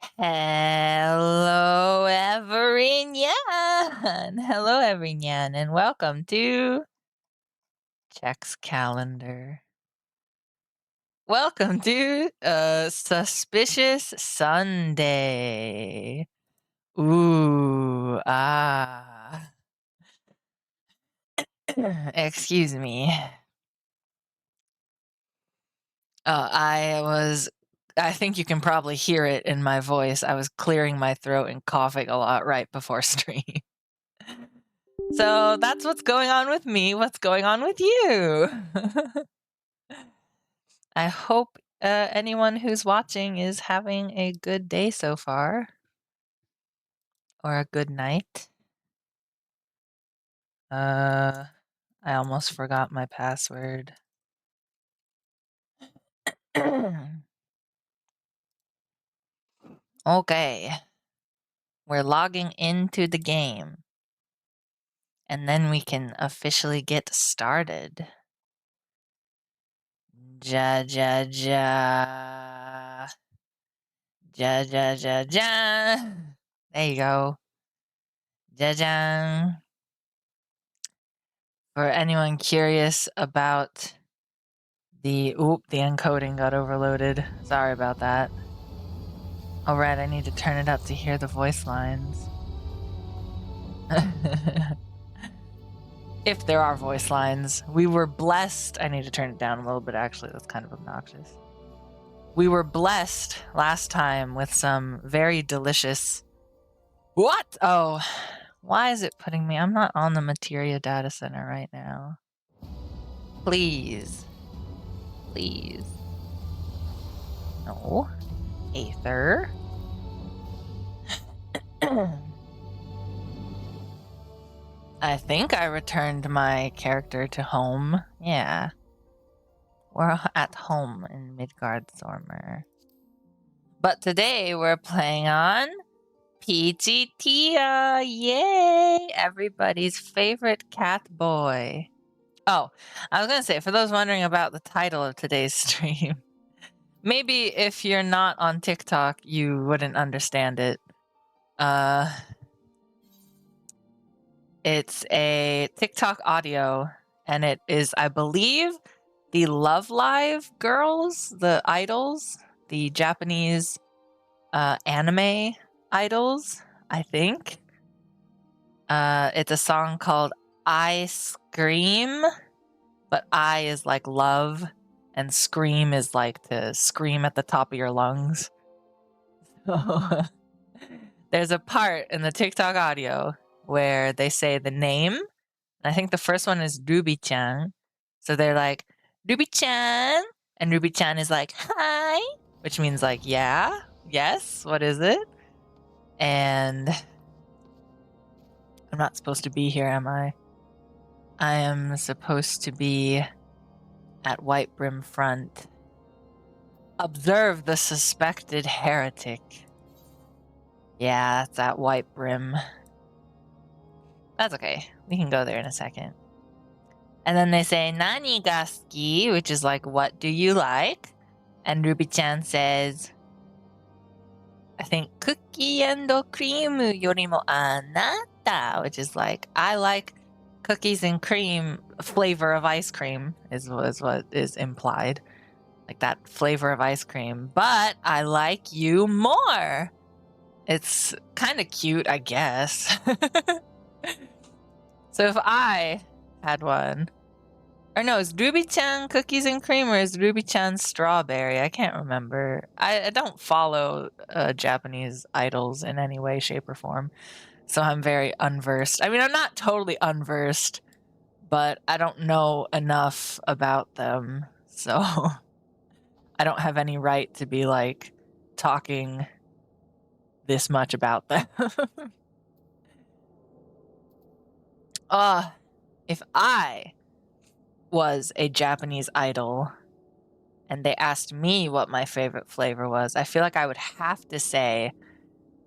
Hello, everyone. Hello, everyone, and welcome to Check's Calendar. Welcome to Suspicious Sunday. Ooh, excuse me. I think you can probably hear it in my voice. I was clearing my throat and coughing a lot right before stream. So that's what's going on with me. What's going on with you? I hope anyone who's watching is having a good day so far. Or a good night. I almost forgot my password. Okay. We're logging into the game. And then we can officially get started. Ja ja ja. Ja ja ja ja. There you go. Ja ja. For anyone curious about the encoding got overloaded. Sorry about that. Alright, I need to turn it up to hear the voice lines. If there are voice lines. We were blessed. I need to turn it down a little bit, actually. That's kind of obnoxious. We were blessed last time with some very delicious... What? Oh, why is it putting me... I'm not on the Materia data center right now. Please. Please. No. Aether. I think I returned my character to home. Yeah. We're at home in Midgard-Stormer. But today we're playing on Peachy-chan. Yay! Everybody's favorite cat boy. Oh, I was gonna say, for those wondering about the title of today's stream, maybe if you're not on TikTok, you wouldn't understand it. It's a TikTok audio, and it is, I believe, the Love Live girls, the idols, the Japanese anime idols, I think. It's a song called I Scream, but I is like love, and scream is like to scream at the top of your lungs. So there's a part in the TikTok audio where they say the name. I think the first one is Ruby-chan. So they're like, Ruby-chan. And Ruby-chan is like, hi. Which means like, yeah, yes, what is it? And I'm not supposed to be here, am I? I am supposed to be at White Brim Front. Observe the suspected heretic. Yeah, that's at White Brim. That's okay. We can go there in a second. And then they say, nani ga suki, which is like, what do you like? And Ruby-chan says, I think, cookie and cream yorimo anata, which is like, I like cookies and cream flavor of ice cream, is what is implied. Like that flavor of ice cream. But I like you more. It's kind of cute, I guess. So if I had one... Or no, is Ruby-chan cookies and cream or is Ruby-chan strawberry? I can't remember. I don't follow Japanese idols in any way, shape, or form. So I'm very unversed. I mean, I'm not totally unversed, but I don't know enough about them. So I don't have any right to be like talking this much about them. If I was a Japanese idol and they asked me what my favorite flavor was, I feel like I would have to say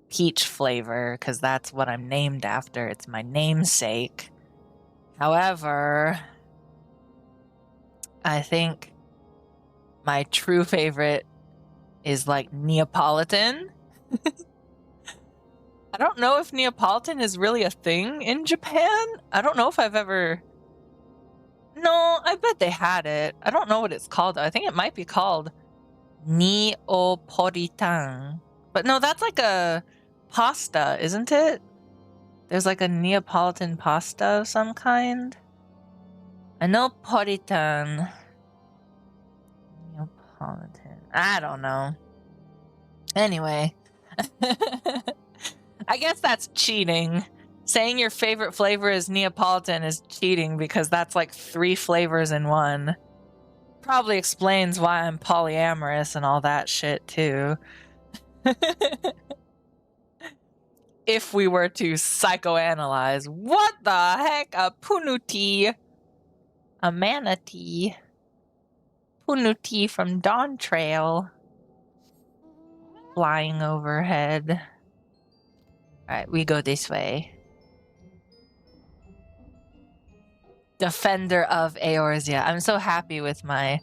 peach flavor because that's what I'm named after. It's my namesake. However, I think my true favorite is like Neapolitan. I don't know if Neapolitan is really a thing in Japan. I don't know if I've ever... No, I bet they had it. I don't know what it's called. I think it might be called Neapolitan. But no, that's like a pasta, isn't it? There's like a Neapolitan pasta of some kind. I know Neapolitan. Neapolitan. I don't know. Anyway. I guess that's cheating. Saying your favorite flavor is Neapolitan is cheating because that's like 3 flavors in one. Probably explains why I'm polyamorous and all that shit too. If we were to psychoanalyze, what the heck? A punuti. A manatee. Punuti from Dawn Trail. Flying overhead. Alright, we go this way. Defender of Eorzea. I'm so happy with my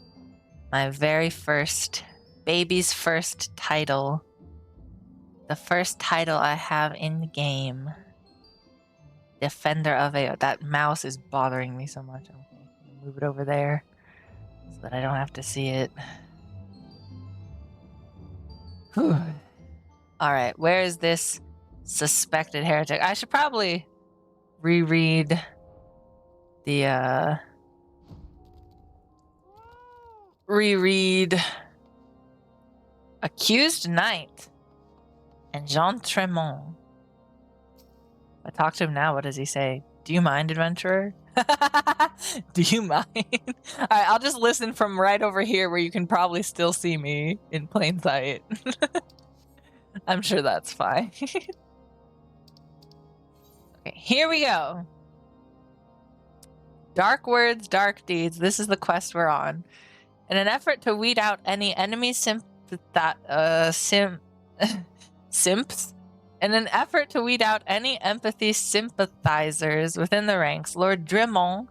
very first, baby's first title. The first title I have in the game. Defender of Eorzea. That mouse is bothering me so much. Okay, move it over there so that I don't have to see it. Alright, where is this suspected heretic? I should probably reread the, Accused Knight and Jean Tremont. If I talk to him now, what does he say? Do you mind, adventurer? Do you mind? Alright, I'll just listen from right over here where you can probably still see me in plain sight. I'm sure that's fine. Okay, here we go. Dark words, dark deeds. This is the quest we're on. In an effort to weed out any enemy simps. In an effort to weed out any empathy sympathizers within the ranks, Lord Dremont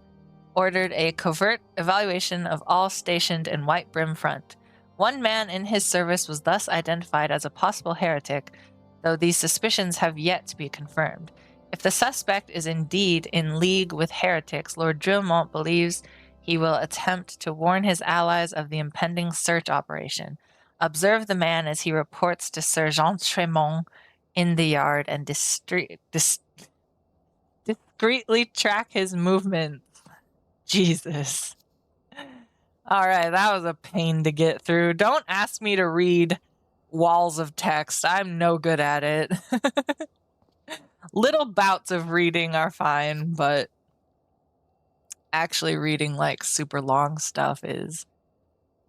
ordered a covert evaluation of all stationed in White Brim Front. One man in his service was thus identified as a possible heretic, though these suspicions have yet to be confirmed. If the suspect is indeed in league with heretics, Lord Dremont believes he will attempt to warn his allies of the impending search operation. Observe the man as he reports to Sir Jean Tremont in the yard and discreetly track his movements. Jesus. Alright, that was a pain to get through. Don't ask me to read walls of text. I'm no good at it. Little bouts of reading are fine, but actually reading like super long stuff is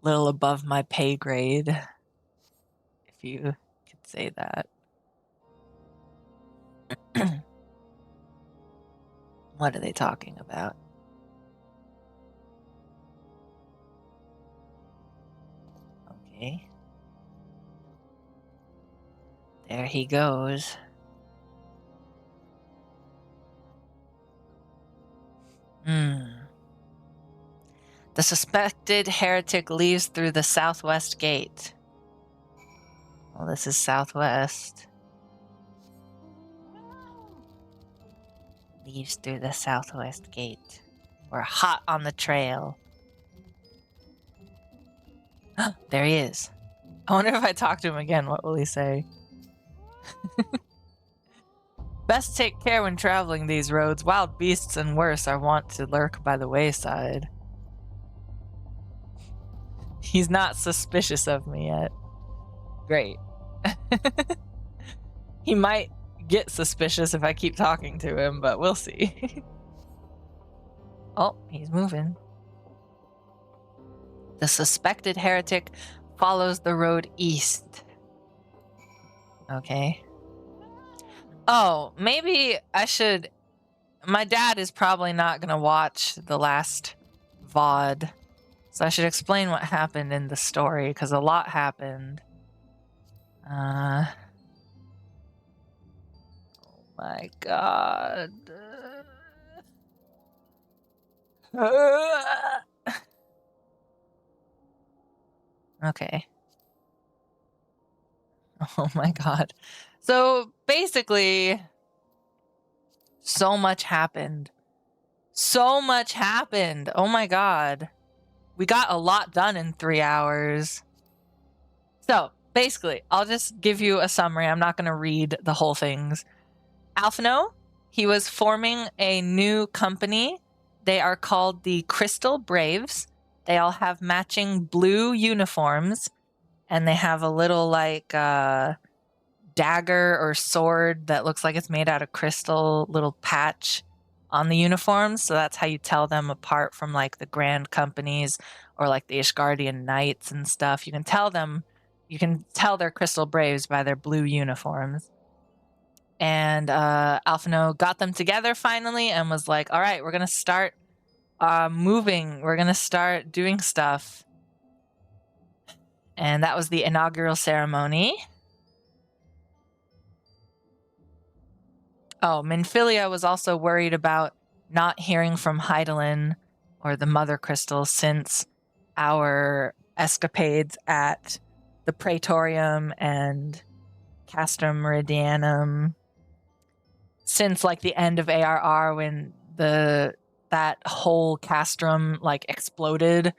a little above my pay grade, if you could say that. What are they talking about? Okay. There he goes. The suspected heretic leaves through the southwest gate. Well, this is southwest. Leaves through the southwest gate. We're hot on the trail. There he is. I wonder if I talk to him again, what will he say? Best take care when traveling these roads. Wild beasts and worse are wont to lurk by the wayside. He's not suspicious of me yet. Great. He might get suspicious if I keep talking to him, but we'll see. Oh, he's moving. The suspected heretic follows the road east. Okay. Oh, maybe I should... My dad is probably not gonna watch the last VOD, so I should explain what happened in the story, because a lot happened. Oh my god. Okay. Oh my god. So basically, so much happened. So much happened. Oh my god. We got a lot done in 3 hours. So basically, I'll just give you a summary. I'm not going to read the whole things. Alphino, he was forming a new company. They are called the Crystal Braves. They all have matching blue uniforms, and they have a little like dagger or sword that looks like it's made out of crystal, little patch on the uniforms. So that's how you tell them apart from like the grand companies or like the Ishgardian knights and stuff. You can tell they're Crystal Braves by their blue uniforms. And Alphino got them together finally and was like, all right, we're going to start moving. We're going to start doing stuff. And that was the inaugural ceremony. Oh, Minfilia was also worried about not hearing from Hydaelyn or the Mother Crystal since our escapades at the Praetorium and Castrum Meridianum. Since like the end of ARR when that whole castrum like exploded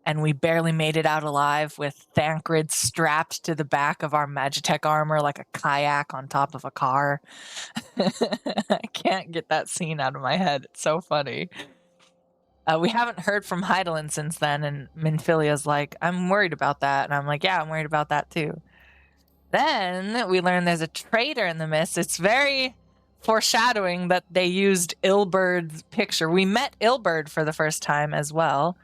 and we barely made it out alive with Thancred strapped to the back of our Magitech armor like a kayak on top of a car. I can't get that scene out of my head. It's so funny. We haven't heard from Hydaelyn since then, and Minfilia's like, I'm worried about that. And I'm like, yeah, I'm worried about that too. Then we learn there's a traitor in the mist. It's very foreshadowing that they used Ilbird's picture. We met Ilbird for the first time as well.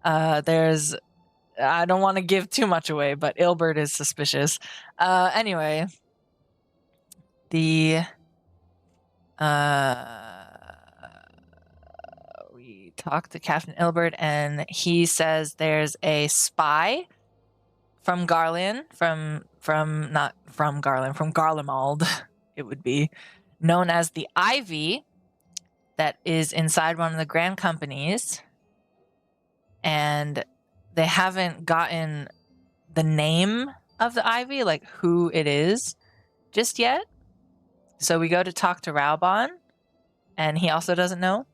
I don't want to give too much away, but Ilbird is suspicious. Anyway, we talked to Captain Ilbird, and he says there's a spy from Garlean, from Garlemald, it would be, known as the Ivy, that is inside one of the grand companies. And they haven't gotten the name of the Ivy, like who it is, just yet. So we go to talk to Raubon, and he also doesn't know.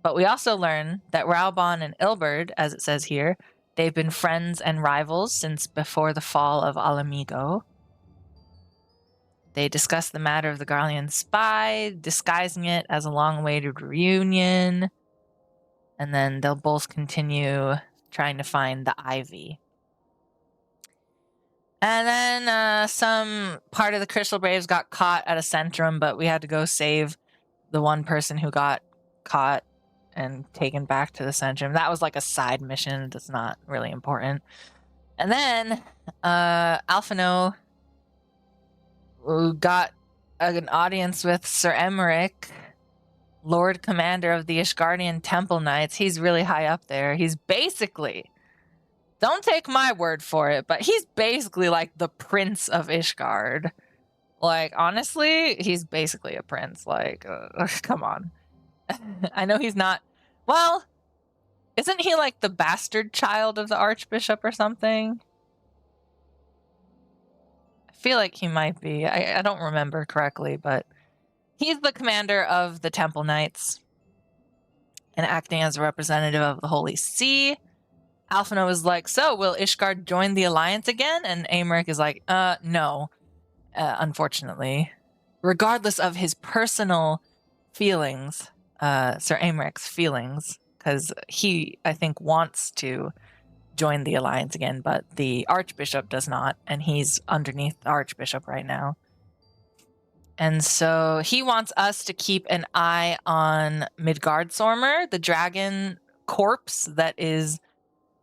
But we also learn that Raubon and Ilbird, as it says here, they've been friends and rivals since before the fall of Alamigo. They discuss the matter of the Garlean spy, disguising it as a long-awaited reunion. And then they'll both continue trying to find the Ivy. And then some part of the Crystal Braves got caught at a Centrum, but we had to go save the one person who got caught and taken back to the Centrum. That was like a side mission that's not really important. And then Alphino got an audience with Sir Emmerich, Lord Commander of the Ishgardian Temple Knights. He's really high up there. He's basically, don't take my word for it, but he's basically like the Prince of Ishgard. Like, honestly, he's basically a prince. Like, come on. I know he's not. Well, isn't he like the bastard child of the Archbishop or something? I feel like he might be. I don't remember correctly, but he's the commander of the Temple Knights and acting as a representative of the Holy See. Alphino is like, so will Ishgard join the alliance again? And Aymeric is like, no, unfortunately. Regardless of his personal feelings, Sir Aymerich's feelings, because he, I think, wants to join the alliance again, but the Archbishop does not, and he's underneath the Archbishop right now. And so he wants us to keep an eye on Midgardsormr, the dragon corpse that is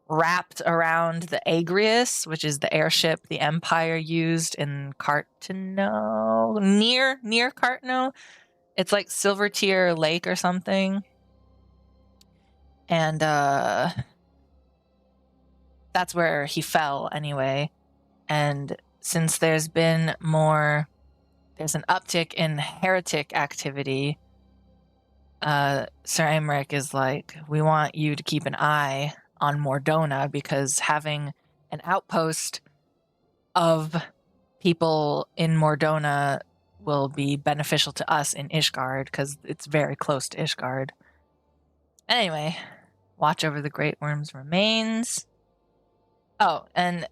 wrapped around the Agrius, which is the airship the Empire used in Cartano, near Cartano. It's like Silvertear Lake or something. And that's where he fell anyway. And since there's an uptick in heretic activity, Sir Aymeric is like, we want you to keep an eye on Mordona, because having an outpost of people in Mordona will be beneficial to us in Ishgard, because it's very close to Ishgard. Anyway, watch over the Great Worm's remains. Oh, and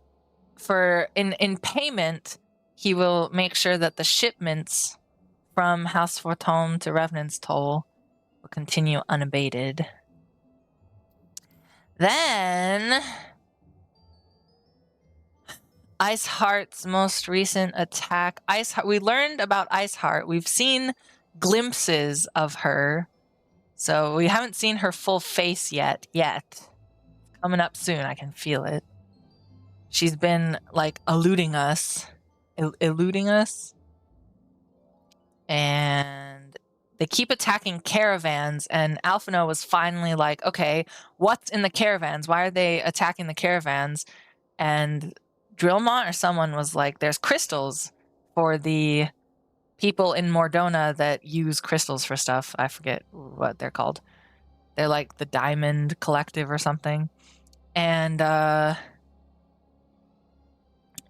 in payment, he will make sure that the shipments from House Fortome to Revenant's Toll will continue unabated. Then Iceheart's most recent attack. We learned about Iceheart. We've seen glimpses of her, so we haven't seen her full face yet. Coming up soon, I can feel it. She's been like eluding us, and they keep attacking caravans, and Alphino was finally like, okay, what's in the caravans? Why are they attacking the caravans? And Drillmont or someone was like, there's crystals for the people in Mordona that use crystals for stuff. I forget what they're called. They're like the Diamond Collective or something. And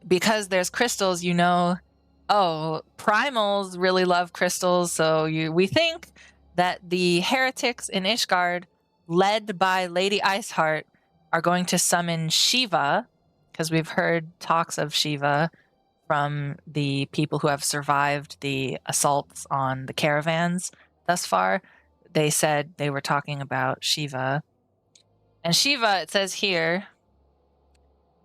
because there's crystals, primals really love crystals, so we think that the heretics in Ishgard, led by Lady Iceheart, are going to summon Shiva, because we've heard talks of Shiva from the people who have survived the assaults on the caravans thus far. They said they were talking about Shiva. And Shiva, it says here,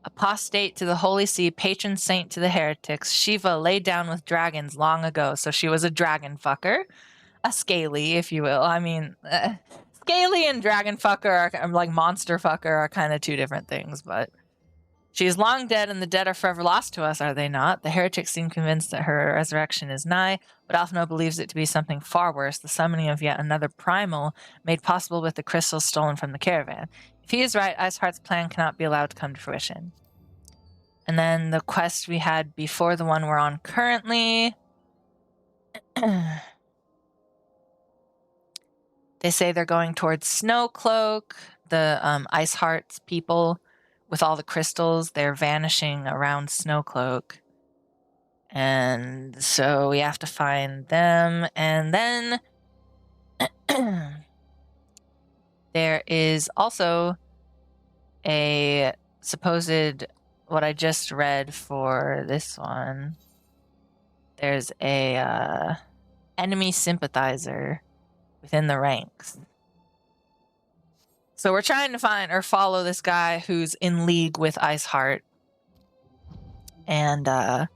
apostate to the Holy See, patron saint to the heretics, Shiva laid down with dragons long ago. So she was a dragon fucker. A scaly, if you will. I mean, scaly and dragon fucker, are like monster fucker, are kind of two different things, but she is long dead, and the dead are forever lost to us, are they not? The heretics seem convinced that her resurrection is nigh, but Alphino believes it to be something far worse, the summoning of yet another primal, made possible with the crystals stolen from the caravan. If he is right, Iceheart's plan cannot be allowed to come to fruition. And then the quest we had before the one we're on currently. They say they're going towards Snowcloak, the Iceheart's people. With all the crystals, they're vanishing around Snowcloak. And so we have to find them. And then there is also a supposed, what I just read for this one. There's a enemy sympathizer within the ranks. So we're trying to find or follow this guy who's in league with Iceheart and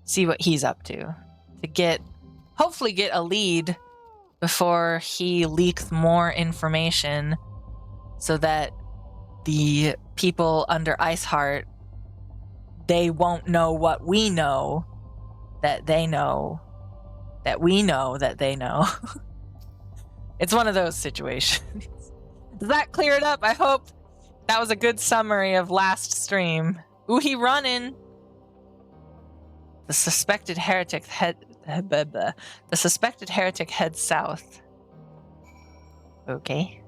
see what he's up to hopefully get a lead before he leaks more information so that the people under Iceheart, they won't know what we know that they know that we know that they know. It's one of those situations. Does that clear it up? I hope that was a good summary of last stream. Ooh, he running. The suspected heretic heads south. Okay.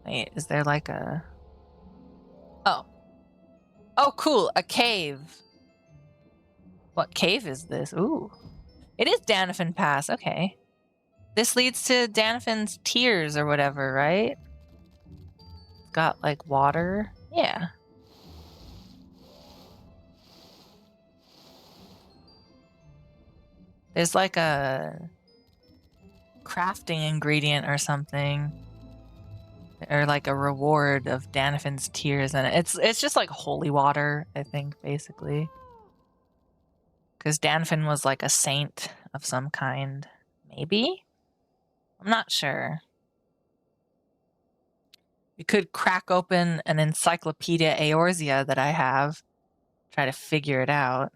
Wait, is there like a... Oh, cool, a cave. What cave is this? Ooh. It is Danafin Pass, okay. This leads to Danafin's tears or whatever, right? Got like water. Yeah. There's like a crafting ingredient or something. Or like a reward of Danafin's tears, and it's just like holy water, I think, basically. Because Danafin was like a saint of some kind. Maybe? I'm not sure. You could crack open an Encyclopedia Eorzea that I have. Try to figure it out.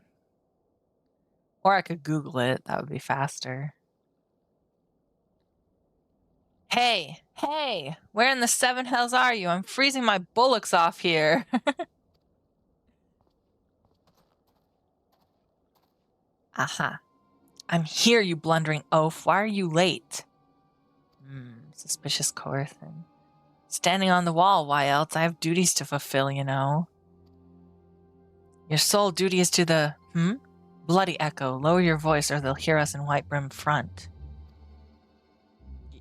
Or I could Google it. That would be faster. Hey! Where in the seven hells are you? I'm freezing my bullocks off here. Aha. I'm here, you blundering oaf. Why are you late? Suspicious Corythan. Standing on the wall, why else? I have duties to fulfill, you know. Your sole duty is to the, Bloody Echo. Lower your voice or they'll hear us in White Brim Front.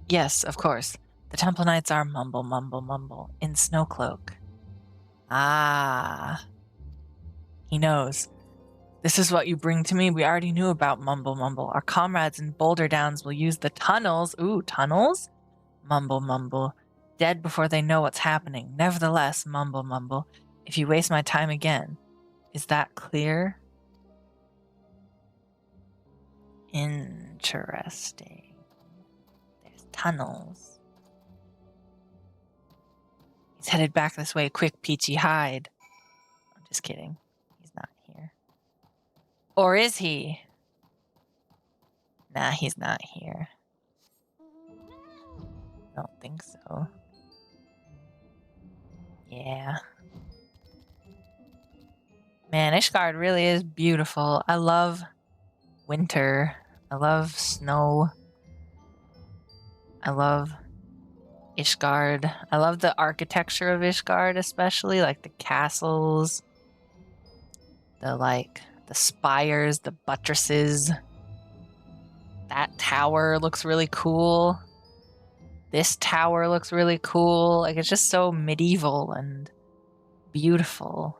Yes, of course. The Temple Knights are mumble, mumble, mumble in Snowcloak. Ah. He knows. This is what you bring to me. We already knew about mumble, mumble. Our comrades in Boulder Downs will use the tunnels. Ooh, tunnels? Mumble, mumble. Dead before they know what's happening. Nevertheless, mumble, mumble. If you waste my time again. Is that clear? Interesting. There's tunnels. He's headed back this way. Quick, Peachy, hide. I'm just kidding. He's not here. Or is he? Nah, he's not here. I don't think so. Yeah. Man, Ishgard really is beautiful. I love winter. I love snow. I love Ishgard. I love the architecture of Ishgard, especially like the castles, the spires, the buttresses. That tower looks really cool. This tower looks really cool. Like, it's just so medieval and beautiful.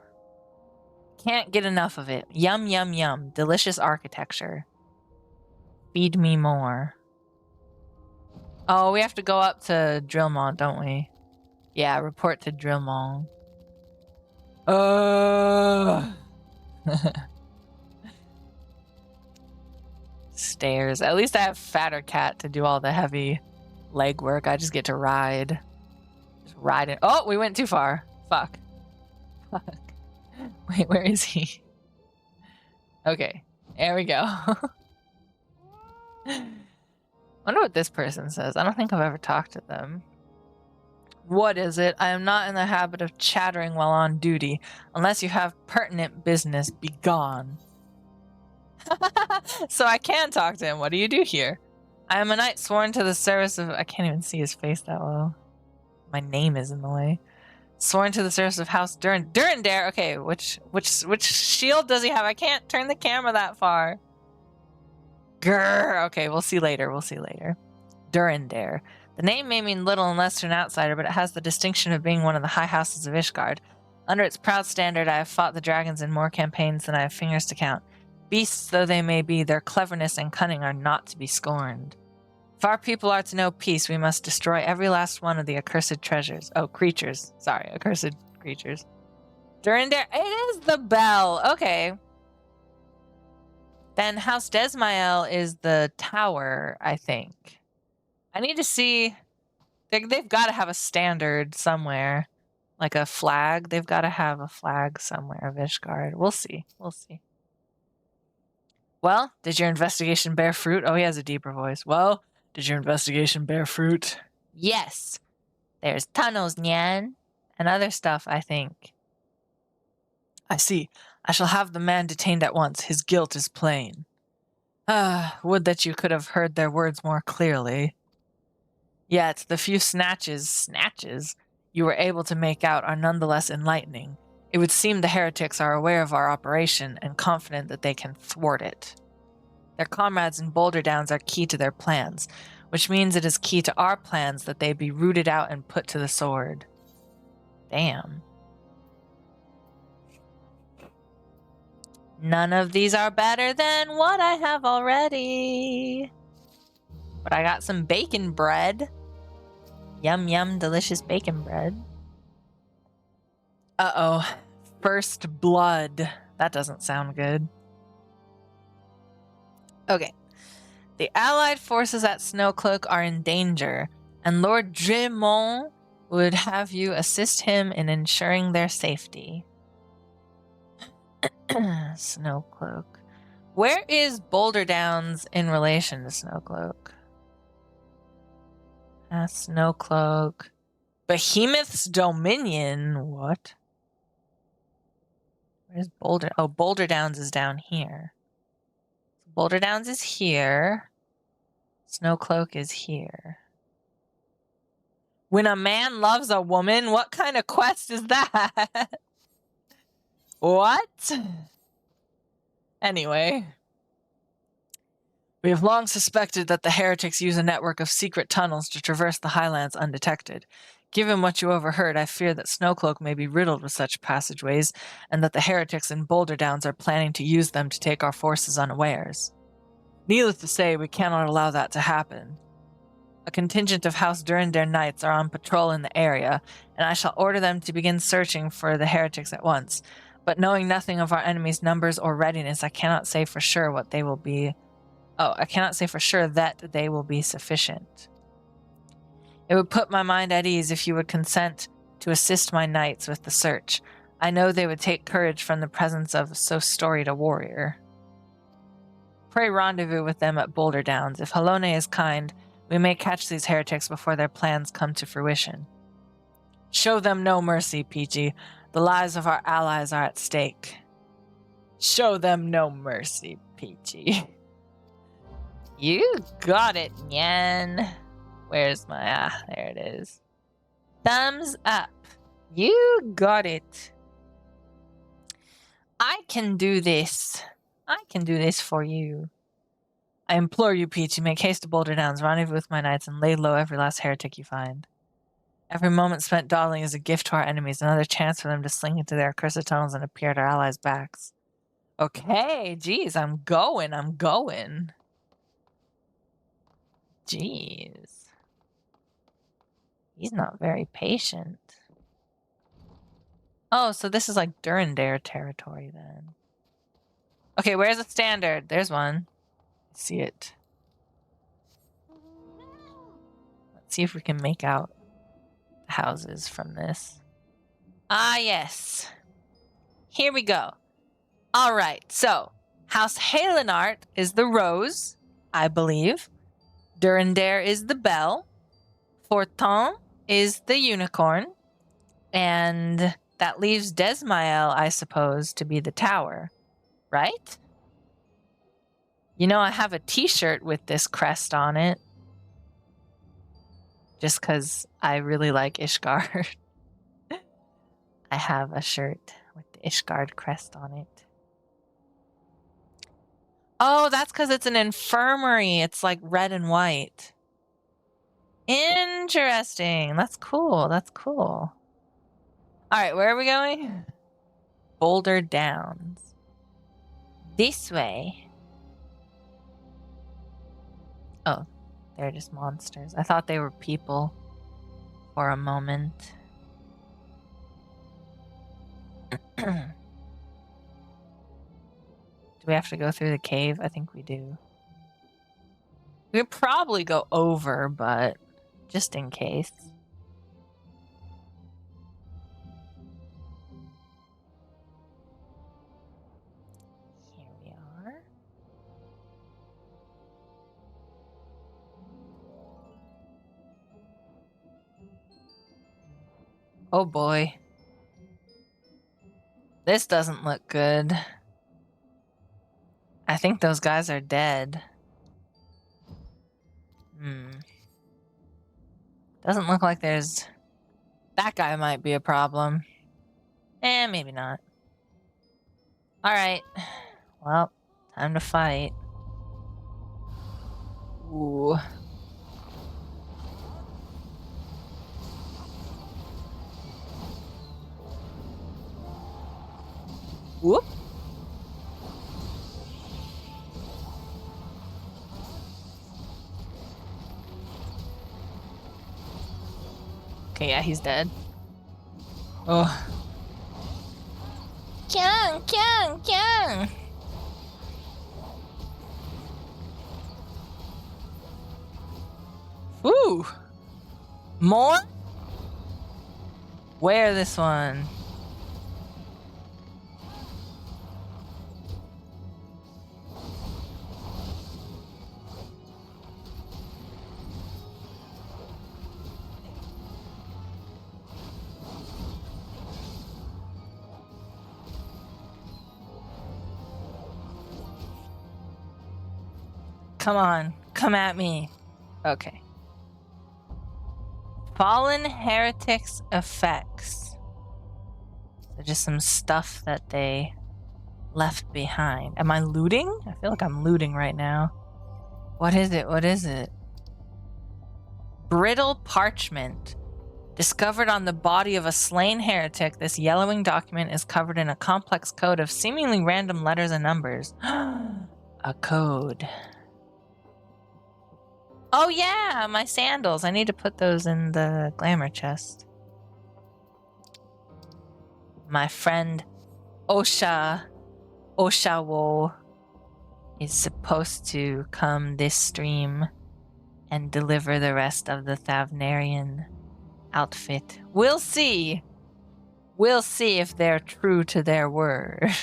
Can't get enough of it. Yum, yum, yum. Delicious architecture. Feed me more. Oh, we have to go up to Drillmont, don't we? Yeah, report to Drillmont. Stairs. At least I have Fatter Cat to do all the heavy legwork. I just get to ride. Just ride it. Oh, we went too far. Fuck. Wait, where is he? Okay, there we go. Wonder what this person says. I don't think I've ever talked to them. What is it? I am not in the habit of chattering while on duty. Unless you have pertinent business, be gone. So I can talk to him. What do you do here? I am a knight sworn to the service of... I can't even see his face that well. My name is in the way. Sworn to the service of House Durandare. Okay, which shield does he have? I can't turn the camera that far. Grrr. Okay, we'll see later. Durandare. The name may mean little unless to an outsider, but it has the distinction of being one of the high houses of Ishgard. Under its proud standard, I have fought the dragons in more campaigns than I have fingers to count. Beasts though they may be, their cleverness and cunning are not to be scorned. If our people are to know peace, we must destroy every last one of the accursed treasures. Oh, creatures. Sorry, accursed creatures. Durandare. It is the bell. Okay. Then House Desmael is the tower, I think. I need to see... They've got to have a standard somewhere. Like a flag. They've got to have a flag somewhere of Ishgard. We'll see. Well, did your investigation bear fruit? Oh, he has a deeper voice. Well, did your investigation bear fruit? Yes. There's tunnels, Nyan. And other stuff, I think. I see. I shall have the man detained at once. His guilt is plain. Would that you could have heard their words more clearly. Yet, the few snatches you were able to make out are nonetheless enlightening. It would seem the heretics are aware of our operation and confident that they can thwart it. Their comrades in Boulder Downs are key to their plans, which means it is key to our plans that they be rooted out and put to the sword. Damn. None of these are better than what I have already. But I got some bacon bread. Yum, yum, delicious bacon bread. Uh-oh. First blood. That doesn't sound good. Okay. The allied forces at Snowcloak are in danger, and Lord Dremont would have you assist him in ensuring their safety. Snowcloak. Where is Boulder Downs in relation to Snowcloak? Snowcloak. Behemoth's Dominion? What? Where's Boulder? Oh, Boulder Downs is down here. Boulder Downs is here. Snowcloak is here. When a man loves a woman, what kind of quest is that? What? Anyway. We have long suspected that the heretics use a network of secret tunnels to traverse the highlands undetected. Given what you overheard, I fear that Snowcloak may be riddled with such passageways, and that the heretics in Boulder Downs are planning to use them to take our forces unawares. Needless to say, we cannot allow that to happen. A contingent of House Durandare Knights are on patrol in the area, and I shall order them to begin searching for the heretics at once. But knowing nothing of our enemy's numbers or readiness, I cannot say for sure what they will be. I cannot say for sure that they will be sufficient. It would put my mind at ease if you would consent to assist my knights with the search. I know they would take courage from the presence of so storied a warrior. Pray rendezvous with them at Boulder Downs. If Halone is kind, we may catch these heretics before their plans come to fruition. Show them no mercy, Peachy. The lives of our allies are at stake. Show them no mercy, Peachy. You got it, Nyan. Where's my... there it is. Thumbs up. You got it. I can do this. I can do this for you. I implore you, Peachy, make haste to Boulder Downs, rendezvous with my knights, and lay low every last heretic you find. Every moment spent dawdling is a gift to our enemies, another chance for them to slink into their accursed tunnels and appear at our allies' backs. Okay, geez, I'm going. Jeez. He's not very patient. Oh, so this is like Durandare territory then. Okay, where's the standard? There's one. See it. Let's see if we can make out houses from this. Ah, yes. Here we go. All right, so House Halenart is the rose, I believe. Durandare is the bell. Fortin is the unicorn. And that leaves Desmael, I suppose, to be the tower, right? You know, I have a t-shirt with this crest on it. Just because I really like Ishgard. I have a shirt with the Ishgard crest on it. Oh, that's because it's an infirmary. It's like red and white. Interesting. That's cool. That's cool. All right, where are we going? Boulder Downs. This way. Oh, they're just monsters. I thought they were people for a moment. Do we have to go through the cave? I think we do. We could probably go over, but just in case. Here we are. Oh boy. This doesn't look good. I think those guys are dead. Doesn't look like there's... That guy might be a problem. Maybe not. Alright. Well, time to fight. Ooh. Whoop. Okay, yeah, he's dead. Oh. Kyung! Ooh! More? Where this one? Come on, come at me. Okay. Fallen Heretics effects. So just some stuff that they left behind. Am I looting? I feel like I'm looting right now. What is it? What is it? Brittle parchment. Discovered on the body of a slain heretic, this yellowing document is covered in a complex code of seemingly random letters and numbers. A code. Oh yeah, my sandals. I need to put those in the glamour chest. My friend Oshawo is supposed to come this stream and deliver the rest of the Thavnarian outfit. We'll see. We'll see if they're true to their word.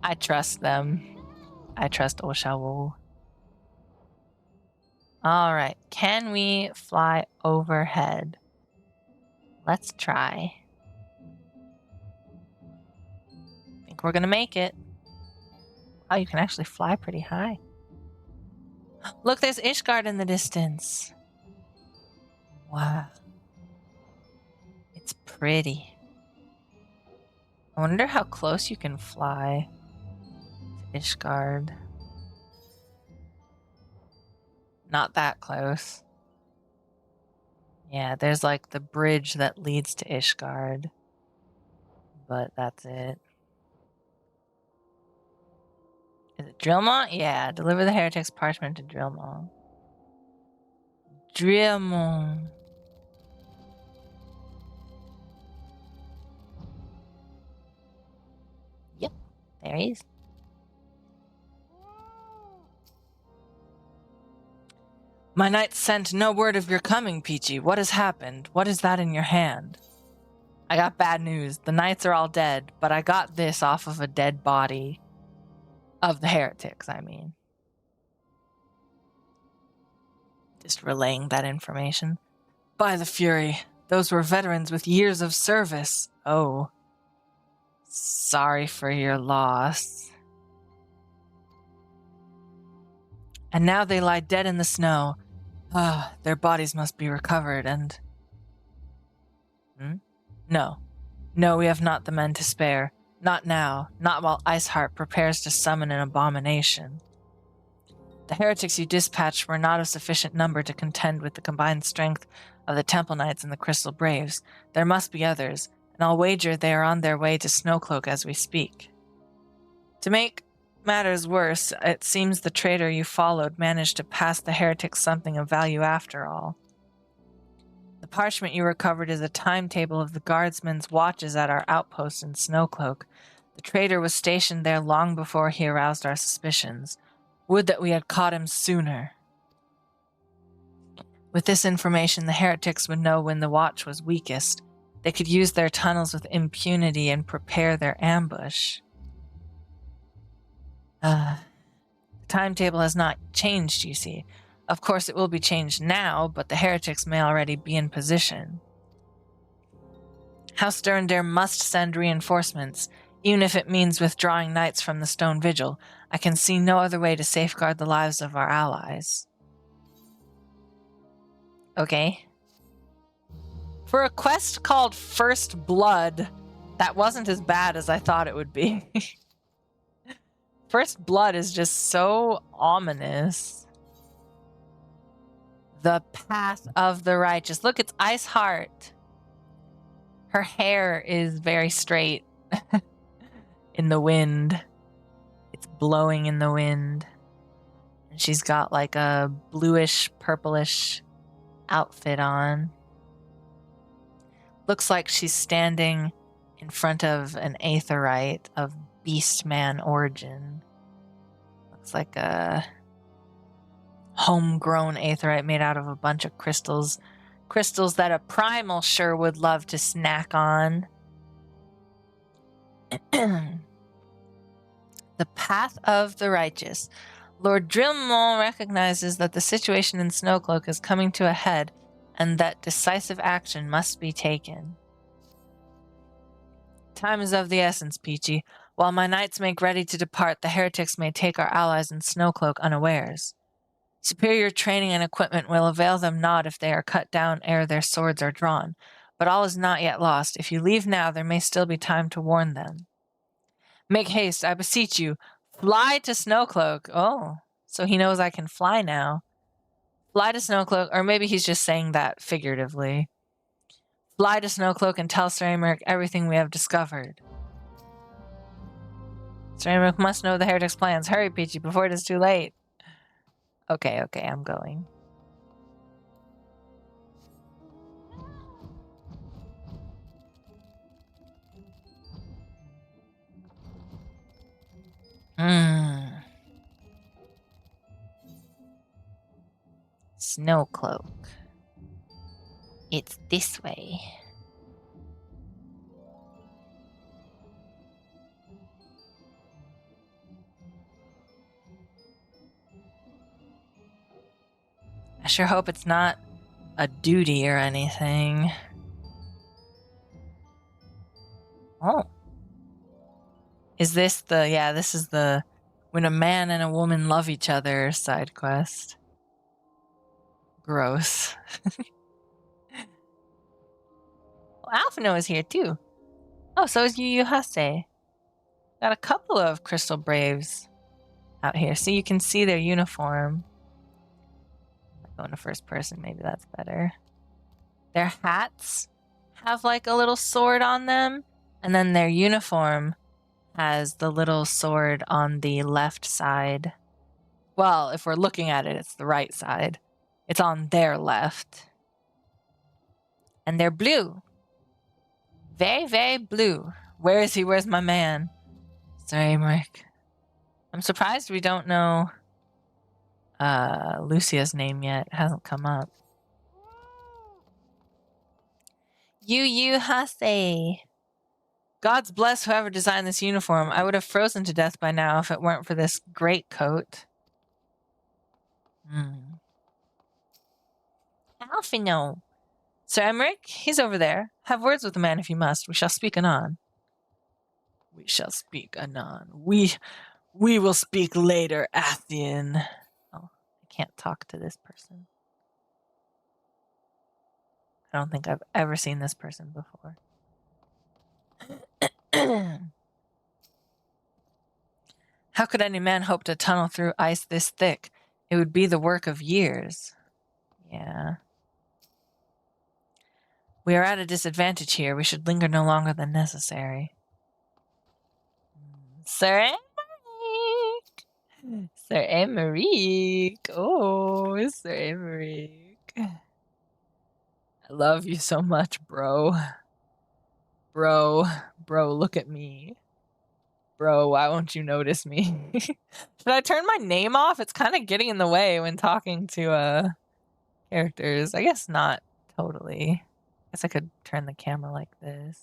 I trust them. I trust Oshawo. All right. Can we fly overhead? Let's try. I think we're gonna make it. Oh, you can actually fly pretty high. Look, there's Ishgard in the distance. Wow. It's pretty. I wonder how close you can fly to Ishgard. Not that close. Yeah, there's like the bridge that leads to Ishgard. But that's it. Is it Drillmaw? Yeah, deliver the heretic's parchment to Drillmaw. Drillmaw. Yep, there he is. My knight sent no word of your coming, Peachy. What has happened? What is that in your hand? I got bad news. The knights are all dead, but I got this off of a dead body. Of the heretics, I mean. Just relaying that information. By the Fury, those were veterans with years of service. Oh. Sorry for your loss. And now they lie dead in the snow. Ah, their bodies must be recovered and... No. No, we have not the men to spare. Not now. Not while Iceheart prepares to summon an abomination. The heretics you dispatched were not of sufficient number to contend with the combined strength of the Temple Knights and the Crystal Braves. There must be others, and I'll wager they are on their way to Snowcloak as we speak. To make matters worse, it seems the traitor you followed managed to pass the heretics something of value after all. The parchment you recovered is a timetable of the guardsmen's watches at our outpost in Snowcloak. The traitor was stationed there long before he aroused our suspicions. Would that we had caught him sooner. With this information, the heretics would know when the watch was weakest. They could use their tunnels with impunity and prepare their ambush. The timetable has not changed, you see. Of course, it will be changed now, but the heretics may already be in position. House Durandare must send reinforcements, even if it means withdrawing knights from the Stone Vigil. I can see no other way to safeguard the lives of our allies. Okay. For a quest called First Blood, that wasn't as bad as I thought it would be. First Blood is just so ominous. The Path of the Righteous. Look, it's Iceheart. Her hair is very straight in the wind. It's blowing in the wind. And she's got like a bluish, purplish outfit on. Looks like she's standing in front of an aetheryte of Beastman origin. Looks like a homegrown aetheryte made out of a bunch of crystals. Crystals that a primal sure would love to snack on. The Path of the Righteous. Lord Drillmont recognizes that the situation in Snowcloak is coming to a head and that decisive action must be taken. Time is of the essence, Peachy. While my knights make ready to depart, the heretics may take our allies in Snowcloak unawares. Superior training and equipment will avail them not if they are cut down ere their swords are drawn. But all is not yet lost. If you leave now, there may still be time to warn them. Make haste, I beseech you. Fly to Snowcloak. Oh, so he knows I can fly now. Fly to Snowcloak, or maybe he's just saying that figuratively. Fly to Snowcloak and tell Sir Aymeric everything we have discovered. Sir Aymeric must know the heretic's plans. Hurry, Peachy, before it is too late. Okay, I'm going. Snowcloak. It's this way. I sure hope it's not a duty or anything. Oh. Is this the, this is the when a man and a woman love each other side quest. Gross. Well, Alphino is here too. Oh, so is Yu Yu Hase. Got a couple of Crystal Braves out here. So you can see their uniform. Going to first person, maybe that's better. Their hats have like a little sword on them. And then their uniform has the little sword on the left side. Well, if we're looking at it, it's the right side. It's on their left. And they're blue. Very, very blue. Where is he? Where's my man? Sir Aymeric. I'm surprised we don't know Lucia's name yet. It hasn't come up. Yu Yu Hase. God's bless whoever designed this uniform. I would have frozen to death by now if it weren't for this great coat. Alphino. Sir Aymeric, he's over there. Have words with the man if you must. We shall speak anon. We shall speak anon. We will speak later, Athian. Oh, I can't talk to this person. I don't think I've ever seen this person before. How could any man hope to tunnel through ice this thick? It would be the work of years. Yeah. We are at a disadvantage here. We should linger no longer than necessary. Sir Aymeric! Sir Aymeric! Oh, Sir Aymeric. I love you so much, bro. Bro, look at me. Bro, why won't you notice me? Should I turn my name off? It's kind of getting in the way when talking to characters. I guess not totally. I guess I could turn the camera like this.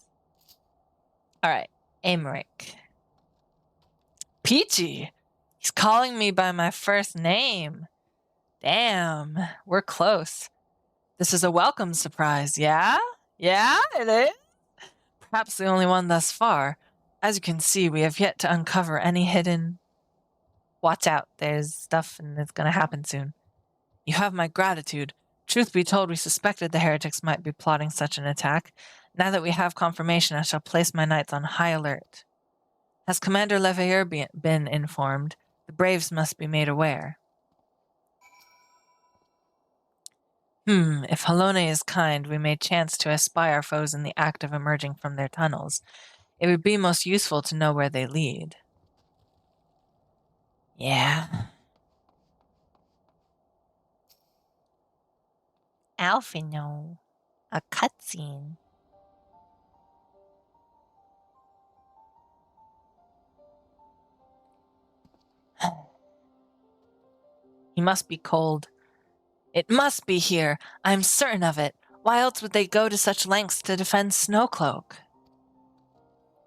Alright, Aymeric. Peachy! He's calling me by my first name. Damn, we're close. This is a welcome surprise, yeah? Yeah, it is? Perhaps the only one thus far. As you can see, we have yet to uncover any hidden... Watch out, there's stuff and it's gonna happen soon. You have my gratitude. Truth be told, we suspected the heretics might be plotting such an attack. Now that we have confirmation, I shall place my knights on high alert. Has Commander Leveilleur been informed? The Braves must be made aware. If Halone is kind, we may chance to espy our foes in the act of emerging from their tunnels. It would be most useful to know where they lead. Yeah. Alphino. A cutscene. He must be cold. It must be here. I am certain of it. Why else would they go to such lengths to defend Snowcloak?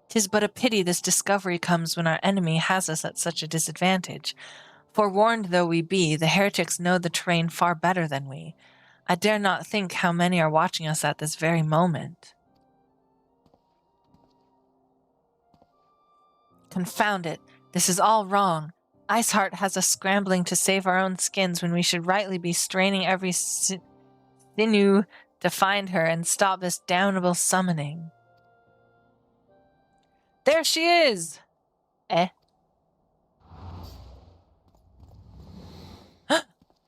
'Tis but a pity this discovery comes when our enemy has us at such a disadvantage. Forewarned though we be, the heretics know the terrain far better than we. I dare not think how many are watching us at this very moment. Confound it. This is all wrong. Iceheart has us scrambling to save our own skins when we should rightly be straining every sinew to find her and stop this damnable summoning. There she is! Eh?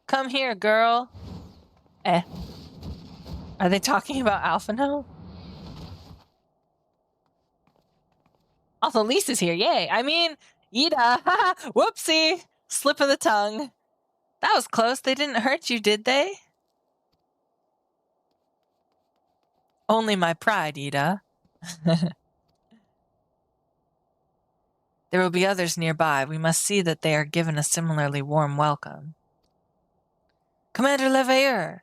Come here, girl. Eh? Are they talking about Alphino? Also, Lisa's here. Yay. I mean, Ida. Whoopsie. Slip of the tongue. That was close. They didn't hurt you, did they? Only my pride, Ida. There will be others nearby. We must see that they are given a similarly warm welcome. Commander Leveilleur.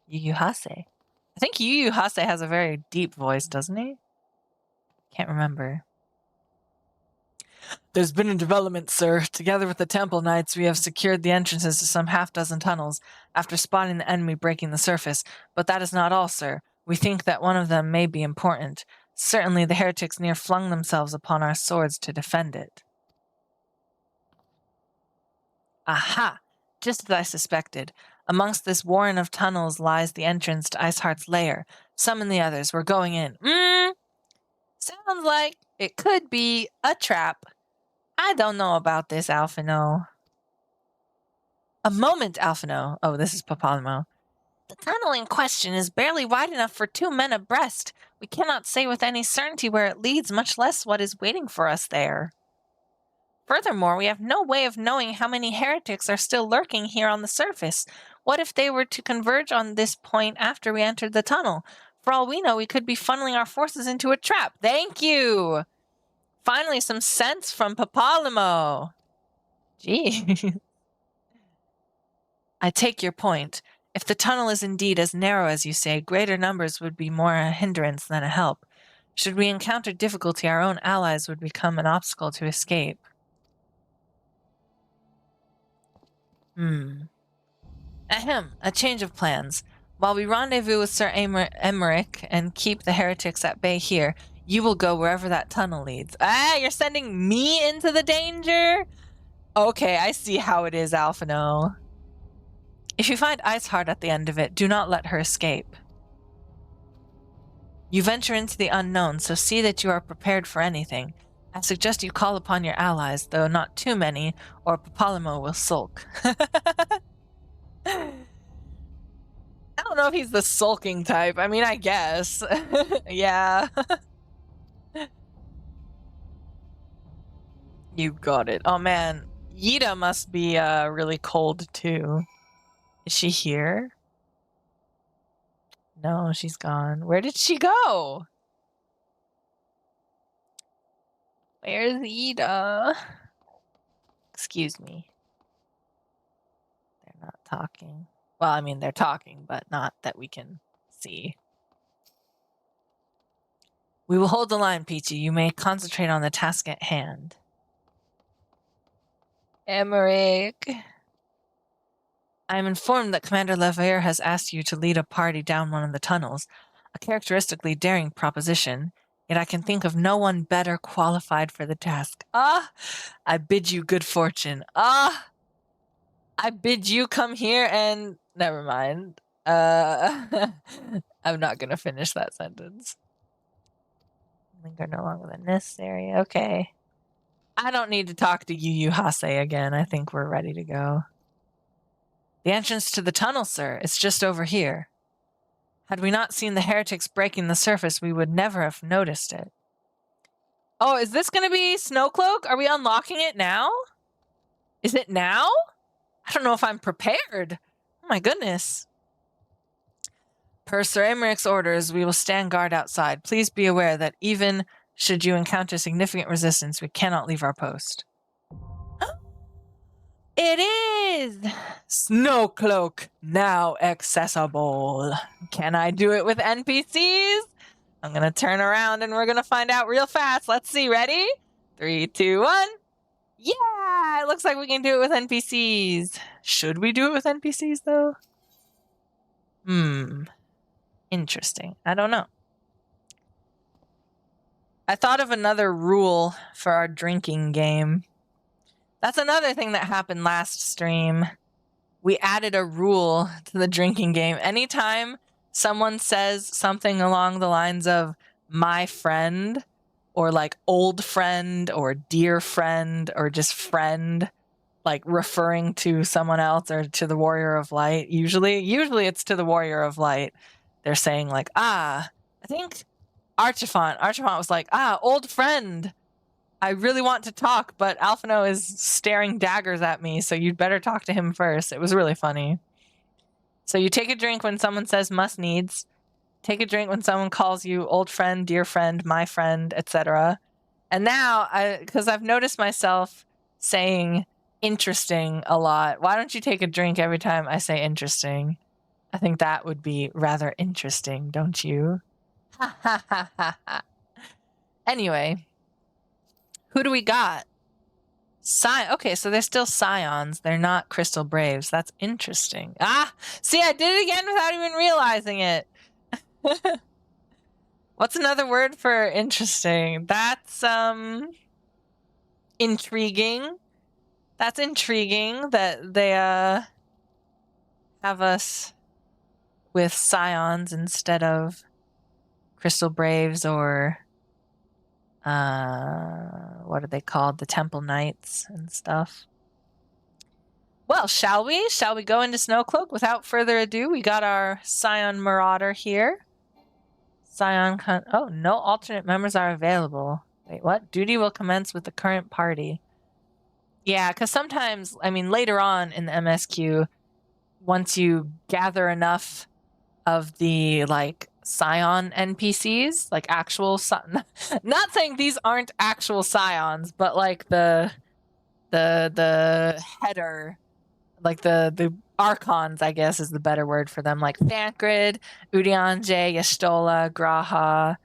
Yu Hase. I think Yu Hase has a very deep voice, doesn't he? Can't remember. There's been a development, sir. Together with the Temple Knights, we have secured the entrances to some half-dozen tunnels after spotting the enemy breaking the surface. But that is not all, sir. We think that one of them may be important. Certainly the heretics near flung themselves upon our swords to defend it. Aha! Just as I suspected. Amongst this warren of tunnels lies the entrance to Iceheart's lair. Summon the others. We're going in. Sounds like it could be a trap. I don't know about this, Alphino. A moment, Alphino. Oh, this is Papalimo. The tunnel in question is barely wide enough for 2 men abreast. We cannot say with any certainty where it leads, much less what is waiting for us there. Furthermore, we have no way of knowing how many heretics are still lurking here on the surface. What if they were to converge on this point after we entered the tunnel? For all we know, we could be funneling our forces into a trap. Thank you! Finally, some sense from Papalimo. Gee. I take your point. If the tunnel is indeed as narrow as you say, greater numbers would be more a hindrance than a help. Should we encounter difficulty, our own allies would become an obstacle to escape. Ahem, a change of plans. While we rendezvous with Sir Emmerich and keep the heretics at bay here, you will go wherever that tunnel leads. Ah, you're sending me into the danger? Okay, I see how it is, Alphino. If you find Iceheart at the end of it, do not let her escape. You venture into the unknown, so see that you are prepared for anything. I suggest you call upon your allies, though not too many, or Papalimo will sulk. I don't know if he's the sulking type. I mean, I guess. Yeah. You got it. Oh man, Yida must be really cold too. Is she here? No, she's gone. Where did she go? Where's Yida? Excuse me. They're not talking. Well, I mean, they're talking, but not that we can see. We will hold the line, Peachy. You may concentrate on the task at hand. Emmerich. I am informed that Commander Leveilleur has asked you to lead a party down one of the tunnels, a characteristically daring proposition, yet I can think of no one better qualified for the task. Ah, I bid you good fortune. Ah, I bid you come here and... Never mind. I'm not gonna finish that sentence. Linger no longer than necessary. Okay. I don't need to talk to Yu Hase again. I think we're ready to go. The entrance to the tunnel, sir. It's just over here. Had we not seen the heretics breaking the surface, we would never have noticed it. Oh, is this going to be Snowcloak? Are we unlocking it now? Is it now? I don't know if I'm prepared. Oh my goodness. Per Sir Emmerich's orders, we will stand guard outside. Please be aware that even should you encounter significant resistance, we cannot leave our post. It is! Snowcloak, now accessible. Can I do it with NPCs? I'm gonna turn around and we're gonna find out real fast. Let's see, ready? 3, 2, 1. Yeah! It looks like we can do it with NPCs. Should we do it with NPCs, though? Interesting. I don't know. I thought of another rule for our drinking game. That's another thing that happened last stream. We added a rule to the drinking game. Anytime someone says something along the lines of my friend, or like old friend, or dear friend, or just friend, like referring to someone else or to the Warrior of Light, usually it's to the Warrior of Light. They're saying like, I think Archifant was like, old friend, I really want to talk, but Alphino is staring daggers at me, so you'd better talk to him first. It was really funny. So you take a drink when someone says must needs, take a drink when someone calls you old friend, dear friend, my friend, etc. And now, because I've noticed myself saying interesting a lot, why don't you take a drink every time I say interesting? I think that would be rather interesting, don't you? Ha ha ha ha ha. Anyway, who do we got? Okay, so they're still Scions. They're not Crystal Braves. That's interesting. See, I did it again without even realizing it. What's another word for interesting? That's, intriguing. That's intriguing that they, have us with Scions instead of Crystal Braves or, what are they called? The Temple Knights and stuff. Well, shall we? Shall we go into Snowcloak? Without further ado, we got our Scion Marauder here. Oh, no alternate members are available. Wait, what? Duty will commence with the current party. Yeah, because sometimes, I mean, later on in the MSQ, once you gather enough of the, like, Scion NPCs, like actual not saying these aren't actual Scions, but like the header, like the Archons, I guess is the better word for them, like Thancred, Urianger, Yestola, Graha,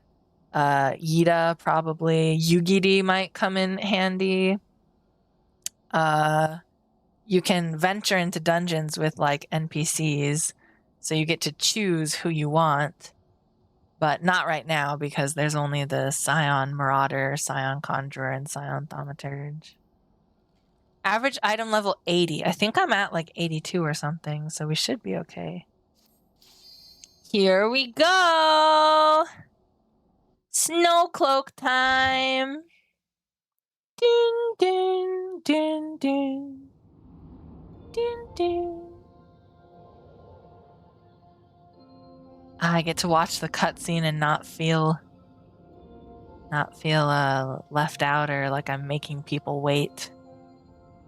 Yida probably, Yugiri might come in handy. You can venture into dungeons with like NPCs, so you get to choose who you want, but not right now because there's only the Scion Marauder, Scion Conjurer, and Scion Thaumaturge. Average item level 80. I think I'm at like 82 or something, so we should be okay. Here we go! Snowcloak time! Ding, ding, ding, ding. Ding, ding. I get to watch the cutscene and not feel left out or like I'm making people wait.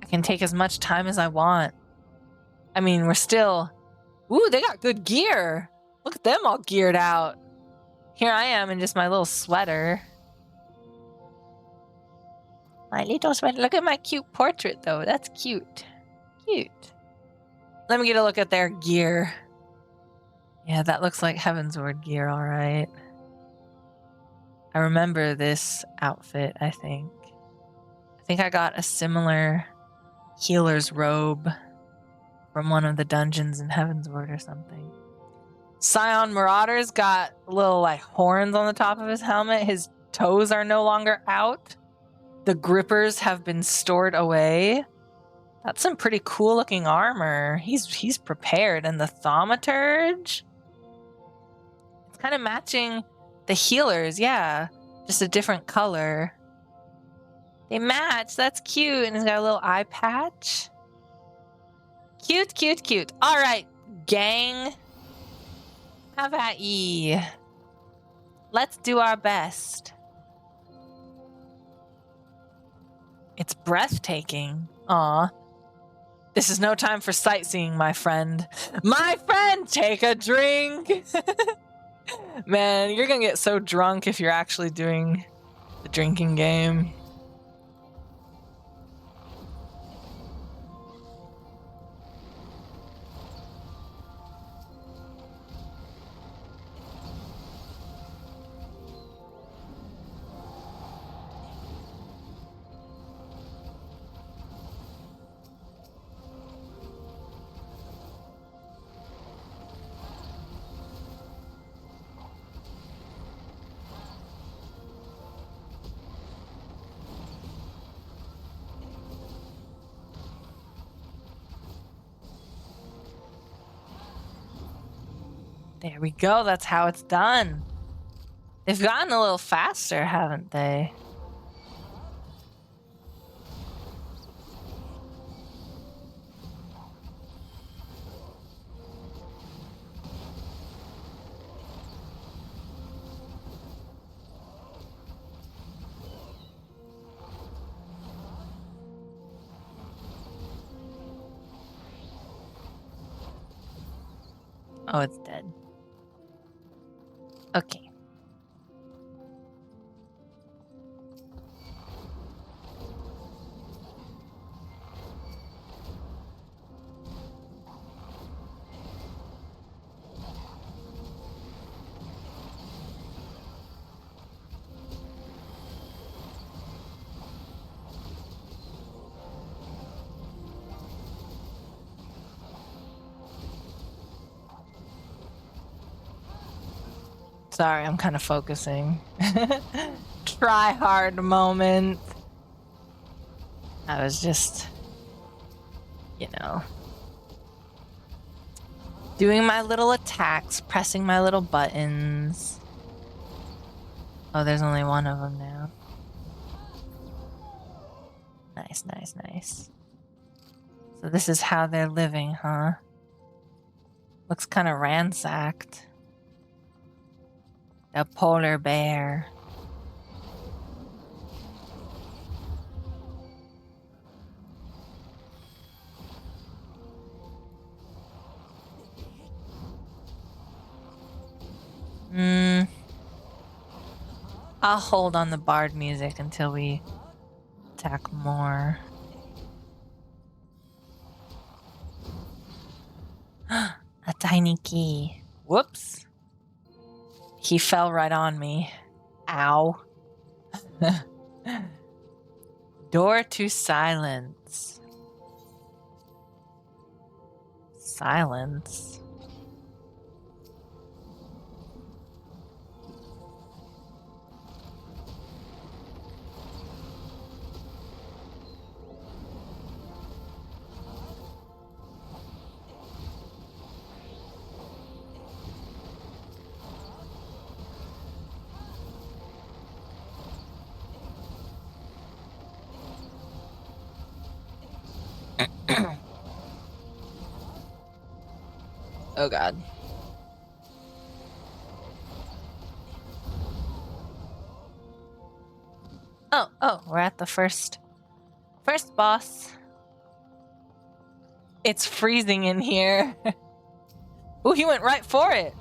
I can take as much time as I want. I mean, we're still... Ooh, they got good gear! Look at them all geared out. Here I am in just my little sweater. My little sweater. Look at my cute portrait, though. That's cute. Cute. Let me get a look at their gear. Yeah, that looks like Heavensward gear, alright. I remember this outfit, I think. I think I got a similar healer's robe from one of the dungeons in Heavensward or something. Scion Marauder's got little like horns on the top of his helmet. His toes are no longer out. The grippers have been stored away. That's some pretty cool looking armor. He's prepared. And the Thaumaturge? It's kind of matching the healers, yeah. Just a different color. They match. That's cute. And he's got a little eye patch. Cute, cute, cute. All right, gang. Have at ye. Let's do our best. It's breathtaking. Aw. This is no time for sightseeing, my friend. My friend, take a drink. Man, you're gonna get so drunk if you're actually doing the drinking game. There we go. That's how it's done. They've gotten a little faster, haven't they? Oh, it's dead. Okay. Sorry, I'm kind of focusing. Try hard moment. I was just, you know, doing my little attacks, pressing my little buttons. Oh, there's only one of them now. Nice, nice, nice. So this is how they're living, huh? Looks kind of ransacked. A polar bear. I'll hold on the bard music until we attack more. A tiny key. Whoops. He fell right on me. Ow. Door to silence. Silence. Oh god. Oh, we're at the first boss. It's freezing in here. Ooh, he went right for it.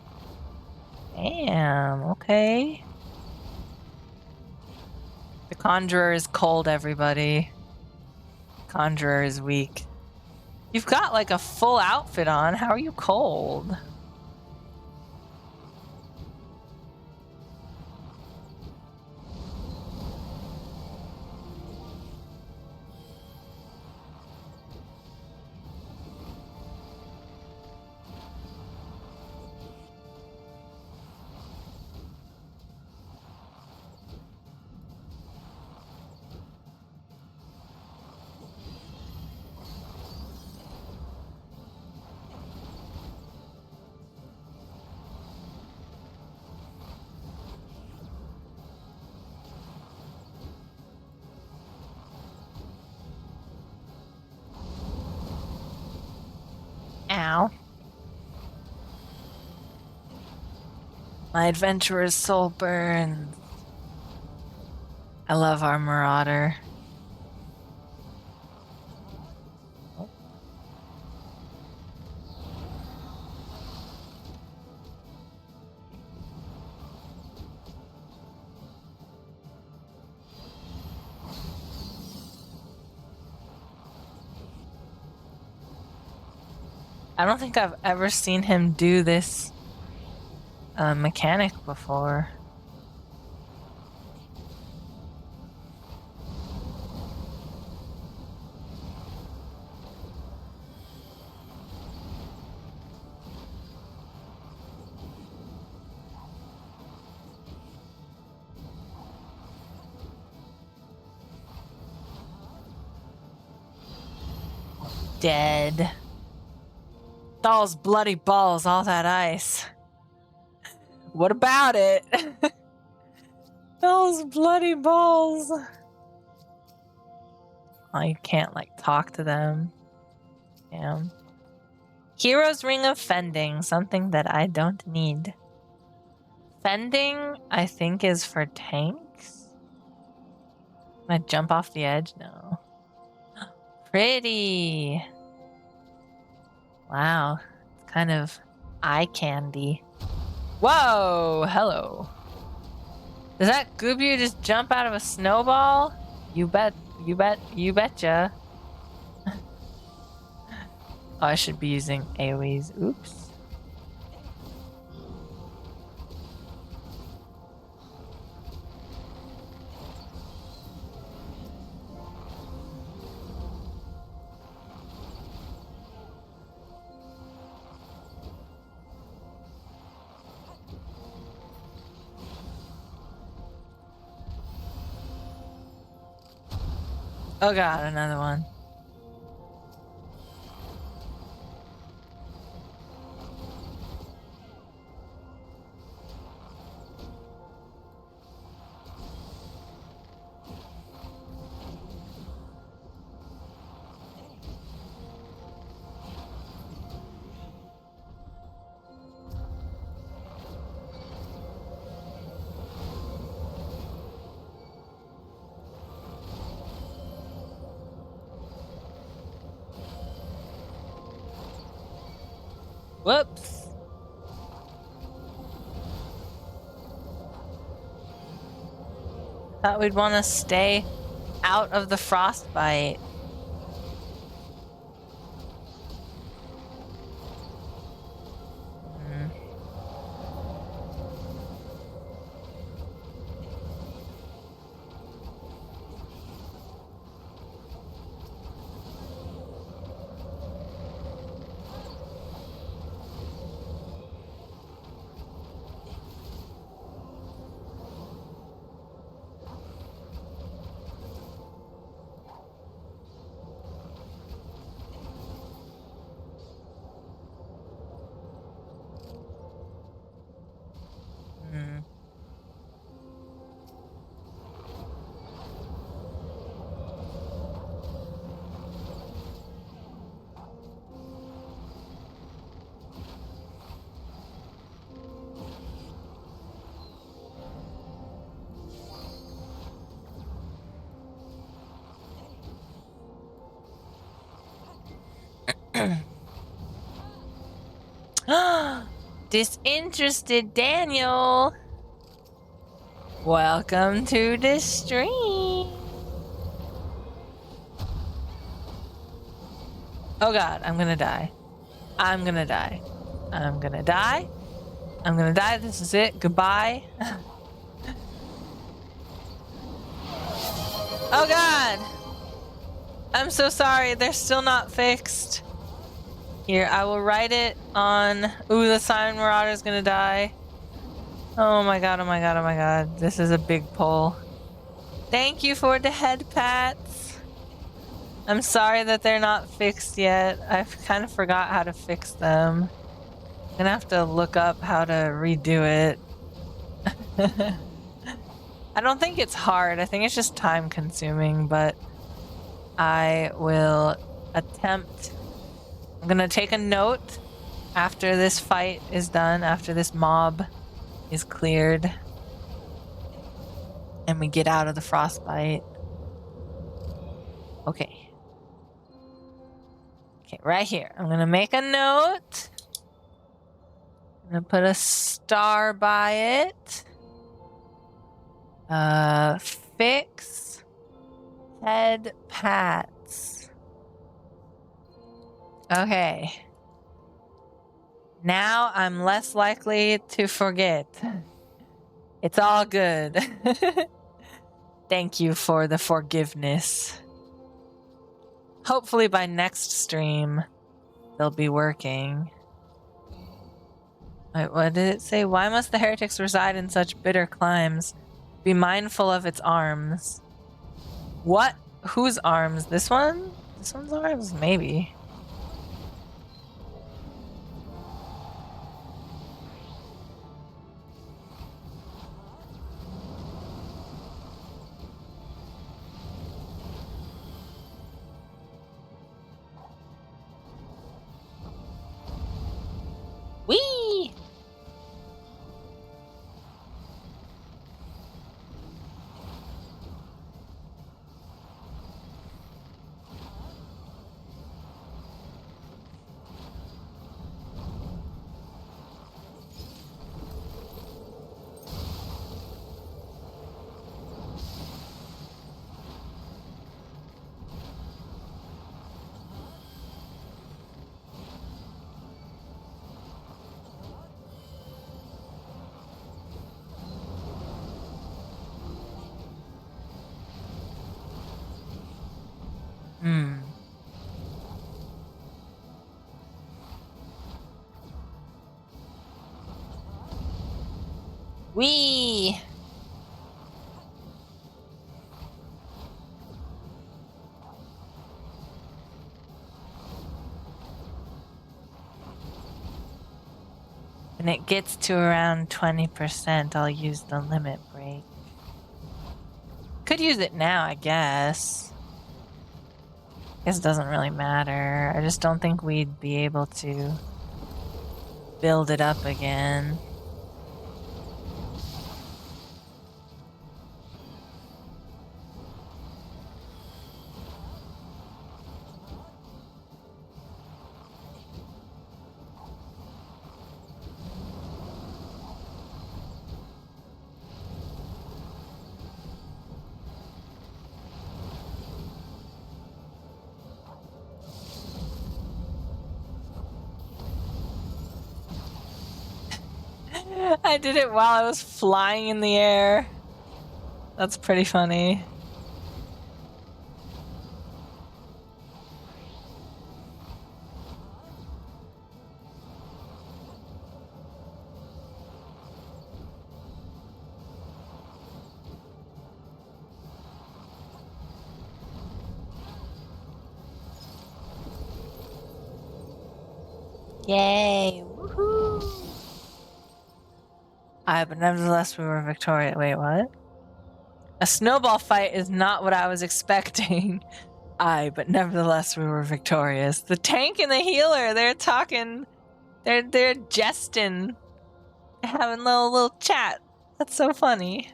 Damn, okay. The Conjurer is cold, everybody. Conjurer is weak. You've got like a full outfit on. How are you cold? Ow. My adventurer's soul burns. I love our marauder. I don't think I've ever seen him do this mechanic before. Dead. Those bloody balls, all that ice. What about it? Those bloody balls. Oh, you can't, like, talk to them. Damn. Hero's Ring of Fending, something that I don't need. Fending, I think, is for tanks. Can I jump off the edge? No. Pretty. Wow. It's kind of eye candy. Whoa! Hello. Does that Goobu just jump out of a snowball? You bet. You bet. You betcha. Oh, I should be using AoEs. Oops. Oh god, another one. Whoops. Thought we'd want to stay out of the frostbite. Disinterested Daniel. Welcome to the stream. Oh god, I'm gonna die. I'm gonna die. I'm gonna die. I'm gonna die. This is it. Goodbye. Oh god! I'm so sorry. They're still not fixed. Here, I will write it on... Ooh, the Siren Marauder's gonna die. Oh my god, oh my god, oh my god. This is a big pull. Thank you for the head pats. I'm sorry that they're not fixed yet. I kind of forgot how to fix them. I'm gonna have to look up how to redo it. I don't think it's hard. I think it's just time consuming, but I will attempt. I'm gonna take a note after this fight is done, after this mob is cleared, and we get out of the frostbite. Okay. Okay, right here. I'm gonna make a note. I'm gonna put a star by it. Fix head pats. Okay. Now I'm less likely to forget. It's all good. Thank you for the forgiveness. Hopefully by next stream, they'll be working. Wait, what did it say? Why must the heretics reside in such bitter climes? Be mindful of its arms. What? Whose arms? This one? This one's arms? Maybe. Whee! When it gets to around 20%, I'll use the limit break. Could use it now, I guess. Guess it doesn't really matter. I just don't think we'd be able to build it up again. I did it while I was flying in the air. That's pretty funny. Yay! Woohoo! But nevertheless, we were victorious. Wait, what? A snowball fight is not what I was expecting. But nevertheless, we were victorious. The tank and the healer, they're talking. They're jesting. Having little chat. That's so funny.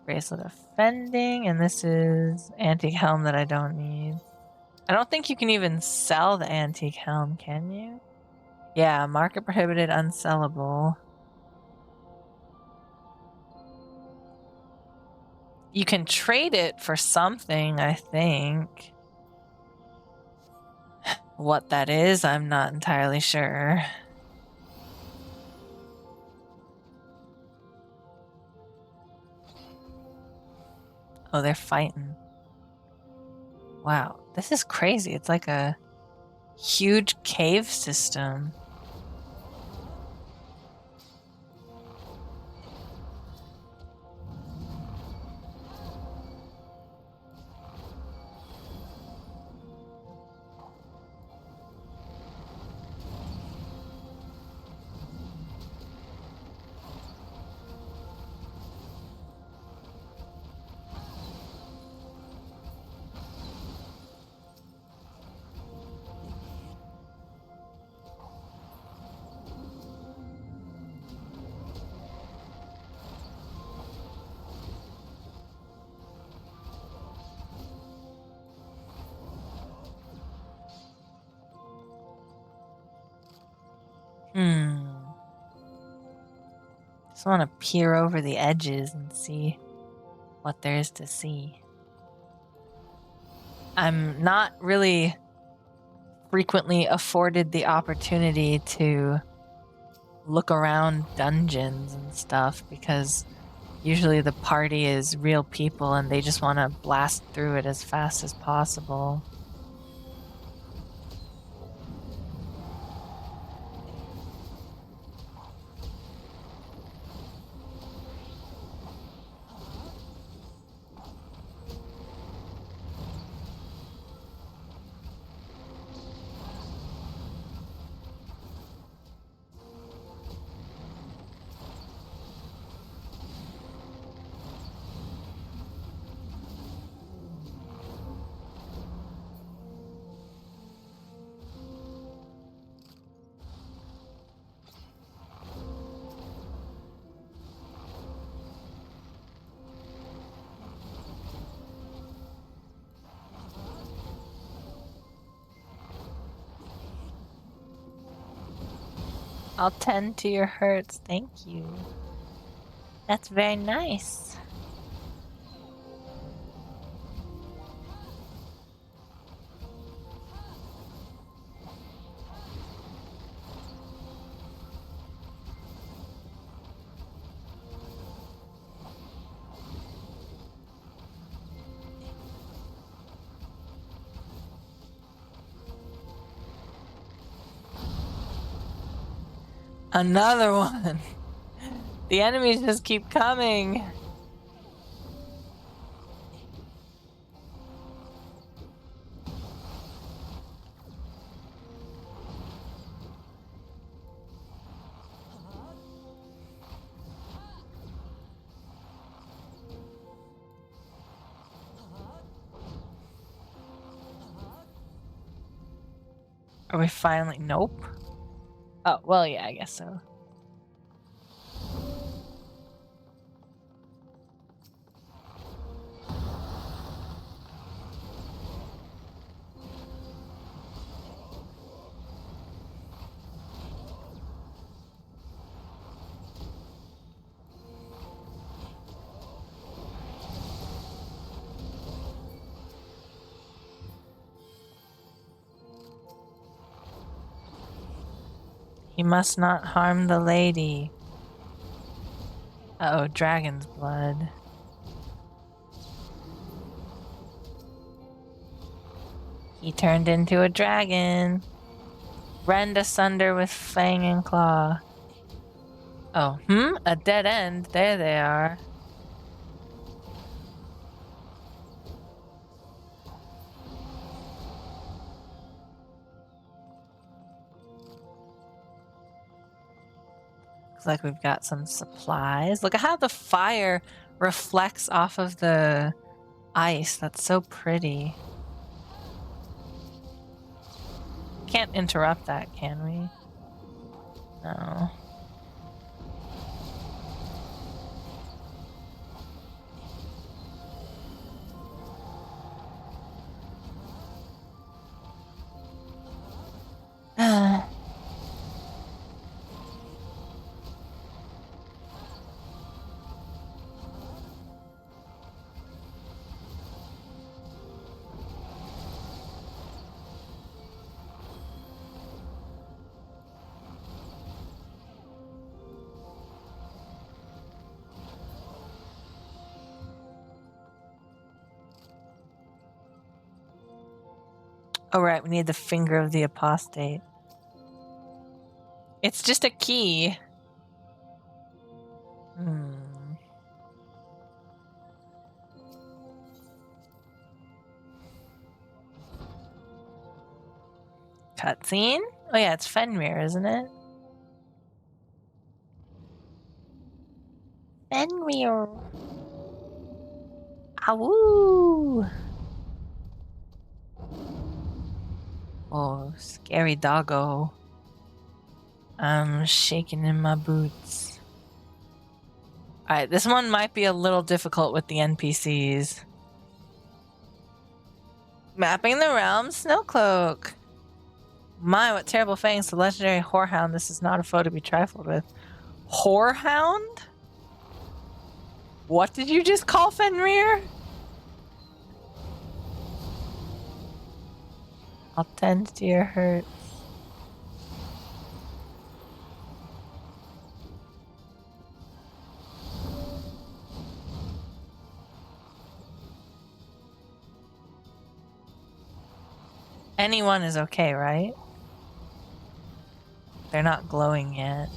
Bracelet of Fending, and this is antique helm that I don't need. I don't think you can even sell the antique helm, can you? Yeah, market prohibited, unsellable. You can trade it for something, I think. What that is, I'm not entirely sure. Oh, they're fighting. Wow, this is crazy. It's like a huge cave system. Just want to peer over the edges and see what there is to see. I'm not really frequently afforded the opportunity to look around dungeons and stuff because usually the party is real people and they just want to blast through it as fast as possible. I'll tend to your hurts, thank you. That's very nice. Another one. The enemies just keep coming. Are we finally? Nope. Oh, well, yeah, I guess so. He must not harm the lady. Uh-oh, dragon's blood. He turned into a dragon. Rend asunder with fang and claw. Oh, a dead end. There they are. Looks like we've got some supplies. Look at how the fire reflects off of the ice. That's so pretty. Can't interrupt that, can we? No. Oh, right, we need the finger of the apostate. It's just a key. Cutscene? Oh yeah, it's Fenrir, isn't it? Fenrir. Awoo! Oh, scary doggo. I'm shaking in my boots. Alright, this one might be a little difficult with the NPCs. Mapping the realm, Snowcloak. My, what terrible fangs, the legendary whorehound. This is not a foe to be trifled with. Whorehound? What did you just call Fenrir? I'll tend to your hurts. Anyone is okay, right? They're not glowing yet.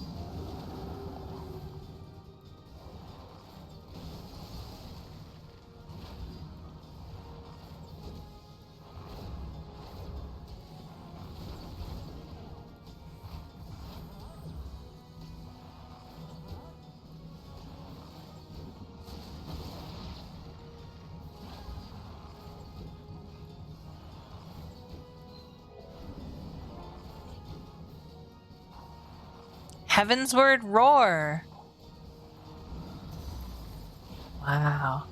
Heavensward roar. Wow.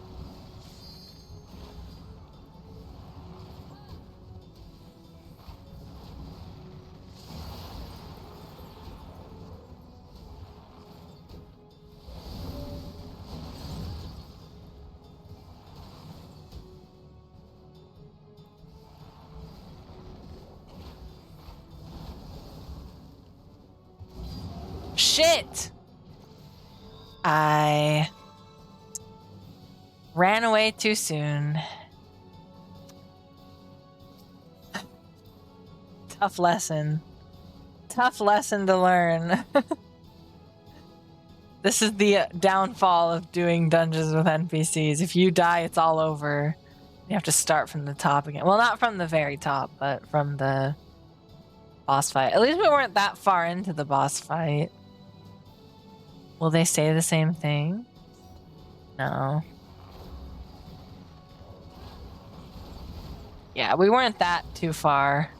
Shit! I ran away too soon. Tough lesson. Tough lesson to learn. This is the downfall of doing dungeons with NPCs. If you die, it's all over. You have to start from the top again. Well, not from the very top, but from the boss fight. At least we weren't that far into the boss fight. Will they say the same thing? No. Yeah, we weren't that too far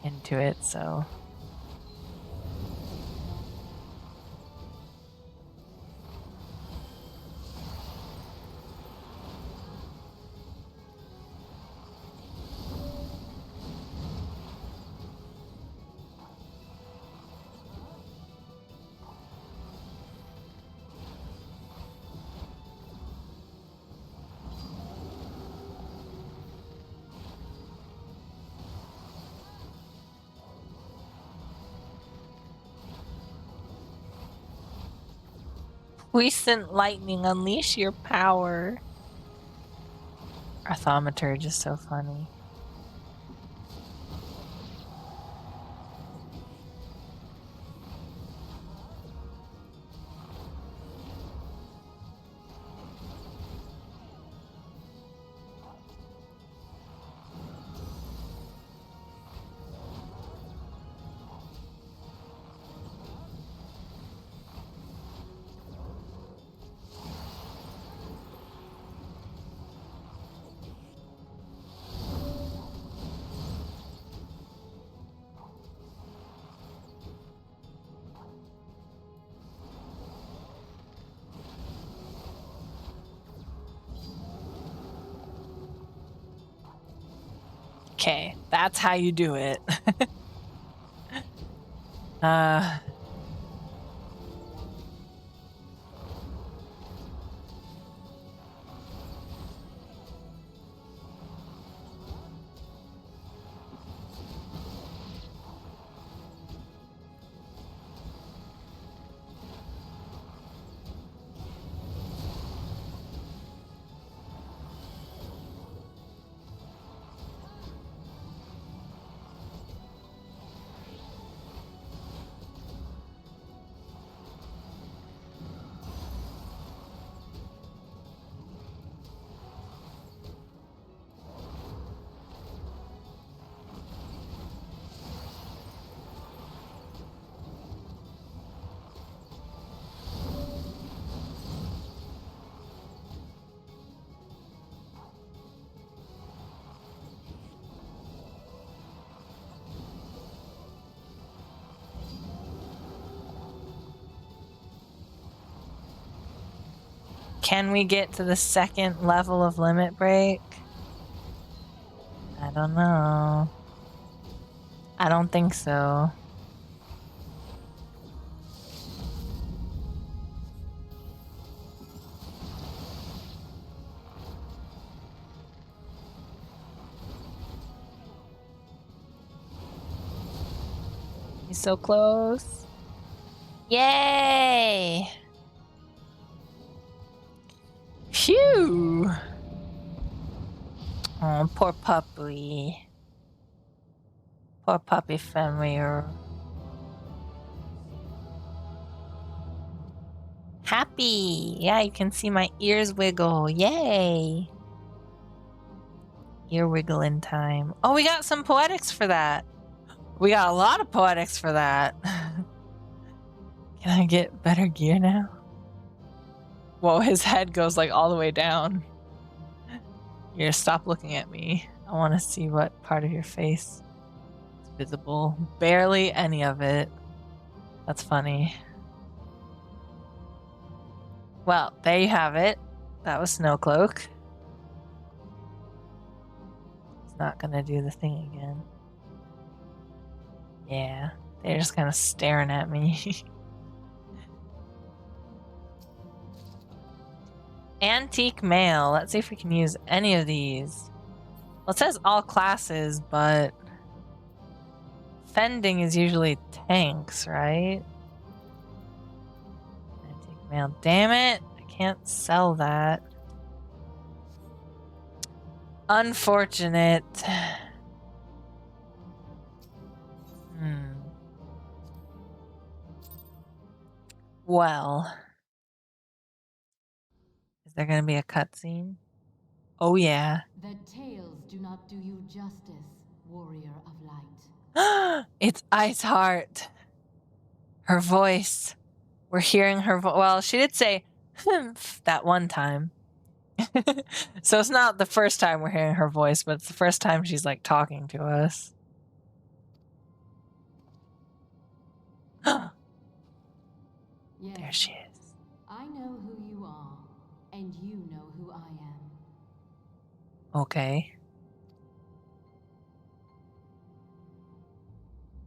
into it, so... Puissant lightning, unleash your power. Our thaumaturge is so funny. Okay, that's how you do it. Can we get to the second level of limit break? I don't know. I don't think so. He's so close. Yay! Phew! Oh, poor puppy. Poor puppy family. Happy! Yeah, you can see my ears wiggle. Yay! Ear wiggling time. Oh, we got some poetics for that. We got a lot of poetics for that. Can I get better gear now? Whoa, his head goes like all the way down. Here, stop looking at me. I want to see what part of your face is visible. Barely any of it. That's funny. Well, there you have it. That was Snowcloak. It's not gonna do the thing again. Yeah, they're just kind of staring at me. Antique mail. Let's see if we can use any of these. Well, it says all classes, but fending is usually tanks, right? Antique mail. Damn it! I can't sell that. Unfortunate. Well. Is there gonna be a cutscene? Oh yeah. The tales do not do you justice, warrior of light. It's Iceheart. Her voice. We're hearing her well, she did say "Humph" that one time. So it's not the first time we're hearing her voice, but it's the first time she's like talking to us. Yes, There she is. I know who you are, and you know who I am. Okay.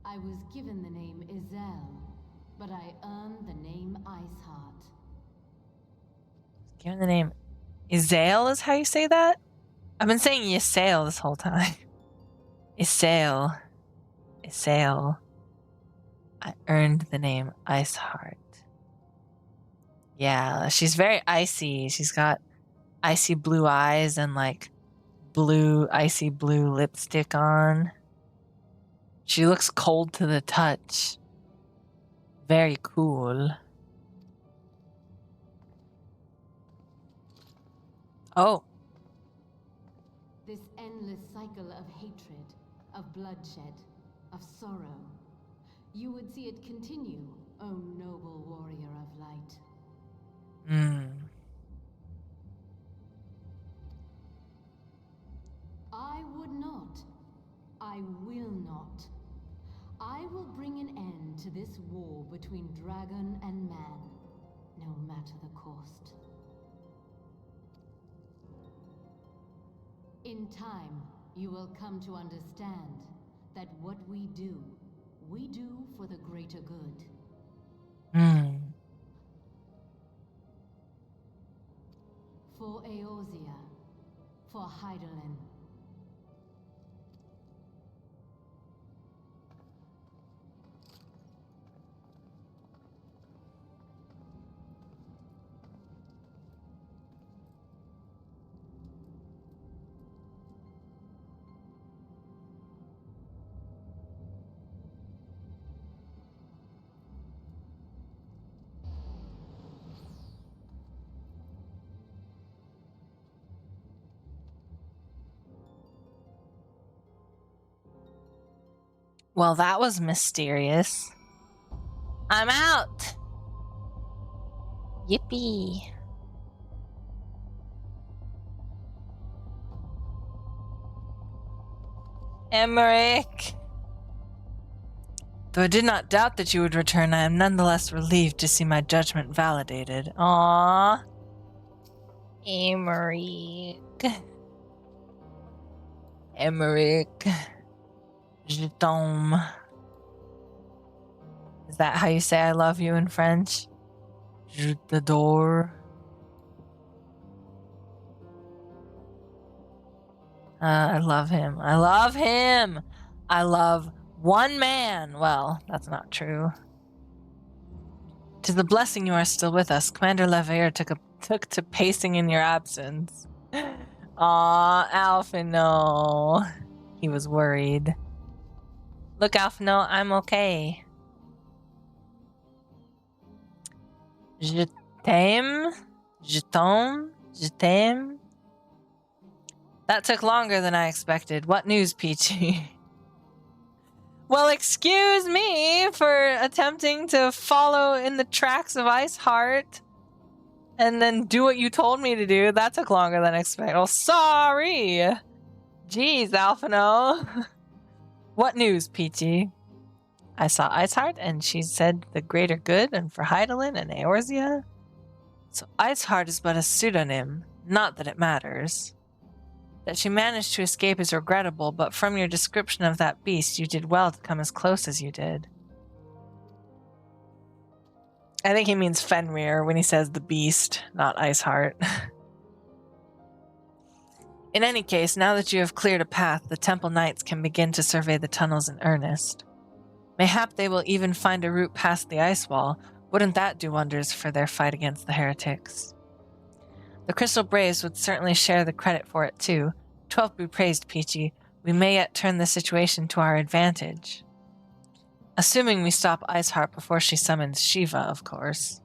I was given the name Izel, but I earned the name Iceheart. Given the name Izael is how you say that? I've been saying Ysael this whole time. Isael. Isael. I earned the name Iceheart. Yeah, she's very icy. She's got icy blue eyes and like icy blue lipstick on. She looks cold to the touch. Very cool. Oh. This endless cycle of hatred, of bloodshed, of sorrow. You would see it continue, O noble warrior of light. I would not. I will not. I will bring an end to this war between dragon and man, no matter the cost. In time, you will come to understand that what we do for the greater good. For Eorzea, for Hydaelyn. Well, that was mysterious. I'm out. Yippee. Emmerich. Though I did not doubt that you would return, I am nonetheless relieved to see my judgment validated. Aww. Emmerich. Emmerich. Je t'aime. Is that how you say I love you in French? Je t'adore. I love him. I love him. I love one man. Well, that's not true. 'Tis a blessing you are still with us. Commander Leveilleur took to pacing in your absence. Aw, Alphino. He was worried. Look, Alphino, I'm okay. Je t'aime. Je t'aime. Je t'aime. That took longer than I expected. What news, Peachy? Well, excuse me for attempting to follow in the tracks of Iceheart and then do what you told me to do. That took longer than expected. Oh, sorry. Jeez, Alphino. What news, Peachy? I saw Iceheart and she said the greater good and for Hydaelyn and Eorzea. So Iceheart is but a pseudonym, not that it matters. That she managed to escape is regrettable, but from your description of that beast, you did well to come as close as you did. I think he means Fenrir when he says the beast, not Iceheart. In any case, now that you have cleared a path, the Temple Knights can begin to survey the tunnels in earnest. Mayhap they will even find a route past the ice wall. Wouldn't that do wonders for their fight against the heretics? The Crystal Braves would certainly share the credit for it too. 12 be praised, Peachy. We may yet turn the situation to our advantage. Assuming we stop Iceheart before she summons Shiva, of course.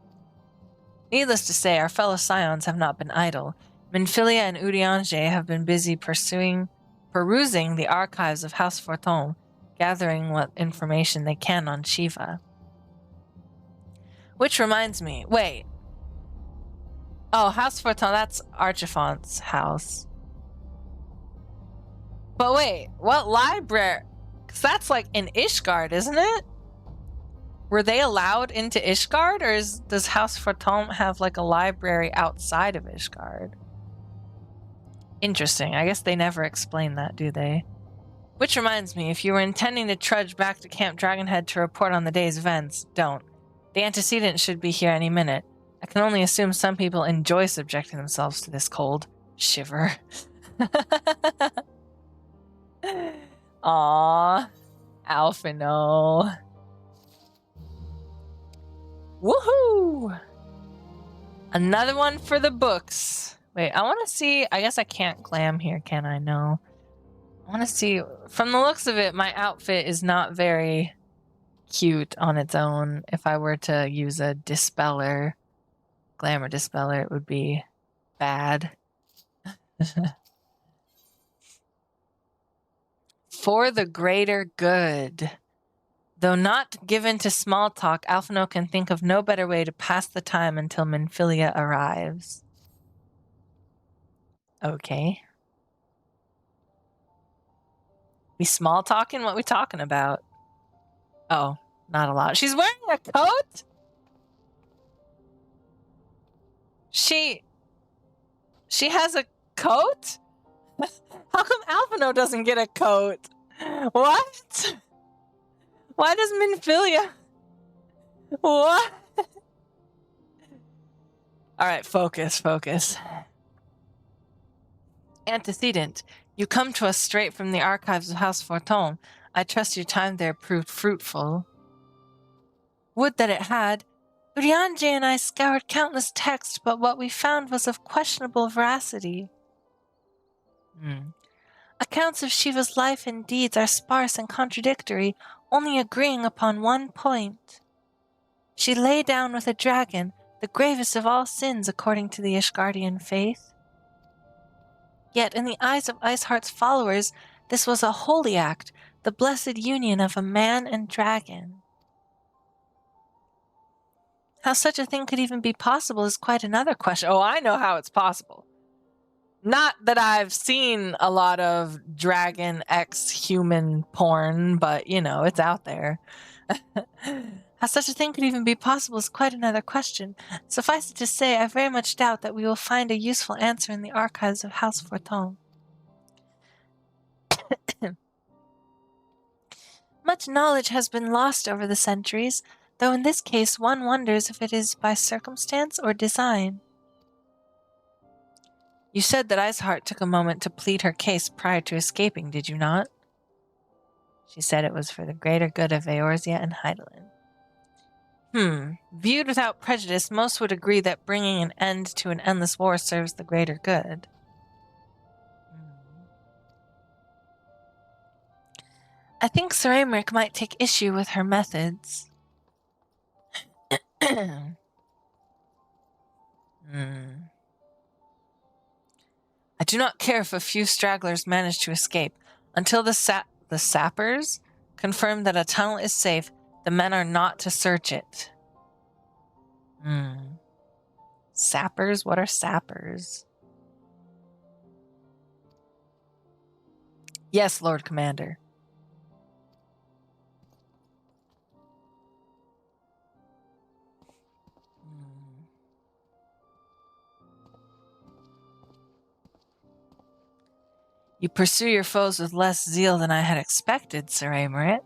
Needless to say, our fellow scions have not been idle. Minfilia and Urianger have been busy perusing the archives of House Forton, gathering what information they can on Shiva. Which reminds me, wait. Oh, House Forton, that's Archifont's house. But wait, what library? Because that's like in Ishgard, isn't it? Were they allowed into Ishgard, or does House Forton have like a library outside of Ishgard? Interesting. I guess they never explain that, do they? Which reminds me, if you were intending to trudge back to Camp Dragonhead to report on the day's events, don't. The antecedent should be here any minute. I can only assume some people enjoy subjecting themselves to this cold. Shiver. Aww. Alphino. Woohoo! Another one for the books. Wait, I want to see. I guess I can't glam here, can I? No. I want to see. From the looks of it, my outfit is not very cute on its own. If I were to use a dispeller, glamour dispeller, it would be bad. For the greater good. Though not given to small talk, Alphino can think of no better way to pass the time until Minfilia arrives. Okay. We small talking? What we talking about? Oh, not a lot. She's wearing a coat? She has a coat? How come Alphino doesn't get a coat? What? Why does Minfilia? What? Alright, focus. Antecedent. You come to us straight from the archives of House Forton. I trust your time there proved fruitful. Would that it had. Urianger and I scoured countless texts, but what we found was of questionable veracity. Accounts of Shiva's life and deeds are sparse and contradictory, only agreeing upon one point. She lay down with a dragon, the gravest of all sins according to the Ishgardian faith. Yet in the eyes of Iceheart's followers, this was a holy act, the blessed union of a man and dragon. How such a thing could even be possible is quite another question. Oh, I know how it's possible. Not that I've seen a lot of dragon x-human porn, but, you know, it's out there. How such a thing could even be possible is quite another question. Suffice it to say, I very much doubt that we will find a useful answer in the archives of House Forton. Much knowledge has been lost over the centuries, though in this case one wonders if it is by circumstance or design. You said that Iceheart took a moment to plead her case prior to escaping, did you not? She said it was for the greater good of Eorzea and Hydaelyn. Viewed without prejudice, most would agree that bringing an end to an endless war serves the greater good. I think Sir Aymeric might take issue with her methods. I do not care if a few stragglers manage to escape. Until the sappers confirm that a tunnel is safe, the men are not to search it. Sappers? What are sappers? Yes, Lord Commander. You pursue your foes with less zeal than I had expected, Sir Aymeric.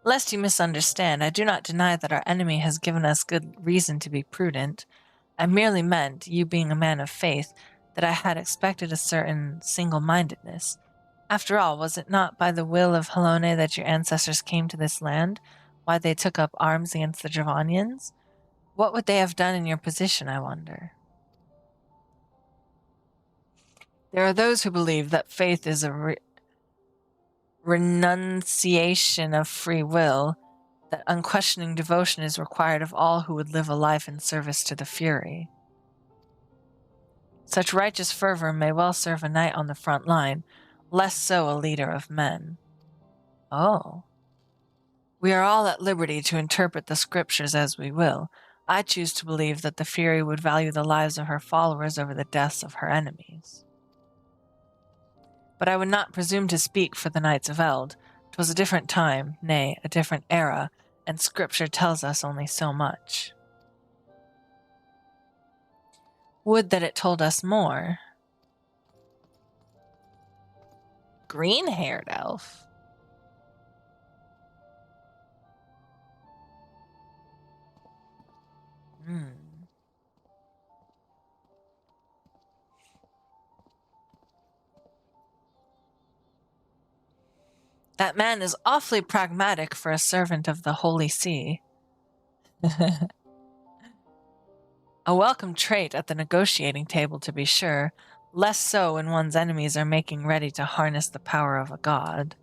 Lest you misunderstand, I do not deny that our enemy has given us good reason to be prudent. I merely meant, you being a man of faith, that I had expected a certain single-mindedness. After all, was it not by the will of Helone that your ancestors came to this land? Why they took up arms against the Dravanians? What would they have done in your position, I wonder? There are those who believe that faith is a renunciation of free will, that unquestioning devotion is required of all who would live a life in service to the Fury. Such righteous fervor may well serve a knight on the front line, less so a leader of men. Oh. We are all at liberty to interpret the scriptures as we will. I choose to believe that the Fury would value the lives of her followers over the deaths of her enemies. But I would not presume to speak for the Knights of Eld. 'Twas a different time, nay, a different era, and scripture tells us only so much. Would that it told us more. Green-haired elf. That man is awfully pragmatic for a servant of the Holy See. A welcome trait at the negotiating table, to be sure, less so when one's enemies are making ready to harness the power of a god.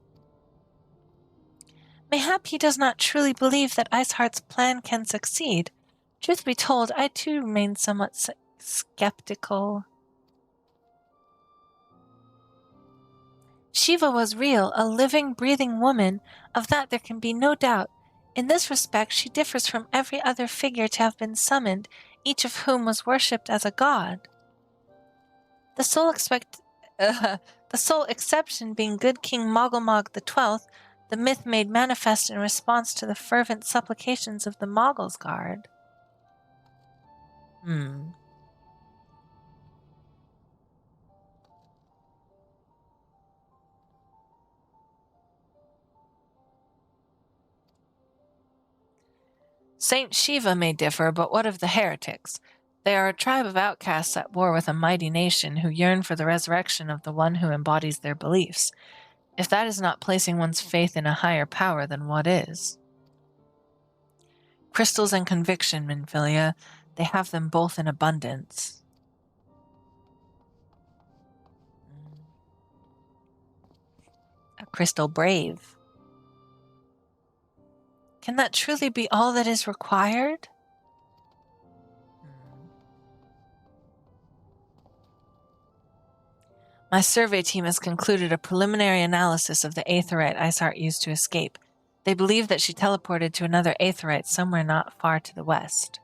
Mayhap he does not truly believe that Iceheart's plan can succeed. Truth be told, I too remain somewhat skeptical. Shiva was real, a living, breathing woman. Of that there can be no doubt. In this respect, she differs from every other figure to have been summoned, each of whom was worshipped as a god. The sole exception being good King Mogglmog XII, the myth made manifest in response to the fervent supplications of the Moggles Guard. Saint Shiva may differ, but what of the heretics? They are a tribe of outcasts at war with a mighty nation who yearn for the resurrection of the one who embodies their beliefs. If that is not placing one's faith in a higher power, then what is? Crystals and conviction, Minfilia, they have them both in abundance. A crystal brave. Can that truly be all that is required? My survey team has concluded a preliminary analysis of the Aetheryte Iceheart used to escape. They believe that she teleported to another Aetheryte somewhere not far to the west.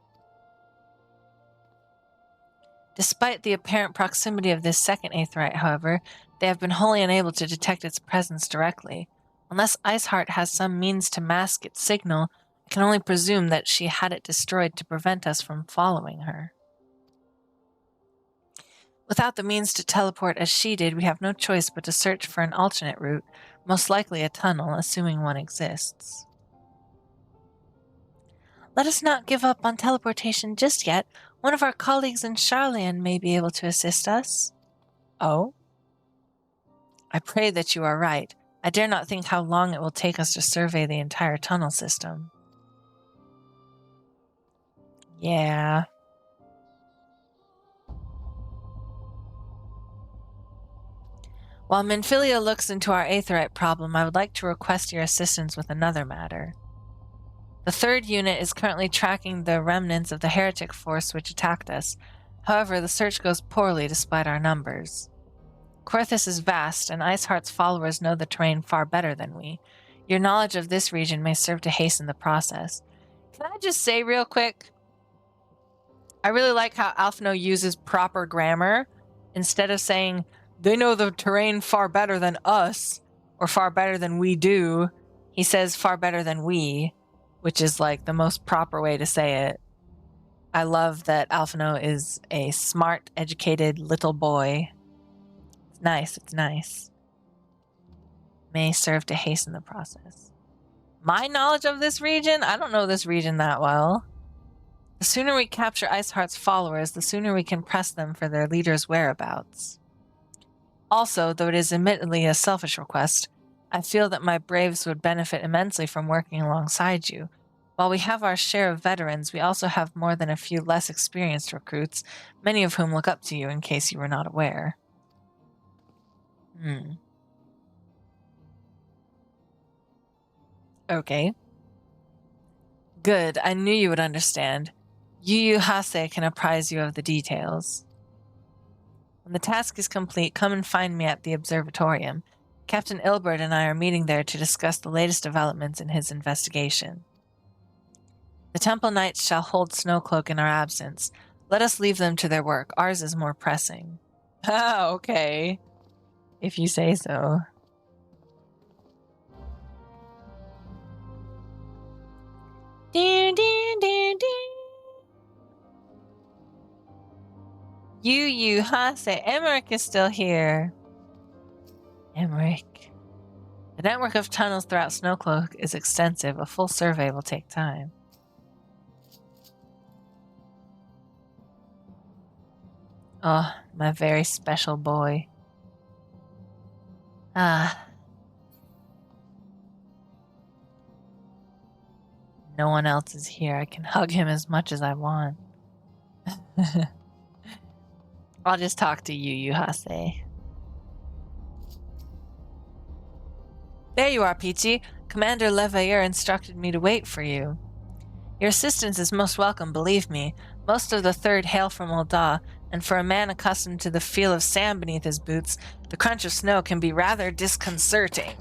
Despite the apparent proximity of this second Aetheryte, however, they have been wholly unable to detect its presence directly. Unless Iceheart has some means to mask its signal, I can only presume that she had it destroyed to prevent us from following her. Without the means to teleport as she did, we have no choice but to search for an alternate route, most likely a tunnel, assuming one exists. Let us not give up on teleportation just yet. One of our colleagues in Charlian may be able to assist us. Oh? I pray that you are right. I dare not think how long it will take us to survey the entire tunnel system. Yeah. While Minfilia looks into our Aetheryte problem, I would like to request your assistance with another matter. The third unit is currently tracking the remnants of the heretic force which attacked us. However, the search goes poorly despite our numbers. Korthus is vast, and Iceheart's followers know the terrain far better than we. Your knowledge of this region may serve to hasten the process. Can I just say real quick, I really like how Alphino uses proper grammar. Instead of saying, they know the terrain far better than us, or far better than we do, he says far better than we, which is like the most proper way to say it. I love that Alphino is a smart, educated little boy. It's nice, it's nice. May serve to hasten the process. My knowledge of this region? I don't know this region that well. The sooner we capture Iceheart's followers, the sooner we can press them for their leader's whereabouts. Also, though it is admittedly a selfish request, I feel that my braves would benefit immensely from working alongside you. While we have our share of veterans, we also have more than a few less experienced recruits, many of whom look up to you in case you were not aware. Okay. Good, I knew you would understand. Yu Hase can apprise you of the details. When the task is complete, come and find me at the observatorium. Captain Ilbert and I are meeting there to discuss the latest developments in his investigation. The Temple Knights shall hold Snowcloak in our absence. Let us leave them to their work. Ours is more pressing. Ah, okay. If you say so. Yu Hase. Emmerich is still here. Emmerich. The network of tunnels throughout Snowcloak is extensive. A full survey will take time. Oh, my very special boy. Ah. No one else is here. I can hug him as much as I want. I'll just talk to you, Hase. There you are, Peachy. Commander Leveilleur instructed me to wait for you. Your assistance is most welcome, believe me. Most of the Third hail from Ul'dah, and for a man accustomed to the feel of sand beneath his boots, the crunch of snow can be rather disconcerting.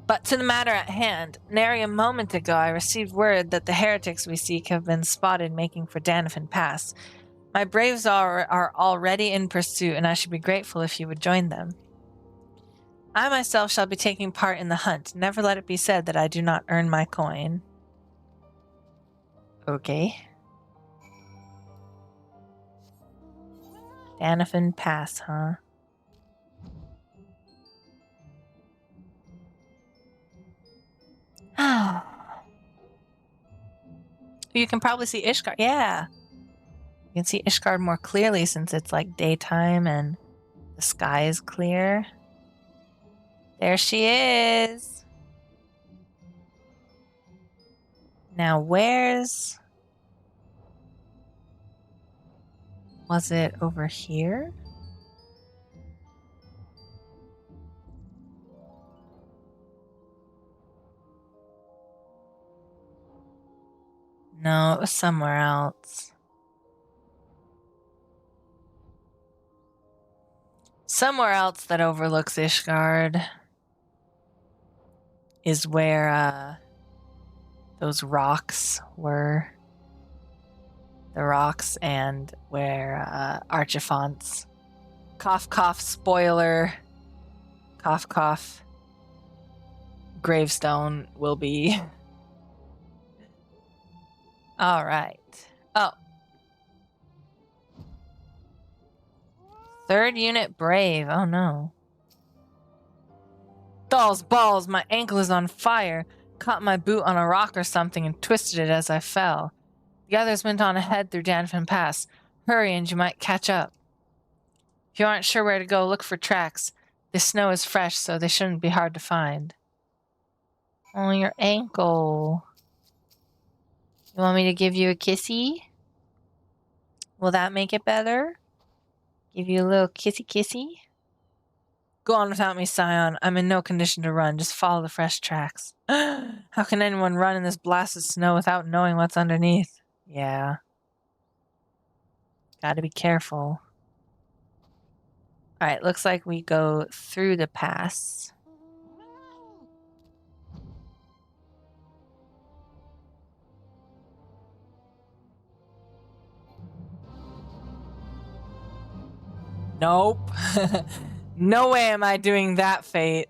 But to the matter at hand, nary a moment ago I received word that the heretics we seek have been spotted making for Danafin Pass. My braves are already in pursuit, and I should be grateful if you would join them. I myself shall be taking part in the hunt. Never let it be said that I do not earn my coin. Okay. Danafin Pass, huh? You can probably see Ishgard. Yeah. You can see Ishgard more clearly since it's like daytime and the sky is clear. There she is. Now where's... Was it over here? No, it was somewhere else. Somewhere else that overlooks Ishgard is where those rocks were. The rocks and where Archifont's cough cough spoiler cough cough gravestone will be. All right. Oh. 3rd unit brave. Oh no. Dolls balls, my ankle is on fire. Caught my boot on a rock or something and twisted it as I fell. The others went on ahead through Danafin Pass. Hurry and you might catch up. If you aren't sure where to go, look for tracks. The snow is fresh, so they shouldn't be hard to find. Oh, your ankle. You want me to give you a kissy? Will that make it better? Give you a little kissy kissy? Go on without me, Scion. I'm in no condition to run. Just follow the fresh tracks. How can anyone run in this blasted snow without knowing what's underneath? Yeah. Gotta be careful. Alright, looks like we go through the pass. Nope. No way am I doing that, Fate.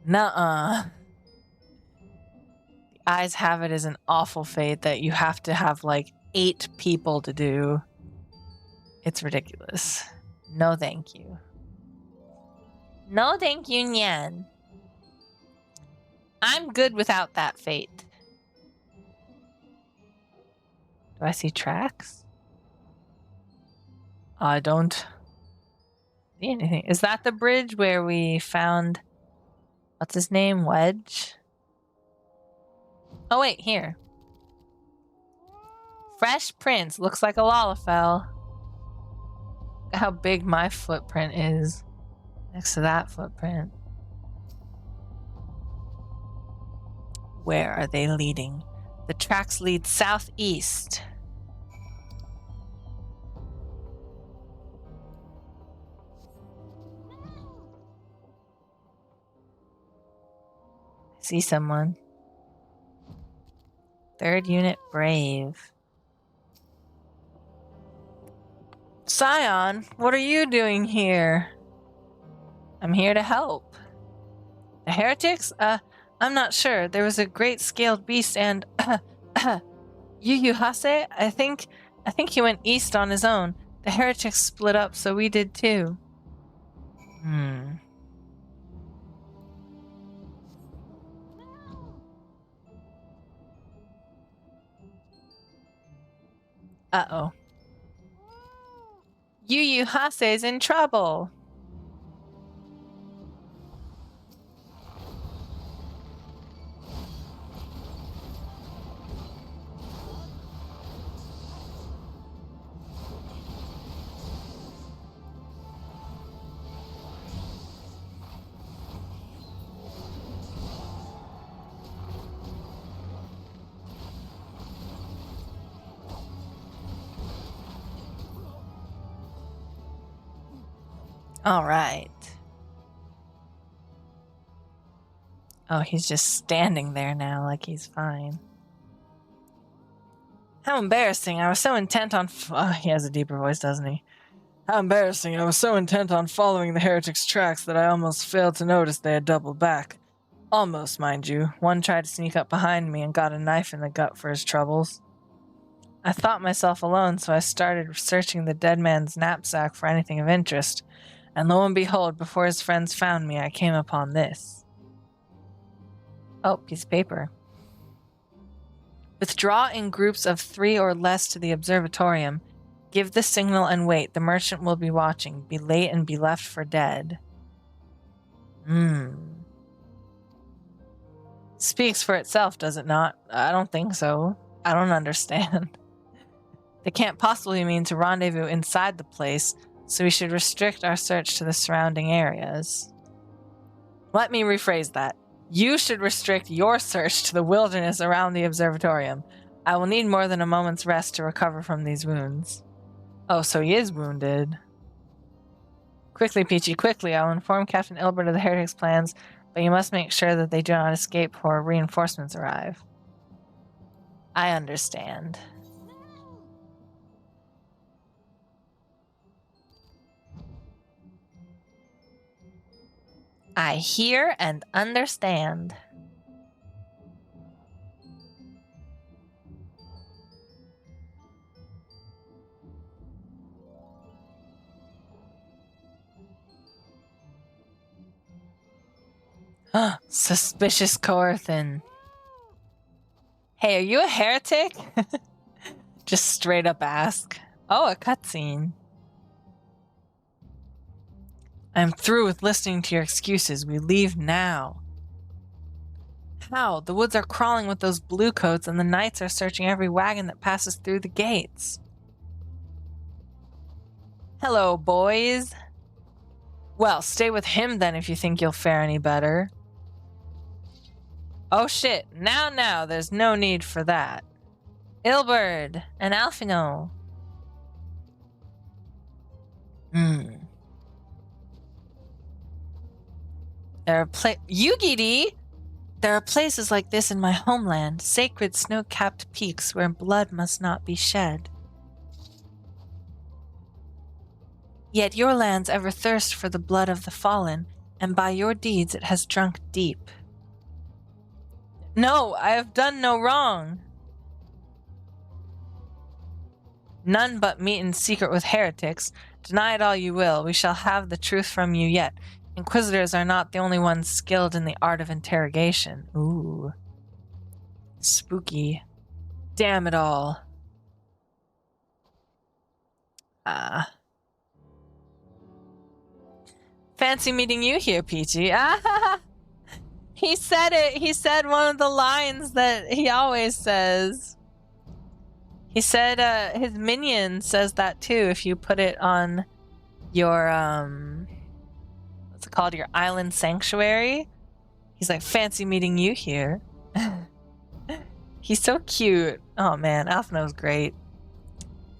Nuh-uh. The eyes have it as an awful fate that you have to have like 8 people to do. It's ridiculous. No thank you. No thank you, Nyan. I'm good without that fate. Do I see tracks? I don't see anything. Is that the bridge where we found... What's his name? Wedge? Oh wait, here. Fresh prints. Looks like a Lalafell. Look at how big my footprint is next to that footprint. Where are they leading? The tracks lead southeast. I see someone. 3rd unit Brave. Scion, what are you doing here? I'm here to help. The heretics? I'm not sure. There was a great scaled beast and Yu Yu Hase? I think he went east on his own. The heretics split up, so we did too. Uh-oh. Yu Yu Hase's in trouble. All right. Oh, he's just standing there now like he's fine. How embarrassing. I was so intent on... he has a deeper voice, doesn't he? How embarrassing. I was so intent on following the heretics' tracks that I almost failed to notice they had doubled back. Almost, mind you. One tried to sneak up behind me and got a knife in the gut for his troubles. I thought myself alone, so I started searching the dead man's knapsack for anything of interest. And lo and behold, before his friends found me, I came upon this. Oh, piece of paper. Withdraw in groups of 3 or less to the observatorium. Give the signal and wait. The merchant will be watching. Be late and be left for dead. Speaks for itself, does it not? I don't think so. I don't understand. They can't possibly mean to rendezvous inside the place, so we should restrict our search to the surrounding areas. Let me rephrase that. You should restrict your search to the wilderness around the observatorium. I will need more than a moment's rest to recover from these wounds. Oh, so he is wounded. Quickly, Peachy, quickly. I will inform Captain Ilbert of the heretics' plans, but you must make sure that they do not escape before reinforcements arrive. I understand. I hear and understand. Suspicious Coerthan. Hey, are you a heretic? Just straight up ask. Oh, a cutscene. I'm through with listening to your excuses. We leave now. How? The woods are crawling with those bluecoats, and the knights are searching every wagon that passes through the gates. Hello, boys. Well, stay with him then if you think you'll fare any better. Oh shit, now, there's no need for that. Ilberd and Alfino. Yugiri! There are places like this in my homeland, sacred snow-capped peaks where blood must not be shed. Yet your lands ever thirst for the blood of the fallen, and by your deeds it has drunk deep. No, I have done no wrong. None but meet in secret with heretics. Deny it all you will, we shall have the truth from you yet. Inquisitors are not the only ones skilled in the art of interrogation. Ooh. Spooky. Damn it all. Fancy meeting you here, Peachy. He said it. He said one of the lines that he always says. He said his minion says that too if you put it on your, what's it called? Your island sanctuary. He's like, fancy meeting you here. He's so cute. Oh man, Alphino's great.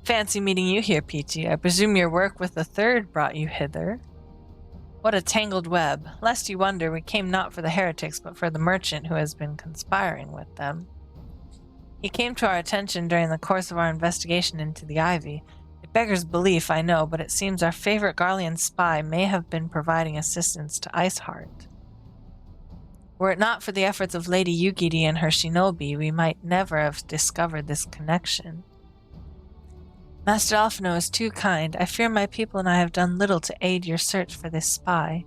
Fancy meeting you here, Peachy. I presume your work with the third brought you hither. What a tangled web. Lest you wonder, we came not for the heretics, but for the merchant who has been conspiring with them. He came to our attention during the course of our investigation into the ivy. It beggars belief, I know, but it seems our favorite Garlean spy may have been providing assistance to Iceheart. Were it not for the efforts of Lady Yugiri and her shinobi, we might never have discovered this connection. Master Alphino is too kind. I fear my people and I have done little to aid your search for this spy.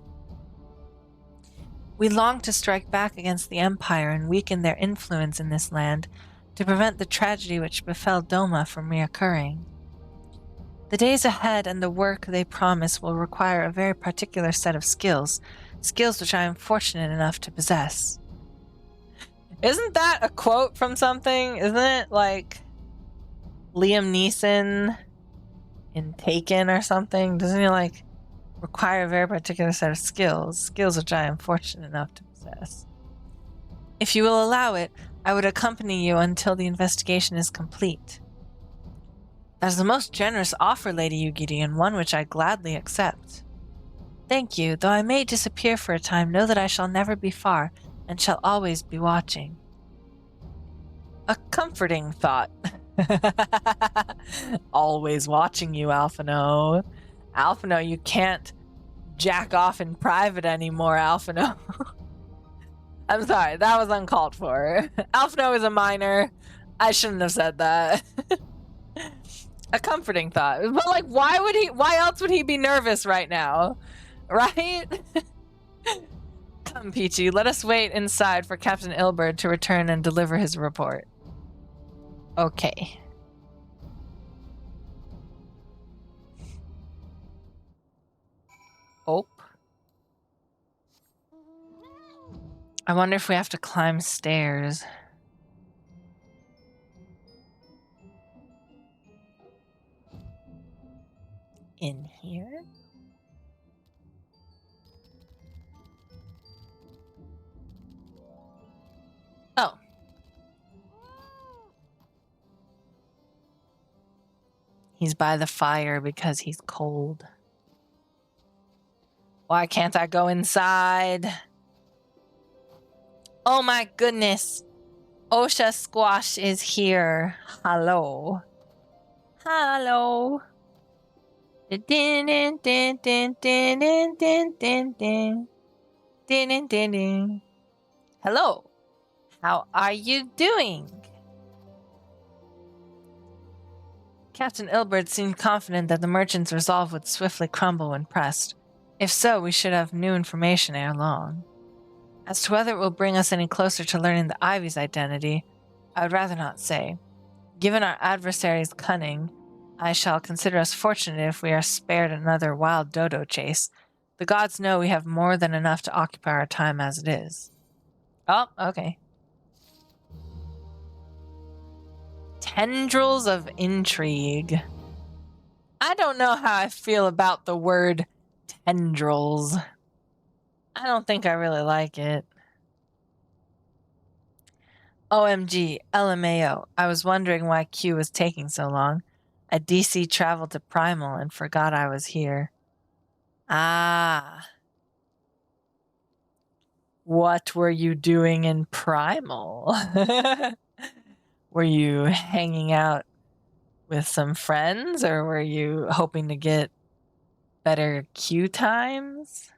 We long to strike back against the Empire and weaken their influence in this land, to prevent the tragedy which befell Doma from reoccurring. The days ahead and the work they promise will require a very particular set of skills which I am fortunate enough to possess. Isn't that a quote from something? Isn't it like Liam Neeson in Taken or something? Doesn't he like require a very particular set of skills which I am fortunate enough to possess? If you will allow it, I would accompany you until the investigation is complete. That is a most generous offer, Lady Yugiri, and one which I gladly accept. Thank you. Though I may disappear for a time, know that I shall never be far, and shall always be watching. A comforting thought. Always watching you, Alphino. Alphino, you can't jack off in private anymore, Alphino. I'm sorry, that was uncalled for. Alphino is a minor. I shouldn't have said that. A comforting thought. But like, why else would he be nervous right now? Right? Come, Peachy, let us wait inside for Captain Ilberd to return and deliver his report. Okay. Oh. I wonder if we have to climb stairs. In here? Oh. He's by the fire because he's cold. Why can't I go inside? Oh my goodness. Osha Squash is here. Hello. Hello. Din din din din din din din din din din din din. Hello. How are you doing? Captain Ilberd seemed confident that the merchant's resolve would swiftly crumble when pressed. If so, we should have new information ere long. As to whether it will bring us any closer to learning the Ivy's identity, I would rather not say. Given our adversary's cunning, I shall consider us fortunate if we are spared another wild dodo chase. The gods know we have more than enough to occupy our time as it is. Oh, okay. Tendrils of intrigue. I don't know how I feel about the word tendrils. I don't think I really like it. OMG, LMAO. I was wondering why Q was taking so long. A DC traveled to Primal and forgot I was here. Ah. What were you doing in Primal? Were you hanging out with some friends, or were you hoping to get better queue times?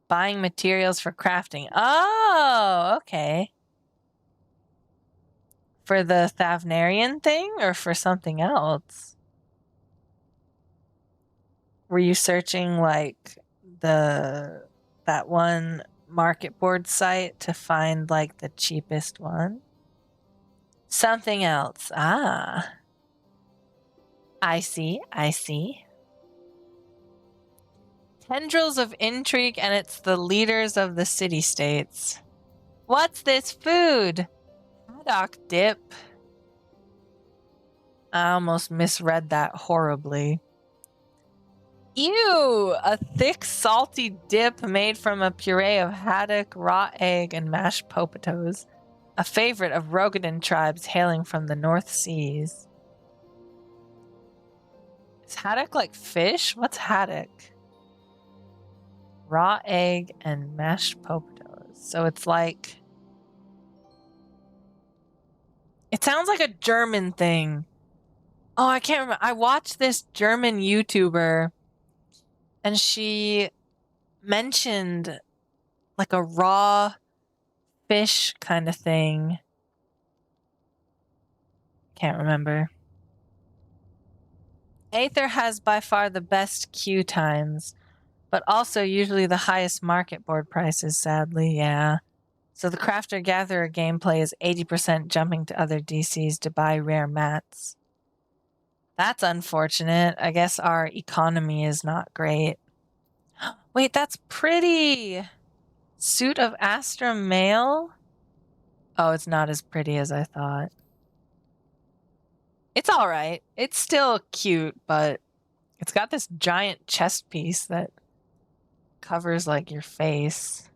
Buying materials for crafting. Oh, okay. For the Thavnarian thing, or for something else? Were you searching like that one market board site to find like the cheapest one? Something else. Ah. I see. Tendrils of intrigue, and it's the leaders of the city-states. What's this food? Haddock dip. I almost misread that horribly. Ew! A thick, salty dip made from a puree of haddock, raw egg, and mashed potatoes. A favorite of Rogadan tribes hailing from the North Seas. Is haddock like fish? What's haddock? Raw egg and mashed potatoes. So it's like... It sounds like a German thing. Oh, I can't remember. I watched this German YouTuber and she mentioned like a raw fish kind of thing. Can't remember. Aether has by far the best queue times, but also usually the highest market board prices, sadly, yeah. So the Crafter-Gatherer gameplay is 80% jumping to other DCs to buy rare mats. That's unfortunate. I guess our economy is not great. Wait, that's pretty! Suit of Astra male? Oh, it's not as pretty as I thought. It's alright. It's still cute, but it's got this giant chest piece that covers like your face.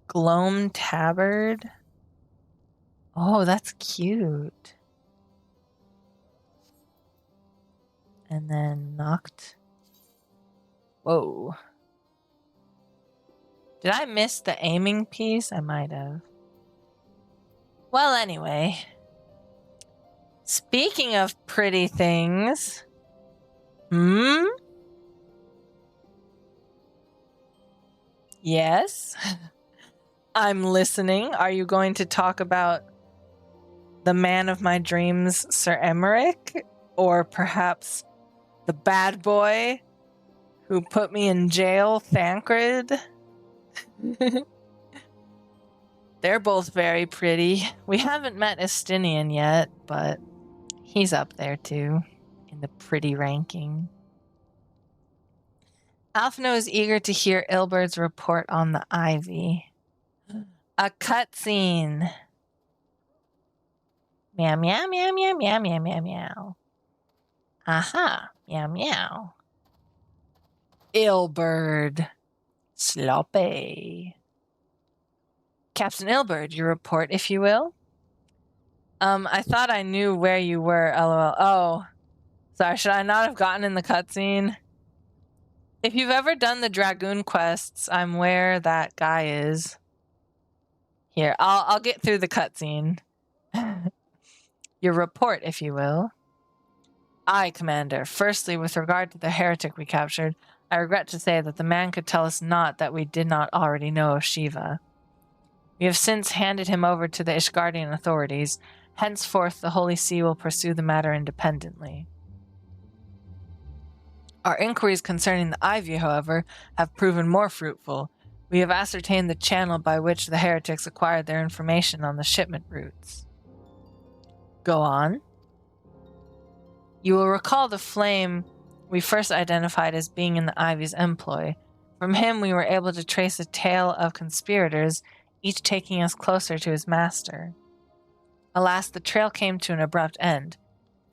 Gloam tabard. Oh, that's cute. And then knocked. Whoa. Did I miss the aiming piece? I might have. Well, anyway. Speaking of pretty things. Yes. I'm listening. Are you going to talk about the man of my dreams, Sir Emmerich? Or perhaps the bad boy who put me in jail, Thancred? They're both very pretty. We haven't met Estinian yet, but he's up there too, in the pretty ranking. Alphino is eager to hear Ilbert's report on the ivy. A cutscene. Meow, meow, meow, meow, meow, meow, meow, meow. Aha, meow, meow. Ilbert. Sloppy. Captain Ilbert, your report, if you will. I thought I knew where you were, lol. Oh, sorry, should I not have gotten in the cutscene? If you've ever done the Dragoon quests, I'm where that guy is. Here, I'll get through the cutscene. Your report, if you will. Aye, Commander. Firstly, with regard to the heretic we captured, I regret to say that the man could tell us naught that we did not already know of Shiva. We have since handed him over to the Ishgardian authorities. Henceforth, the Holy See will pursue the matter independently. Our inquiries concerning the ivy, however, have proven more fruitful. We have ascertained the channel by which the heretics acquired their information on the shipment routes. Go on. You will recall the flame we first identified as being in the ivy's employ. From him, we were able to trace a tale of conspirators, each taking us closer to his master. Alas, the trail came to an abrupt end.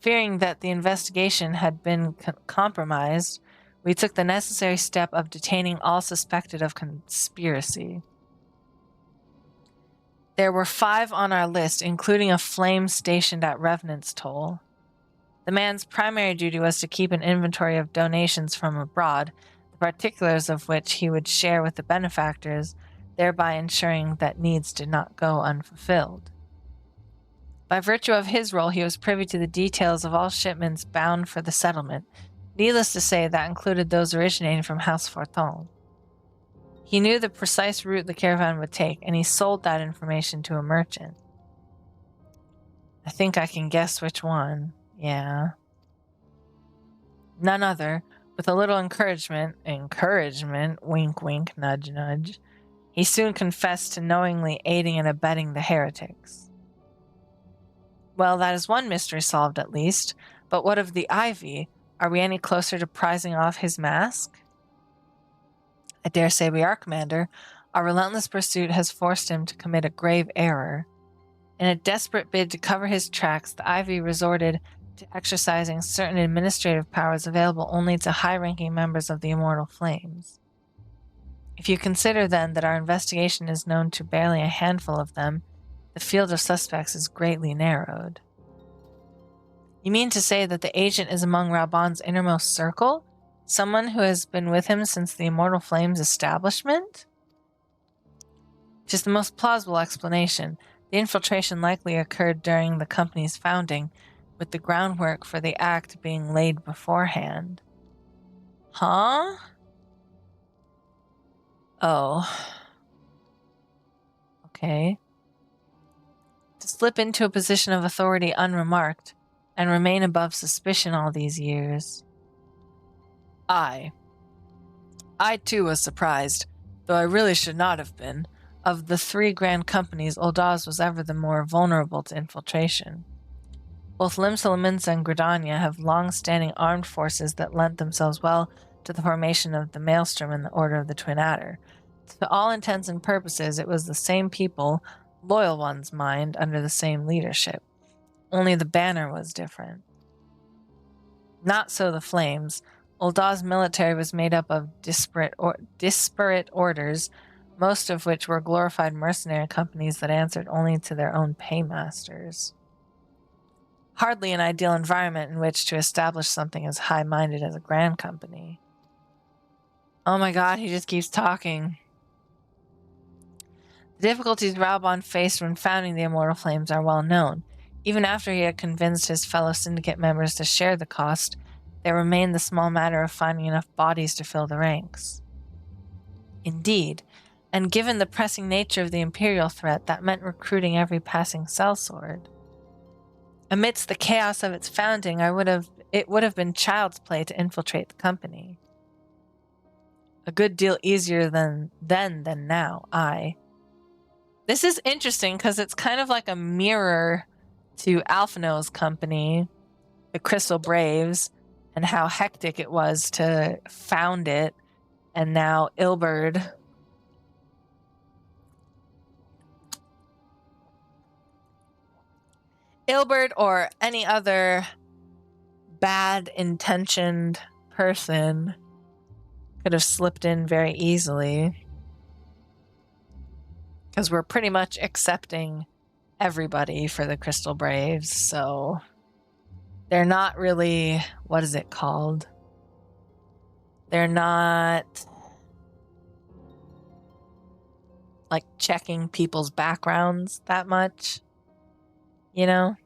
Fearing that the investigation had been compromised, we took the necessary step of detaining all suspected of conspiracy. There were 5 on our list, including a flame stationed at Revenant's Toll. The man's primary duty was to keep an inventory of donations from abroad, the particulars of which he would share with the benefactors, thereby ensuring that needs did not go unfulfilled. By virtue of his role, he was privy to the details of all shipments bound for the settlement. Needless to say, that included those originating from House Forton. He knew the precise route the caravan would take, and he sold that information to a merchant. I think I can guess which one. Yeah. None other, with a little encouragement, wink wink, nudge nudge, he soon confessed to knowingly aiding and abetting the heretics. Well, that is one mystery solved at least, but what of the ivy? Are we any closer to prizing off his mask? I dare say we are, Commander. Our relentless pursuit has forced him to commit a grave error. In a desperate bid to cover his tracks, the ivy resorted to exercising certain administrative powers available only to high-ranking members of the Immortal Flames. If you consider, then, that our investigation is known to barely a handful of them, the field of suspects is greatly narrowed. You mean to say that the agent is among Raubon's innermost circle? Someone who has been with him since the Immortal Flames establishment? Which is the most plausible explanation. The infiltration likely occurred during the company's founding, with the groundwork for the act being laid beforehand. Huh? Oh. Okay. To slip into a position of authority unremarked, and remain above suspicion all these years. I too was surprised, though I really should not have been. Of the three grand companies, Oldaz was ever the more vulnerable to infiltration. Both Limsalamins and Gridania have long-standing armed forces that lent themselves well to the formation of the Maelstrom and the Order of the Twin Adder. To all intents and purposes, it was the same people, loyal ones, mind, under the same leadership. Only the banner was different. Not so the Flames. Uldah's military was made up of disparate orders, most of which were glorified mercenary companies that answered only to their own paymasters. Hardly an ideal environment in which to establish something as high-minded as a grand company. Oh my god, he just keeps talking. The difficulties Raubon faced when founding the Immortal Flames are well known. Even after he had convinced his fellow syndicate members to share the cost, there remained the small matter of finding enough bodies to fill the ranks. Indeed, and given the pressing nature of the Imperial threat, that meant recruiting every passing sellsword. Amidst the chaos of its founding, it would have been child's play to infiltrate the company. A good deal easier than now, This is interesting because it's kind of like a mirror to Alphino's company, the Crystal Braves, and how hectic it was to found it, and now Ilberd. Ilberd or any other bad-intentioned person could have slipped in very easily. Because we're pretty much accepting everybody for the Crystal Braves, so they're not really, what is it called? They're not like checking people's backgrounds that much, you know?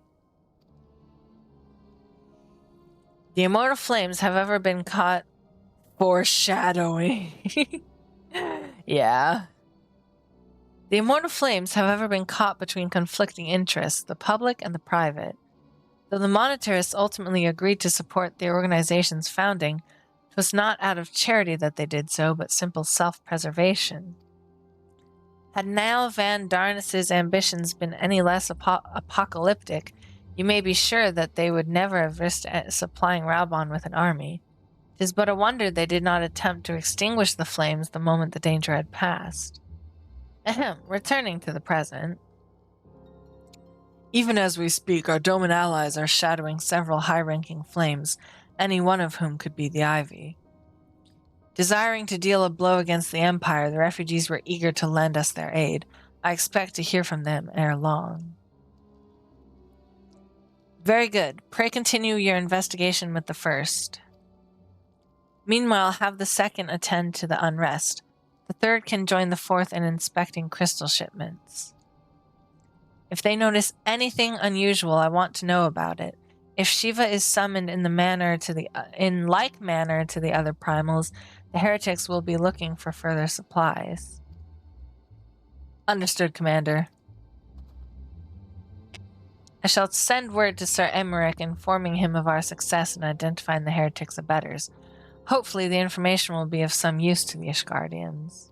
The Immortal Flames have ever been caught foreshadowing. Yeah. The Immortal Flames have ever been caught between conflicting interests, the public and the private. Though the monetarists ultimately agreed to support the organization's founding, it was not out of charity that they did so, but simple self-preservation. Had Niall Van Darnas's ambitions been any less apocalyptic, you may be sure that they would never have risked supplying Raubon with an army. It is but a wonder they did not attempt to extinguish the flames the moment the danger had passed. Ahem, returning to the present. Even as we speak, our Doman allies are shadowing several high-ranking flames, any one of whom could be the Ivy. Desiring to deal a blow against the Empire, the refugees were eager to lend us their aid. I expect to hear from them ere long. Very good. Pray continue your investigation with the first. Meanwhile, have the second attend to the unrest. The third can join the fourth in inspecting crystal shipments. If they notice anything unusual, I want to know about it. If Shiva is summoned in like manner to the other primals, the heretics will be looking for further supplies. Understood, Commander. I shall send word to Sir Emmerich informing him of our success in identifying the heretics' abettors. Hopefully the information will be of some use to the Ishgardians.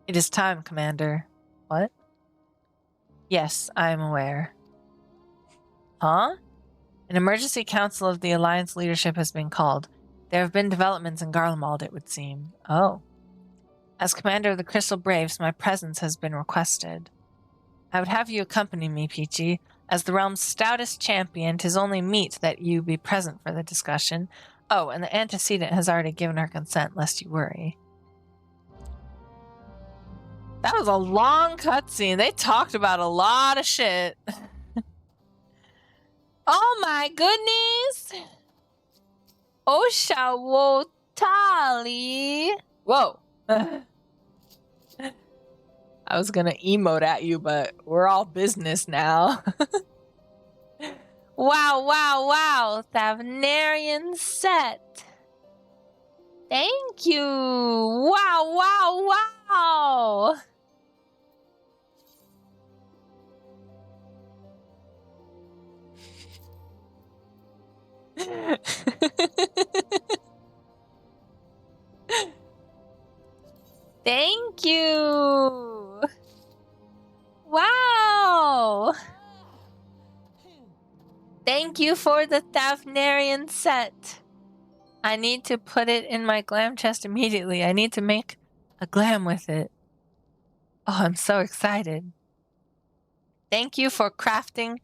It is time, Commander. What? Yes, I am aware. Huh? An emergency council of the Alliance leadership has been called. There have been developments in Garlemald, it would seem. Oh. As commander of the Crystal Braves, my presence has been requested. I would have you accompany me, Peachy. As the realm's stoutest champion, 'tis only meet that you be present for the discussion. Oh, and the antecedent has already given her consent, lest you worry. That was a long cutscene. They talked about a lot of shit. Oh my goodness! Oshawotali! Whoa. I was gonna emote at you, but we're all business now. Wow, wow, wow. Thavnarian set. Thank you. Wow, wow, wow. Thank you. Wow. Thank you for the Thavnarian set. I need to put it in my glam chest immediately. I need to make a glam with it. Oh, I'm so excited. Thank you for crafting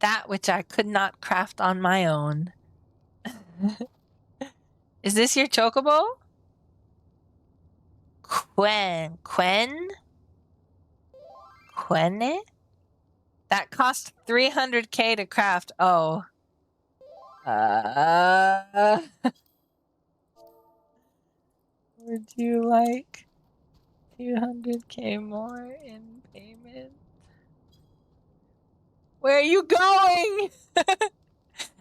that which I could not craft on my own. Is this your chocobo? Quenne? That cost 300k to craft. Oh. Would you like 200k more in payment? Where are you going?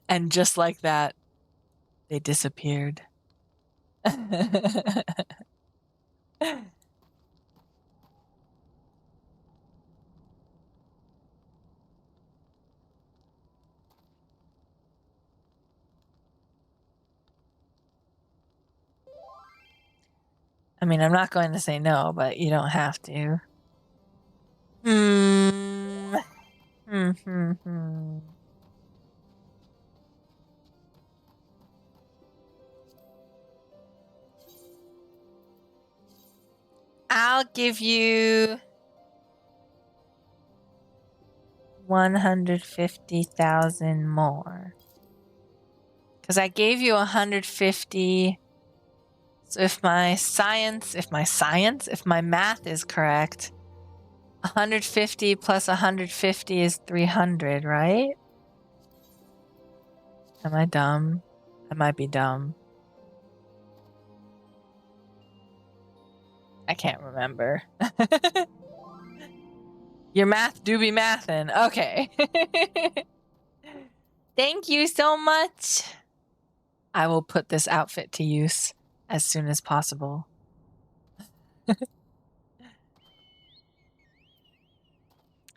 And just like that, they disappeared. I mean, I'm not going to say no, but you don't have to. I'll give you 150,000 more. Because I gave you 150. So if my math is correct, 150 plus 150 is 300, right? Am I dumb? I might be dumb. I can't remember. Your math do be mathin'. Okay. Thank you so much. I will put this outfit to use as soon as possible.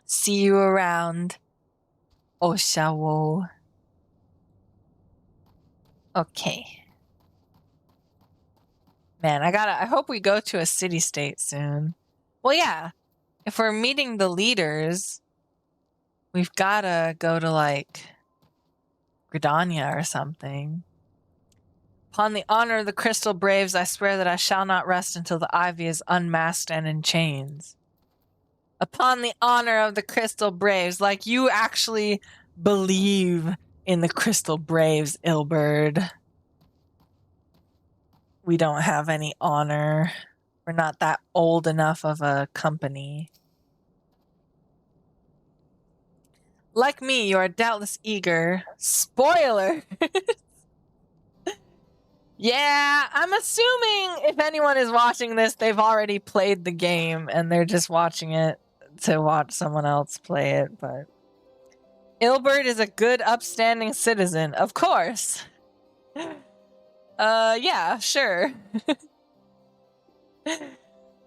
See you around, Oshawo. Okay. Man, I hope we go to a city-state soon. Well, yeah. If we're meeting the leaders, we've gotta go to, like, Gridania or something. Upon the honor of the Crystal Braves, I swear that I shall not rest until the ivy is unmasked and in chains. Upon the honor of the Crystal Braves, like you actually believe in the Crystal Braves, Ilberd. We don't have any honor. We're not that old enough of a company. Like me, you are doubtless eager. Spoiler! Yeah, I'm assuming if anyone is watching this, they've already played the game and they're just watching it to watch someone else play it, but... Ilbert is a good, upstanding citizen, of course. Yeah, sure.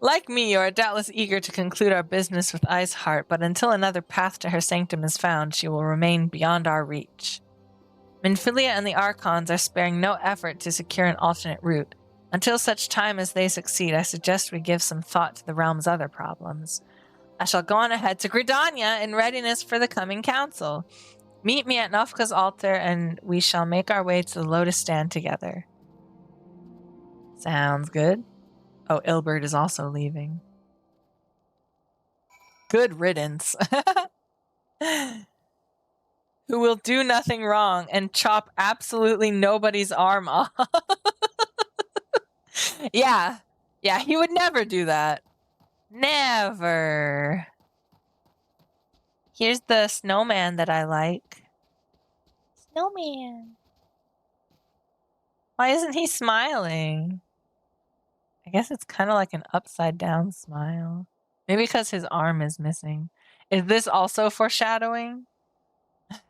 Like me, you are doubtless eager to conclude our business with Iceheart, but until another path to her sanctum is found, she will remain beyond our reach. Minfilia and the Archons are sparing no effort to secure an alternate route. Until such time as they succeed, I suggest we give some thought to the realm's other problems. I shall go on ahead to Gridania in readiness for the coming council. Meet me at Nofka's altar, and we shall make our way to the Lotus Stand together. Sounds good. Oh, Ilbert is also leaving. Good riddance. who will do nothing wrong and chop absolutely nobody's arm off. Yeah. Yeah, he would never do that. Never. Here's the snowman that I like. Snowman. Why isn't he smiling? I guess it's kind of like an upside down smile. Maybe because his arm is missing. Is this also foreshadowing? Should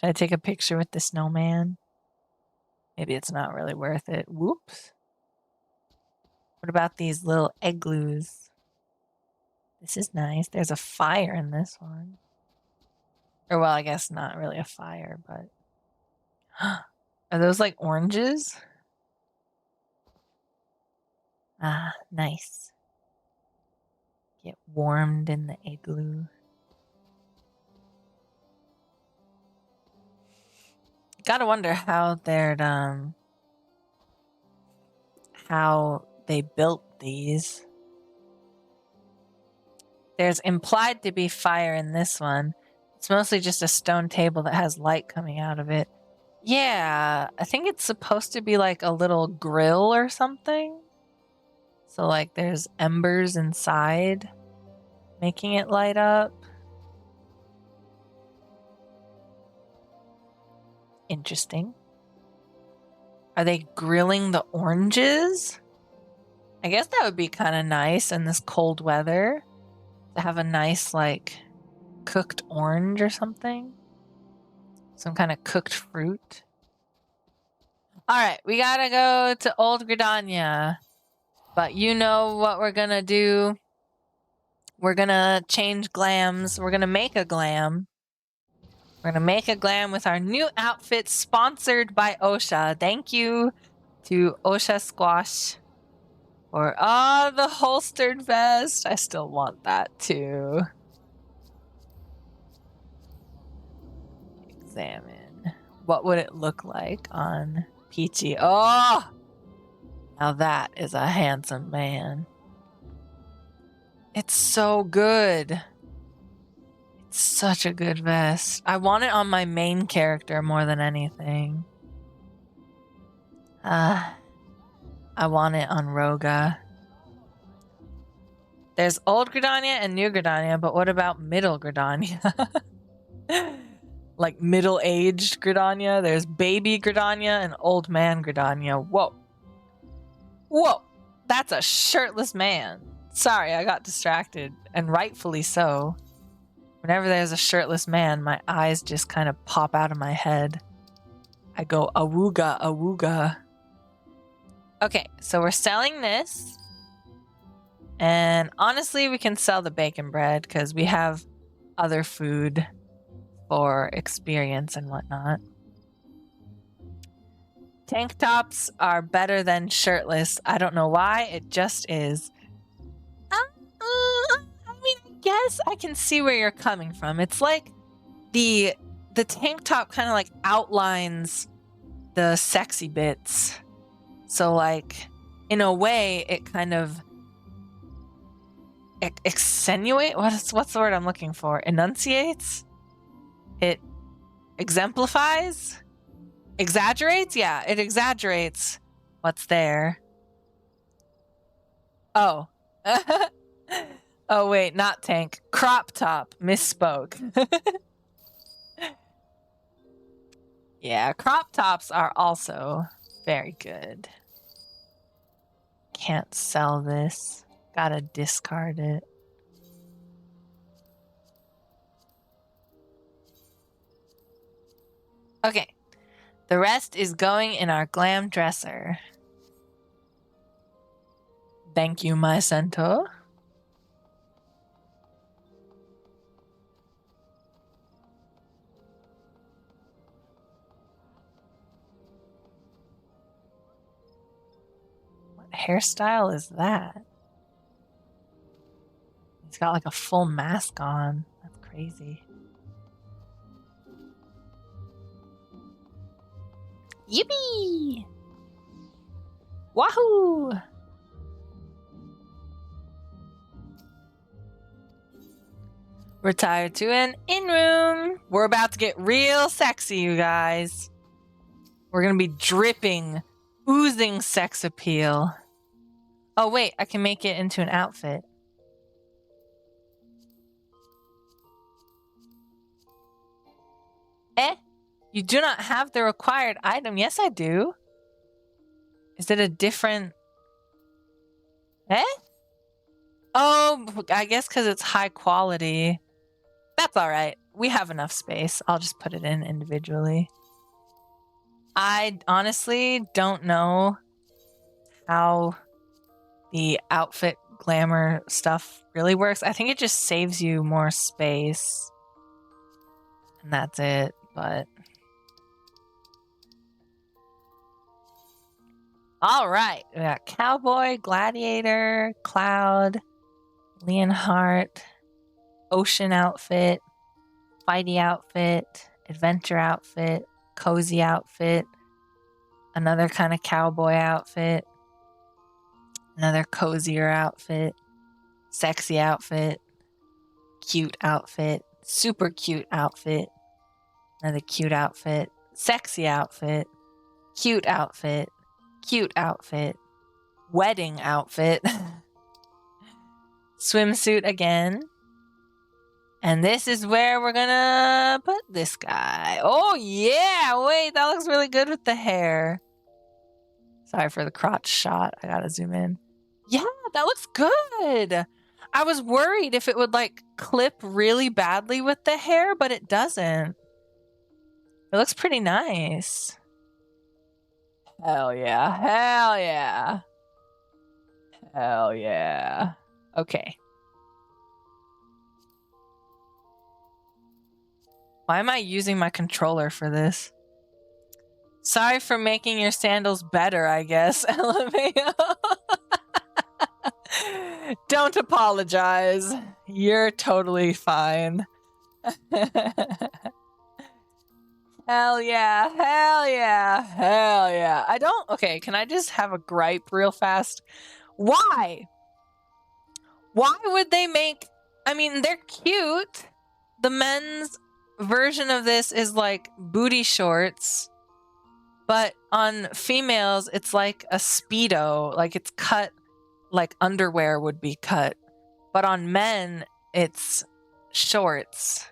I take a picture with the snowman? Maybe it's not really worth it. Whoops. What about these little igloos? This is nice. There's a fire in this one. Or, well, I guess not really a fire, but... Are those like oranges? Ah, nice. Get warmed in the igloo. Gotta wonder how how they built these. There's implied to be fire in this one. It's mostly just a stone table that has light coming out of it. Yeah, I think it's supposed to be like a little grill or something. So like there's embers inside making it light up. Interesting. Are they grilling the oranges? I guess that would be kind of nice in this cold weather to have a nice like cooked orange or something. Some kind of cooked fruit. All right, we gotta go to Old Gridania. But you know what we're gonna do? We're gonna change glams. We're gonna make a glam. We're gonna make a glam with our new outfit sponsored by Osha. Thank you to Osha Squash for the holstered vest. I still want that too. Examine. What would it look like on Peachy? Oh! Now that is a handsome man. It's so good. It's such a good vest. I want it on my main character more than anything. I want it on Roga. There's Old Gridania and New Gridania, but what about Middle Gridania? Like middle-aged Gridania. There's Baby Gridania and Old Man Gridania. Whoa. Whoa. That's a shirtless man. Sorry, I got distracted, and rightfully so. Whenever there's a shirtless man, my eyes just kind of pop out of my head. I go, awooga, awooga. Okay, so we're selling this. And honestly, we can sell the bacon bread because we have other food for experience and whatnot. Tank tops are better than shirtless. I don't know why, it just is. I mean, I guess I can see where you're coming from. It's like the tank top kind of like outlines the sexy bits. So like, in a way, it kind of extenuate. What's the word I'm looking for? Enunciates? It exemplifies? Exaggerates? Yeah, it exaggerates what's there. Oh. Oh, wait, not tank. Crop top. Misspoke. Yeah, crop tops are also very good. Can't sell this. Gotta discard it. Okay. The rest is going in our glam dresser. Thank you, my centaur. What hairstyle is that? He's got like a full mask on. That's crazy. Yippee! Wahoo! Retire to an in-room. We're about to get real sexy, you guys. We're gonna be dripping, oozing sex appeal. Oh wait, I can make it into an outfit. Eh? You do not have the required item. Yes, I do. Is it a different... Eh? Oh, I guess because it's high quality. That's all right. We have enough space. I'll just put it in individually. I honestly don't know how the outfit glamour stuff really works. I think it just saves you more space. And that's it, but... All right. We got Cowboy, Gladiator, Cloud, Leonhardt, Ocean outfit, Fighty outfit, Adventure outfit, Cozy outfit, another kind of cowboy outfit, another cozier outfit, sexy outfit, cute outfit, super cute outfit, another cute outfit, sexy outfit, cute outfit, cute outfit, wedding outfit, swimsuit again. And this is where we're gonna put this guy. Oh yeah, wait, that looks really good with the hair. Sorry for the crotch shot. I gotta zoom in. Yeah, that looks good. I was worried if it would like clip really badly with the hair, but it doesn't. It looks pretty nice. Hell yeah. Hell yeah. Hell yeah. Okay. Why am I using my controller for this? Sorry for making your sandals better, I guess. LMAO. Don't apologize. You're totally fine. Hell yeah. Hell yeah. Hell yeah. Okay, can I just have a gripe real fast? Why? Why would they make... I mean, they're cute. The men's version of this is like booty shorts. But on females, it's like a Speedo. Like it's cut like underwear would be cut. But on men, it's shorts.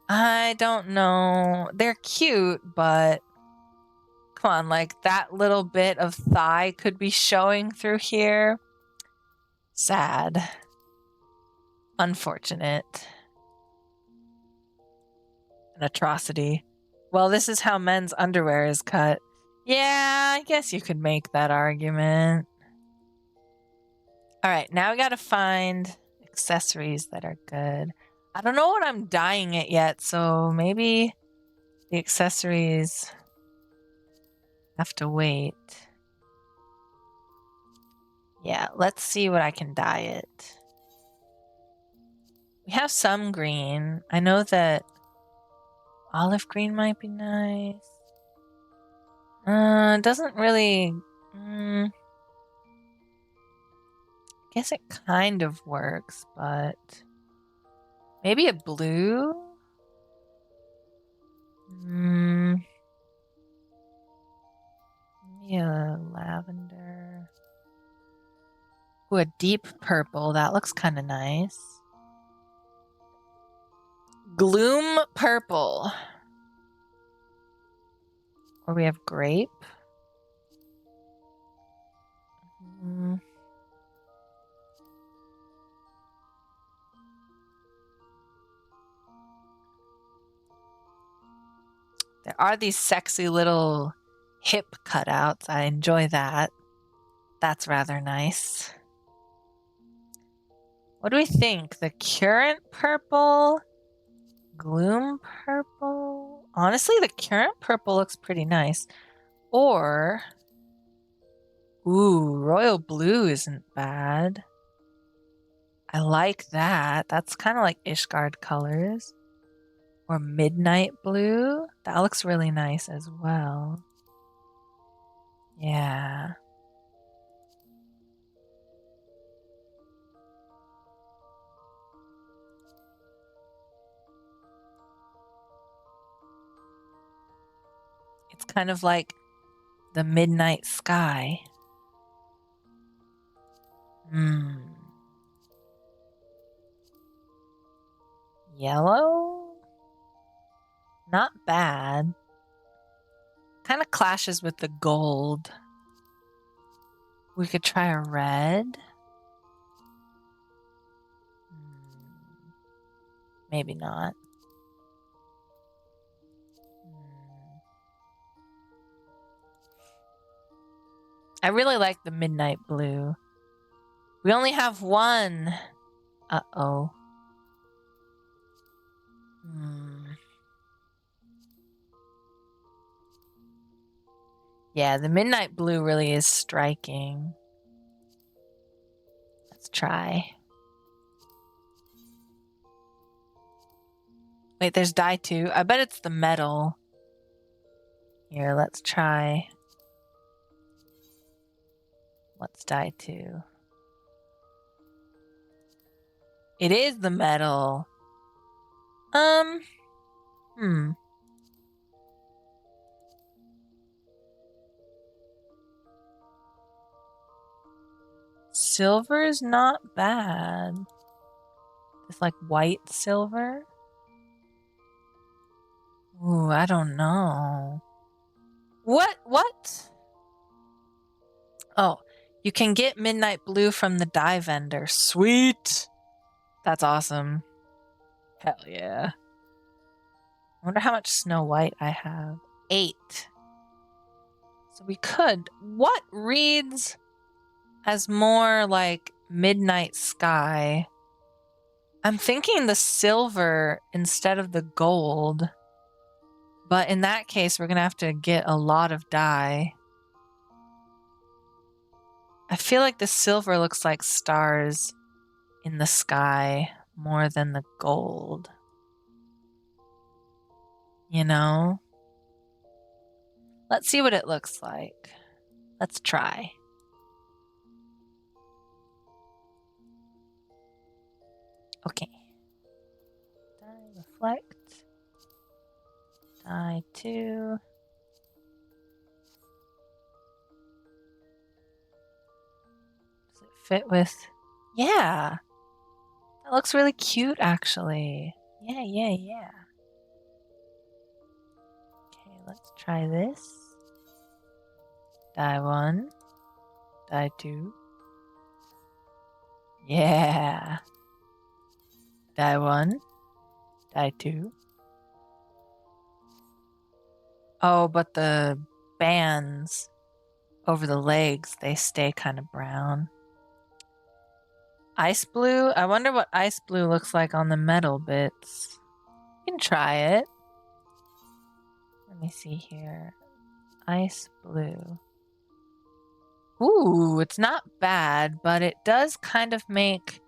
I don't know. They're cute, but come on, like that little bit of thigh could be showing through here. Sad. Unfortunate. An atrocity. Well, this is how men's underwear is cut. Yeah, I guess you could make that argument. All right, now we gotta find accessories that are good. I don't know what I'm dyeing it yet, so maybe the accessories have to wait. Yeah, let's see what I can dye it. We have some green. I know that olive green might be nice. Doesn't really... I guess it kind of works, but... Maybe a blue? Maybe a lavender. Ooh, a deep purple. That looks kind of nice. Gloom purple. Or we have grape. There are these sexy little hip cutouts. I enjoy that. That's rather nice. What do we think? The current purple? Gloom purple? Honestly, the current purple looks pretty nice. Or... Ooh, royal blue isn't bad. I like that. That's kind of like Ishgard colors. Or midnight blue. That looks really nice as well. Yeah. It's kind of like the midnight sky. Yellow? Not bad. Kind of clashes with the gold. We could try a red. Maybe not. I really like the midnight blue. We only have one. Uh-oh. Yeah, the midnight blue really is striking. Let's try. Wait, there's dye too. I bet it's the metal. Here, let's try. What's dye too? It is the metal. Silver is not bad. It's like white silver. Ooh, I don't know. What? Oh, you can get midnight blue from the dye vendor. Sweet. That's awesome. Hell yeah. I wonder how much Snow White I have. 8. So we could. What reads as more like midnight sky? I'm thinking the silver instead of the gold. But in that case, we're going to have to get a lot of dye. I feel like the silver looks like stars in the sky more than the gold. You know? Let's see what it looks like. Let's try. Okay. Dye reflect. Dye 2. Does it fit with... Yeah. That looks really cute, actually. Yeah. Okay, let's try this. Dye 1. Dye 2. Yeah. Dye 1. Dye 2. Oh, but the bands over the legs, they stay kind of brown. Ice blue? I wonder what ice blue looks like on the metal bits. You can try it. Let me see here. Ice blue. Ooh, it's not bad, but it does kind of make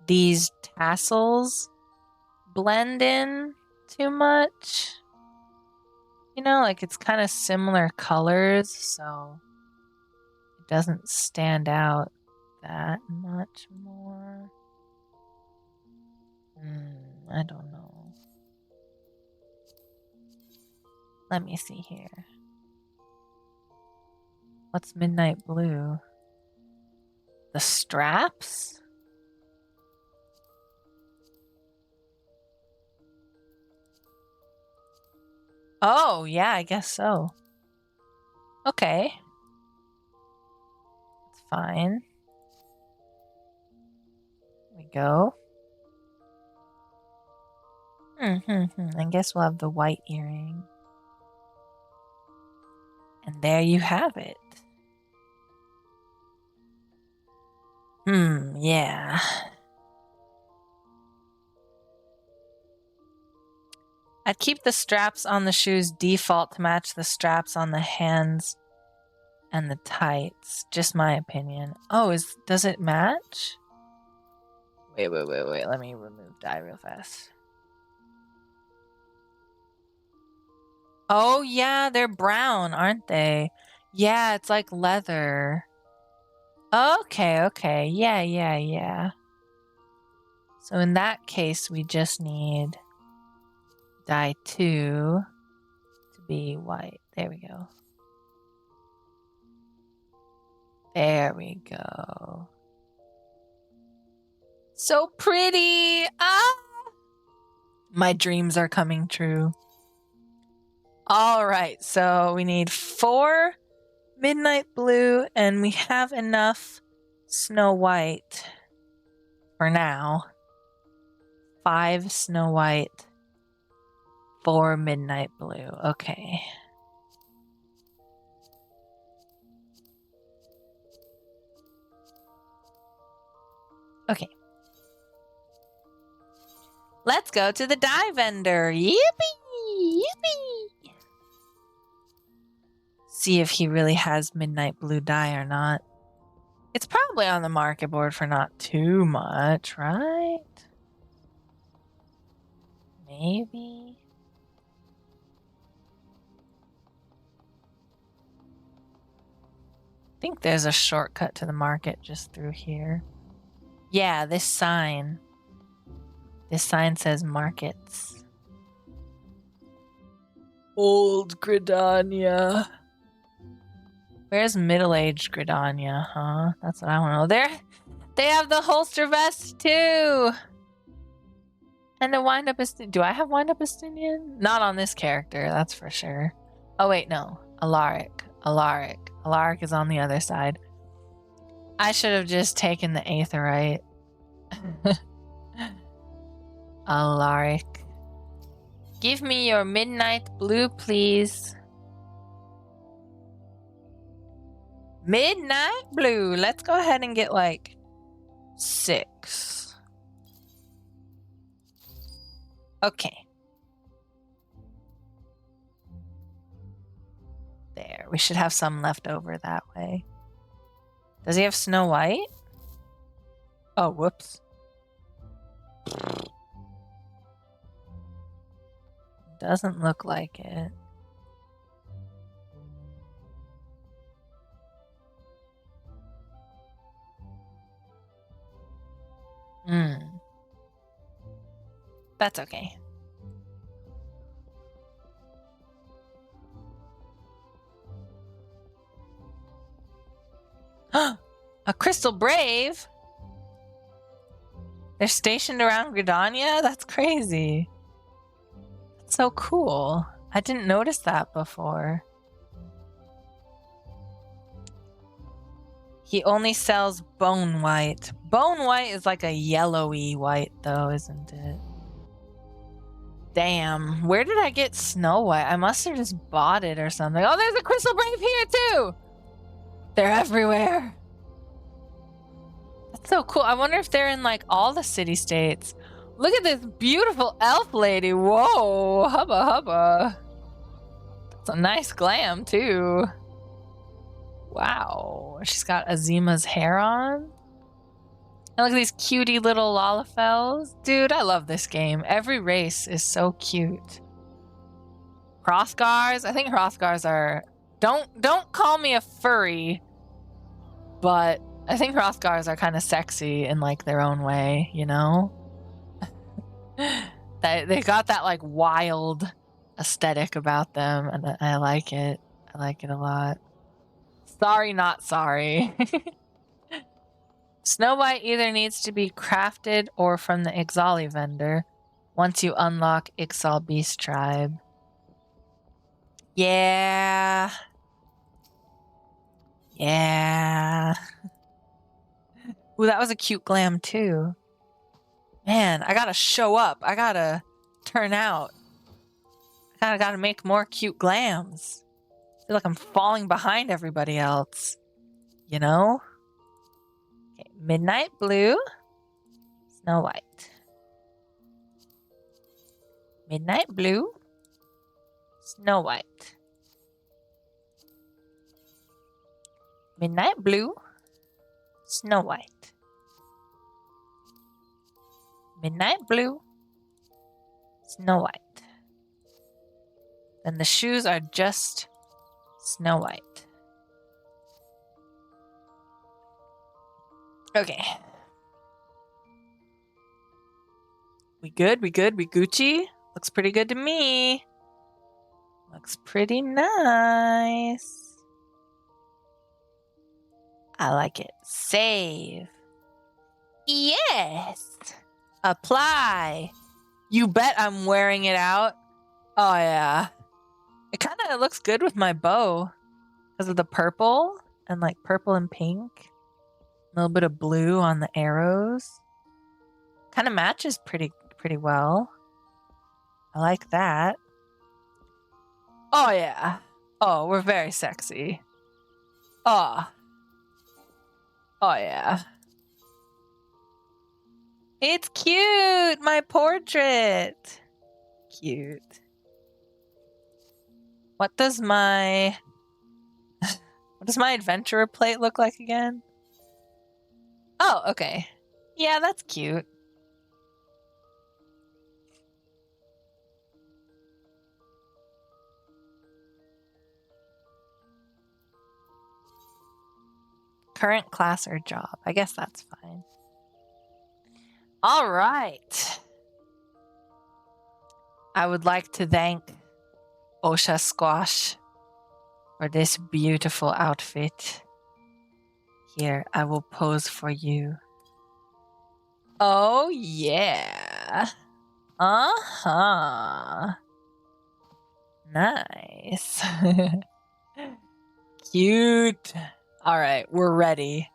these tassels blend in too much. You know, like it's kind of similar colors, so it doesn't stand out that much more. I don't know. Let me see here. What's midnight blue? The straps? Oh, yeah, I guess so. Okay. It's fine. There we go. I guess we'll have the white earring. And there you have it. Yeah. I'd keep the straps on the shoes default to match the straps on the hands and the tights. Just my opinion. Oh, does it match? Wait. Let me remove dye real fast. Oh, yeah, they're brown, aren't they? Yeah, it's like leather. Okay. Yeah. So in that case, we just need dye 2 to be white. There we go. There we go. So pretty! Ah! My dreams are coming true. All right, so we need 4 midnight blue, and we have enough Snow White for now. 5 Snow White, 4 midnight blue. Okay. Okay. Let's go to the dye vendor. Yippee! Yippee! See if he really has midnight blue dye or not. It's probably on the market board for not too much, right? Maybe. I think there's a shortcut to the market just through here. Yeah, this sign. This sign says markets. Old Gridania. Where's middle-aged Gridania, huh? That's what I want to know. They have the holster vest too. And the wind-up Estinian. Do I have wind-up Estinian? Not on this character, that's for sure. Oh wait, no. Alaric. Alaric is on the other side. I should have just taken the Aetheryte. Alaric. Give me your midnight blue, please. Midnight blue. Let's go ahead and get like 6. Okay. There. We should have some left over that way. Does he have Snow White? Oh, whoops. Doesn't look like it. That's okay. A Crystal Brave? They're stationed around Gridania? That's crazy. That's so cool. I didn't notice that before. He only sells Bone White. Bone White is like a yellowy white though, isn't it? Damn. Where did I get Snow White? I must have just bought it or something. Oh, there's a Crystal Brave here too! They're everywhere. That's so cool. I wonder if they're in like all the city-states. Look at this beautiful elf lady. Whoa, hubba hubba. That's a nice glam too. Wow. She's got Azima's hair on. And look at these cutie little Lalafels. Dude, I love this game. Every race is so cute. Hrothgars? I think Hrothgars are... Don't call me a furry, but I think Hrothgars are kind of sexy in like their own way, you know? They got that like wild aesthetic about them, and I like it. I like it a lot. Sorry, not sorry. Snow White either needs to be crafted or from the Ixali vendor once you unlock Ixal Beast Tribe. Yeah. Yeah. Ooh, that was a cute glam too. Man, I gotta show up. I gotta turn out. I gotta make more cute glams. I feel like I'm falling behind everybody else. You know? Okay, Midnight Blue. Snow White. Midnight Blue. Snow White. Midnight Blue. Snow White. Midnight Blue. Snow White. Then the shoes are just Snow White. Okay. We good? We good? We Gucci? Looks pretty good to me. Looks pretty nice. I like it. Save. Yes. Apply. You bet I'm wearing it out. Oh, yeah. It kind of looks good with my bow because of the purple and like purple and pink. A little bit of blue on the arrows. Kind of matches pretty well. I like that. Oh, yeah. Oh, we're very sexy. Oh. Oh, yeah. It's cute! My portrait! Cute. What does my adventurer plate look like again? Oh, okay. Yeah, that's cute. Current class or job. I guess that's fine. All right. I would like to thank Osha Squash for this beautiful outfit. Here, I will pose for you. Oh, yeah. Uh-huh. Nice. Cute. All right, we're ready.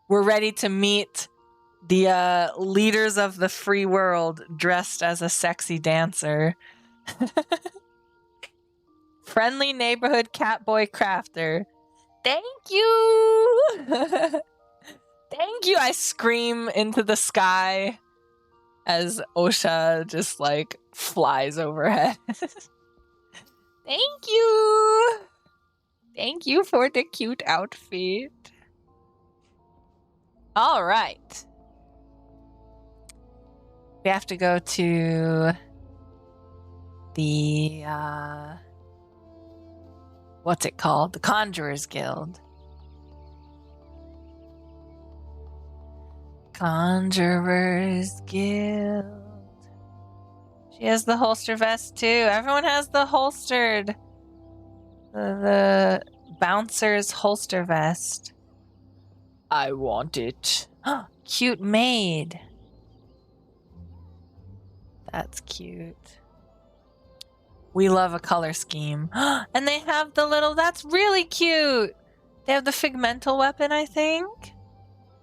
We're ready to meet the leaders of the free world dressed as a sexy dancer. Friendly neighborhood catboy crafter. Thank you! Thank you! I scream into the sky as Osha just like flies overhead. Thank you! Thank you for the cute outfit. All right. We have to go to the, what's it called? The Conjurer's Guild. Conjurer's Guild. She has the holster vest too. Everyone has the holstered. The bouncer's holster vest. I want it. Cute maid. That's cute. We love a color scheme. And they have the little, that's really cute. They have the figmental weapon, I think.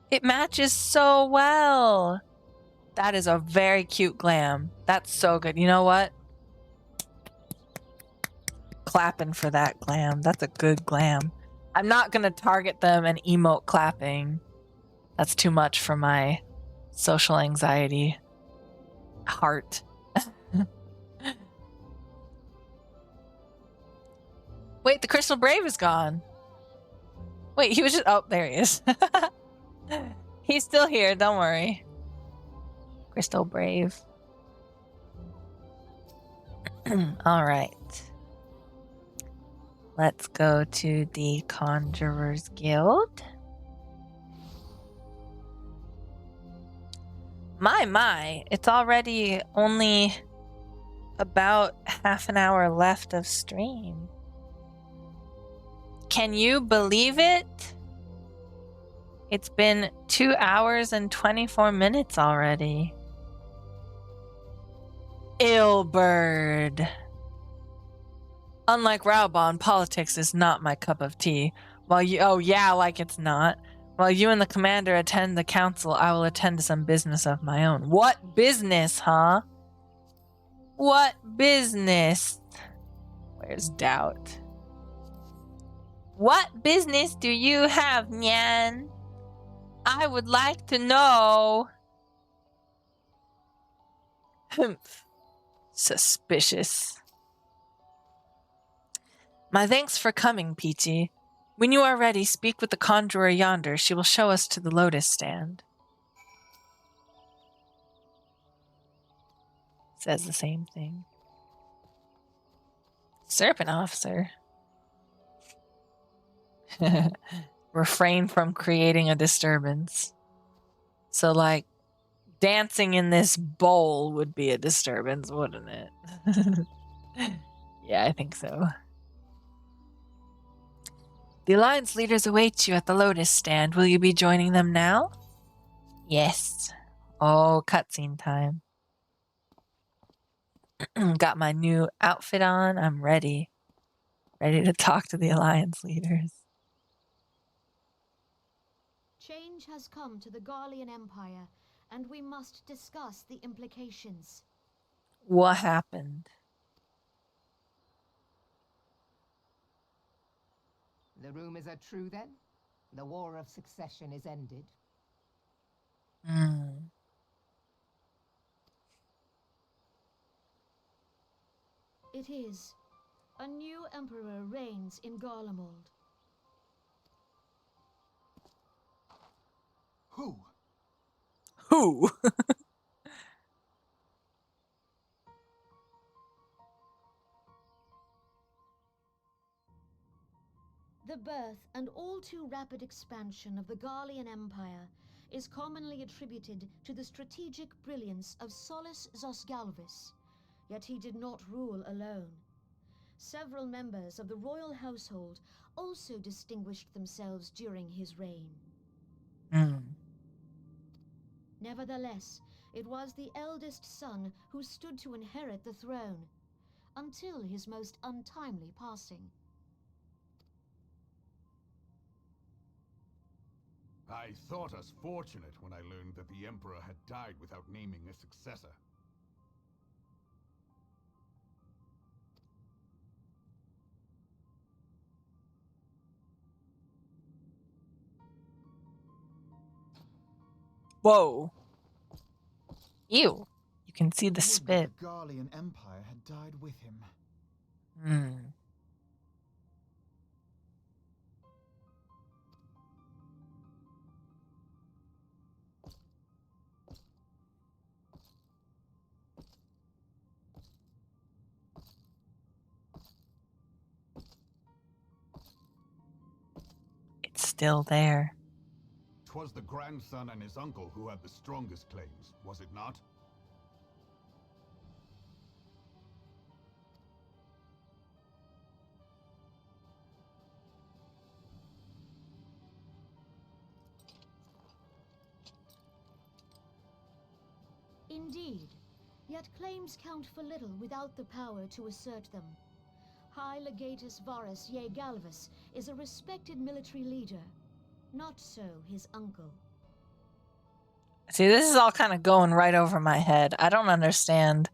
It matches so well. That is a very cute glam. That's so good. You know what? Clapping for that glam. That's a good glam. I'm not going to target them and emote clapping. That's too much for my social anxiety heart. Wait, the Crystal Brave is gone. Wait, he was just... Oh, there he is. He's still here, don't worry. Crystal Brave. All right. Let's go to the Conjurer's Guild. My, it's already only about half an hour left of stream. Can you believe it? It's been 2 hours and 24 minutes already. Illbird. Unlike Raubon, politics is not my cup of tea. While you, oh yeah, like it's not. While you and the commander attend the council, I will attend to some business of my own. What business, huh? What business? Where's doubt? What business do you have, Nyan? I would like to know. Suspicious. My thanks for coming, Peachy. When you are ready, speak with the conjurer yonder. She will show us to the lotus stand. Says the same thing. Serpent officer. Refrain from creating a disturbance. So, like, dancing in this bowl would be a disturbance, wouldn't it? Yeah, I think so. The Alliance leaders await you at the Lotus stand. Will you be joining them now? Yes. Oh, cutscene time. Got my new outfit on. I'm ready. Ready to talk to the Alliance leaders. Change has come to the Garlean Empire, and we must discuss the implications. What happened? The rumors are true then? The War of Succession is ended? Hmm. It is. A new emperor reigns in Garlemald. Who? Who? The birth and all too rapid expansion of the Garlean Empire is commonly attributed to the strategic brilliance of Solus Zosgalvis, yet he did not rule alone. Several members of the royal household also distinguished themselves during his reign. Nevertheless, it was the eldest son who stood to inherit the throne, until his most untimely passing. I thought us fortunate when I learned that the Emperor had died without naming a successor. Whoa. Ew. You can see the Wouldn't spit. the Garlean Empire had died with him. Hmm. It's still there. 'Twas the grandson and his uncle who had the strongest claims, was it not? Indeed, yet claims count for little without the power to assert them. High Legatus Varus Ye Galvus is a respected military leader. Not so his uncle. See, this is all kind of going right over my head. I don't understand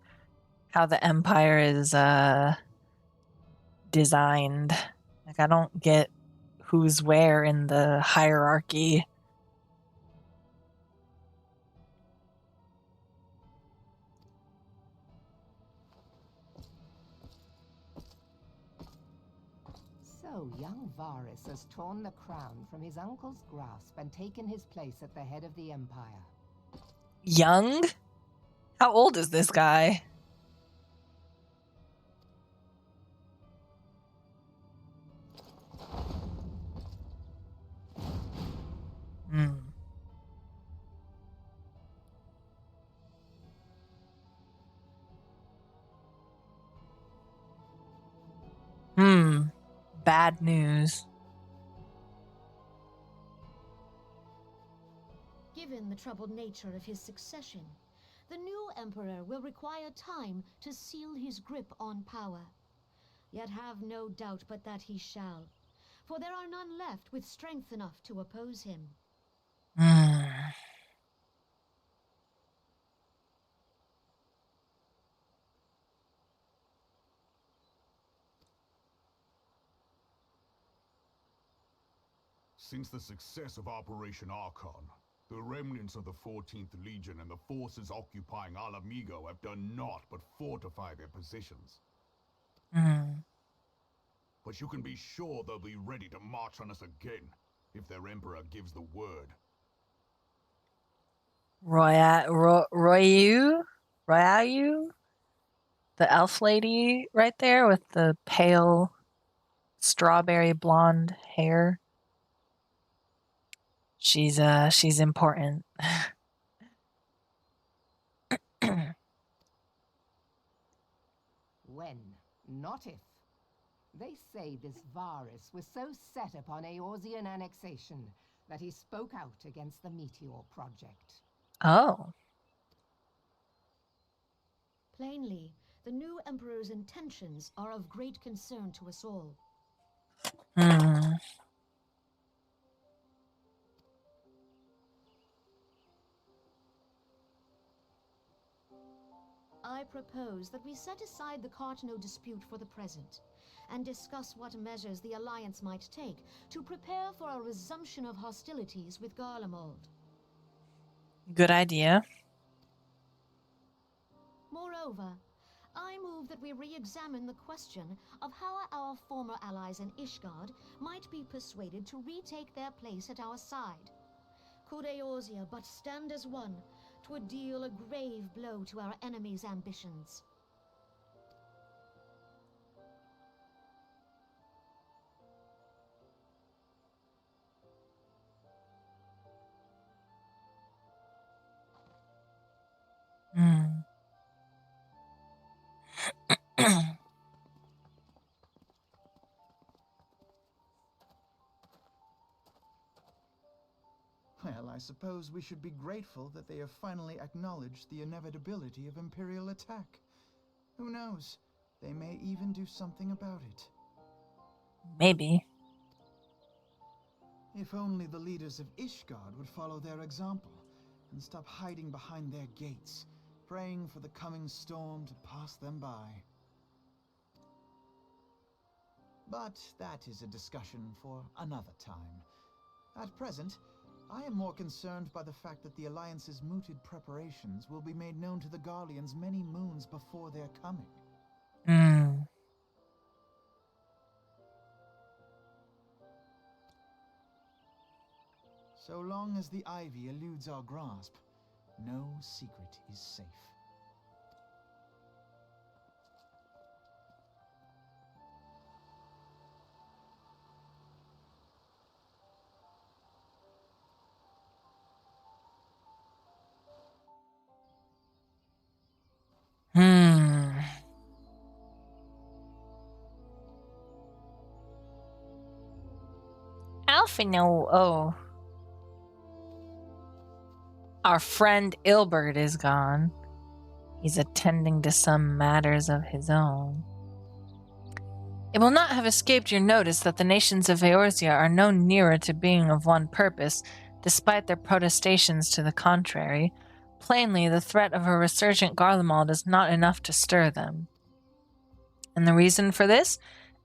how the Empire is designed. Like, I don't get who's where in the hierarchy. So young Varus has torn the crown from his uncle's grasp and taken his place at the head of the Empire. Young? How old is this guy? Hmm. Bad news. Given the troubled nature of his succession, the new emperor will require time to seal his grip on power. Yet have no doubt but that he shall, for there are none left with strength enough to oppose him. Since the success of Operation Archon, the remnants of the 14th Legion and the forces occupying Alamigo have done naught but fortify their positions. But you can be sure they'll be ready to march on us again, if their Emperor gives the word. Royu? The elf lady right there with the pale strawberry blonde hair. She's important. When? Not if. They say this Varus was so set upon Eorzean annexation that he spoke out against the Meteor Project. Oh. Plainly, the new Emperor's intentions are of great concern to us all. Hmm. I propose that we set aside the Cartno dispute for the present, and discuss what measures the Alliance might take to prepare for a resumption of hostilities with Garlemald. Good idea. Moreover, I move that we re-examine the question of how our former allies in Ishgard might be persuaded to retake their place at our side. Could Eorzea but stand as one, 'twould deal a grave blow to our enemies' ambitions. Hmm. Well, I suppose we should be grateful that they have finally acknowledged the inevitability of Imperial attack. Who knows? They may even do something about it. Maybe. If only the leaders of Ishgard would follow their example and stop hiding behind their gates, praying for the coming storm to pass them by. But that is a discussion for another time. At present, I am more concerned by the fact that the Alliance's mooted preparations will be made known to the Garleans many moons before their coming. Hmm. So long as the ivy eludes our grasp, no secret is safe. Hmm. Alphino. Oh. Our friend Ilbert is gone. He's attending to some matters of his own. It will not have escaped your notice that the nations of Eorzea are no nearer to being of one purpose, despite their protestations to the contrary. Plainly, the threat of a resurgent Garlemald is not enough to stir them. And the reason for this?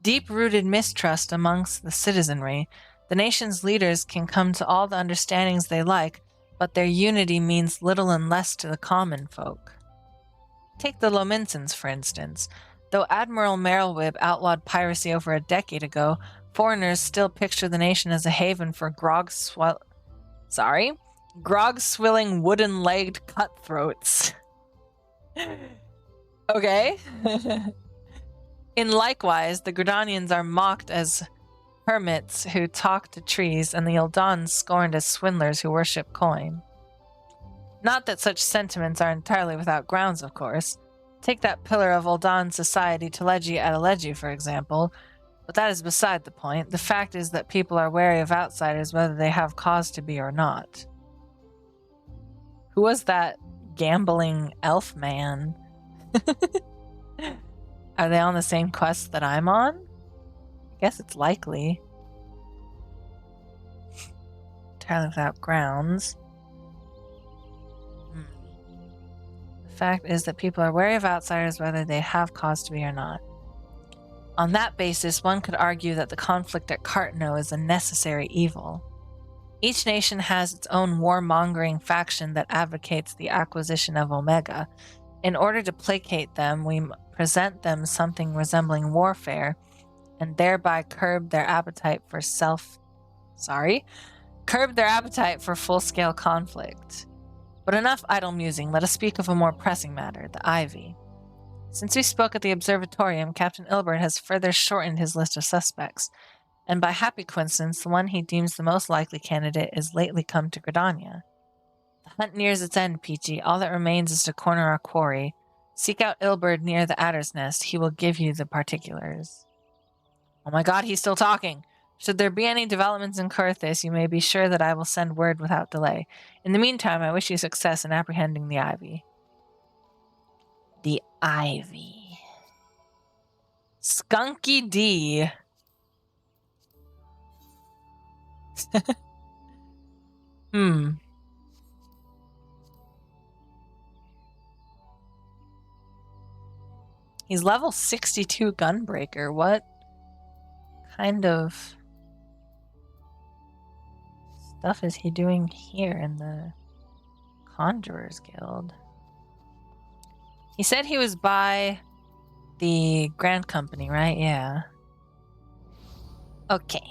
Deep-rooted mistrust amongst the citizenry. The nation's leaders can come to all the understandings they like, but their unity means little and less to the common folk. Take the Lominsons, for instance. Though Admiral Merylwib outlawed piracy over a decade ago, foreigners still picture the nation as a haven for grog-swilling wooden-legged cutthroats. Okay. In likewise, the Gridanians are mocked as hermits who talk to trees, and the Eldans scorned as swindlers who worship coin. Not that such sentiments are entirely without grounds, of course. Take that pillar of Uldan society, Teleji Adeleji, for example, but that is beside the point. The fact is that people are wary of outsiders whether they have cause to be or not. Who was that gambling elf man? Are they on the same quest that I'm on? I guess it's likely. Entirely without grounds. The fact is that people are wary of outsiders whether they have cause to be or not. On that basis, one could argue that the conflict at Cartno is a necessary evil. Each nation has its own warmongering faction that advocates the acquisition of Omega. In order to placate them, we present them something resembling warfare, and thereby curb their appetite for full-scale conflict. But enough idle musing, let us speak of a more pressing matter, the Ivy. Since we spoke at the observatorium, Captain Ilbert has further shortened his list of suspects, and by happy coincidence, the one he deems the most likely candidate is lately come to Gridania. The hunt nears its end, Peachy. All that remains is to corner our quarry. Seek out Ilberd near the Adder's Nest. He will give you the particulars. Oh my god, he's still talking. Should there be any developments in Kurthis, you may be sure that I will send word without delay. In the meantime, I wish you success in apprehending the Ivy. The Ivy. Skunky D. He's level 62 Gunbreaker. What kind of stuff is he doing here in the Conjurer's Guild? He said he was by the Grand Company, right? Yeah. Okay.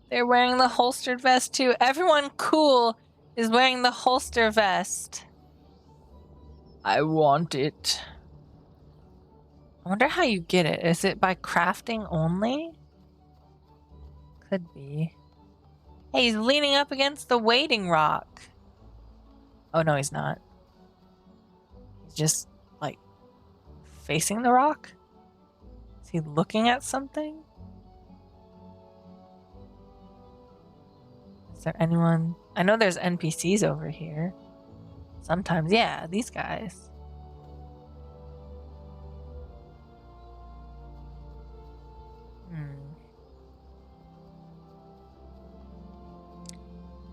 They're wearing the holstered vest too. Everyone cool is wearing the holster vest. I want it. I wonder how you get it. Is it by crafting only? Could be. Hey, he's leaning up against the waiting rock. Oh, no, he's not. He's just, like, facing the rock? Is he looking at something? Is there anyone? I know there's NPCs over here. Sometimes, yeah, these guys.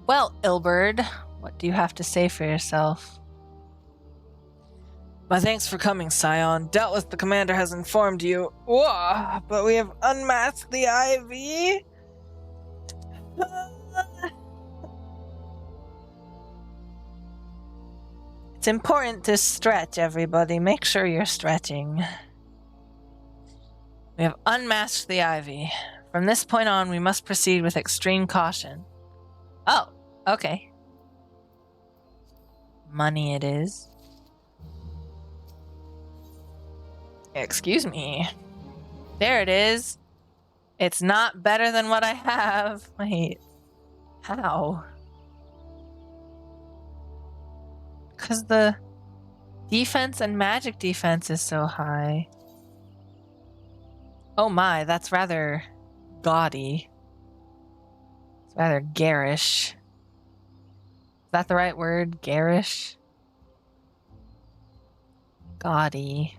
Well, Ilberd, what do you have to say for yourself? My thanks for coming, Scion. Doubtless the commander has informed you. Whoa, but we have unmasked the Ivy. It's important to stretch, everybody. Make sure you're stretching. We have unmasked the Ivy. From this point on, we must proceed with extreme caution. Oh, okay. Money it is. Excuse me. There it is. It's not better than what I have. Wait. How? Because the defense and magic defense is so high. Oh my, that's rather gaudy. It's rather garish. Is that the right word? Garish? Gaudy.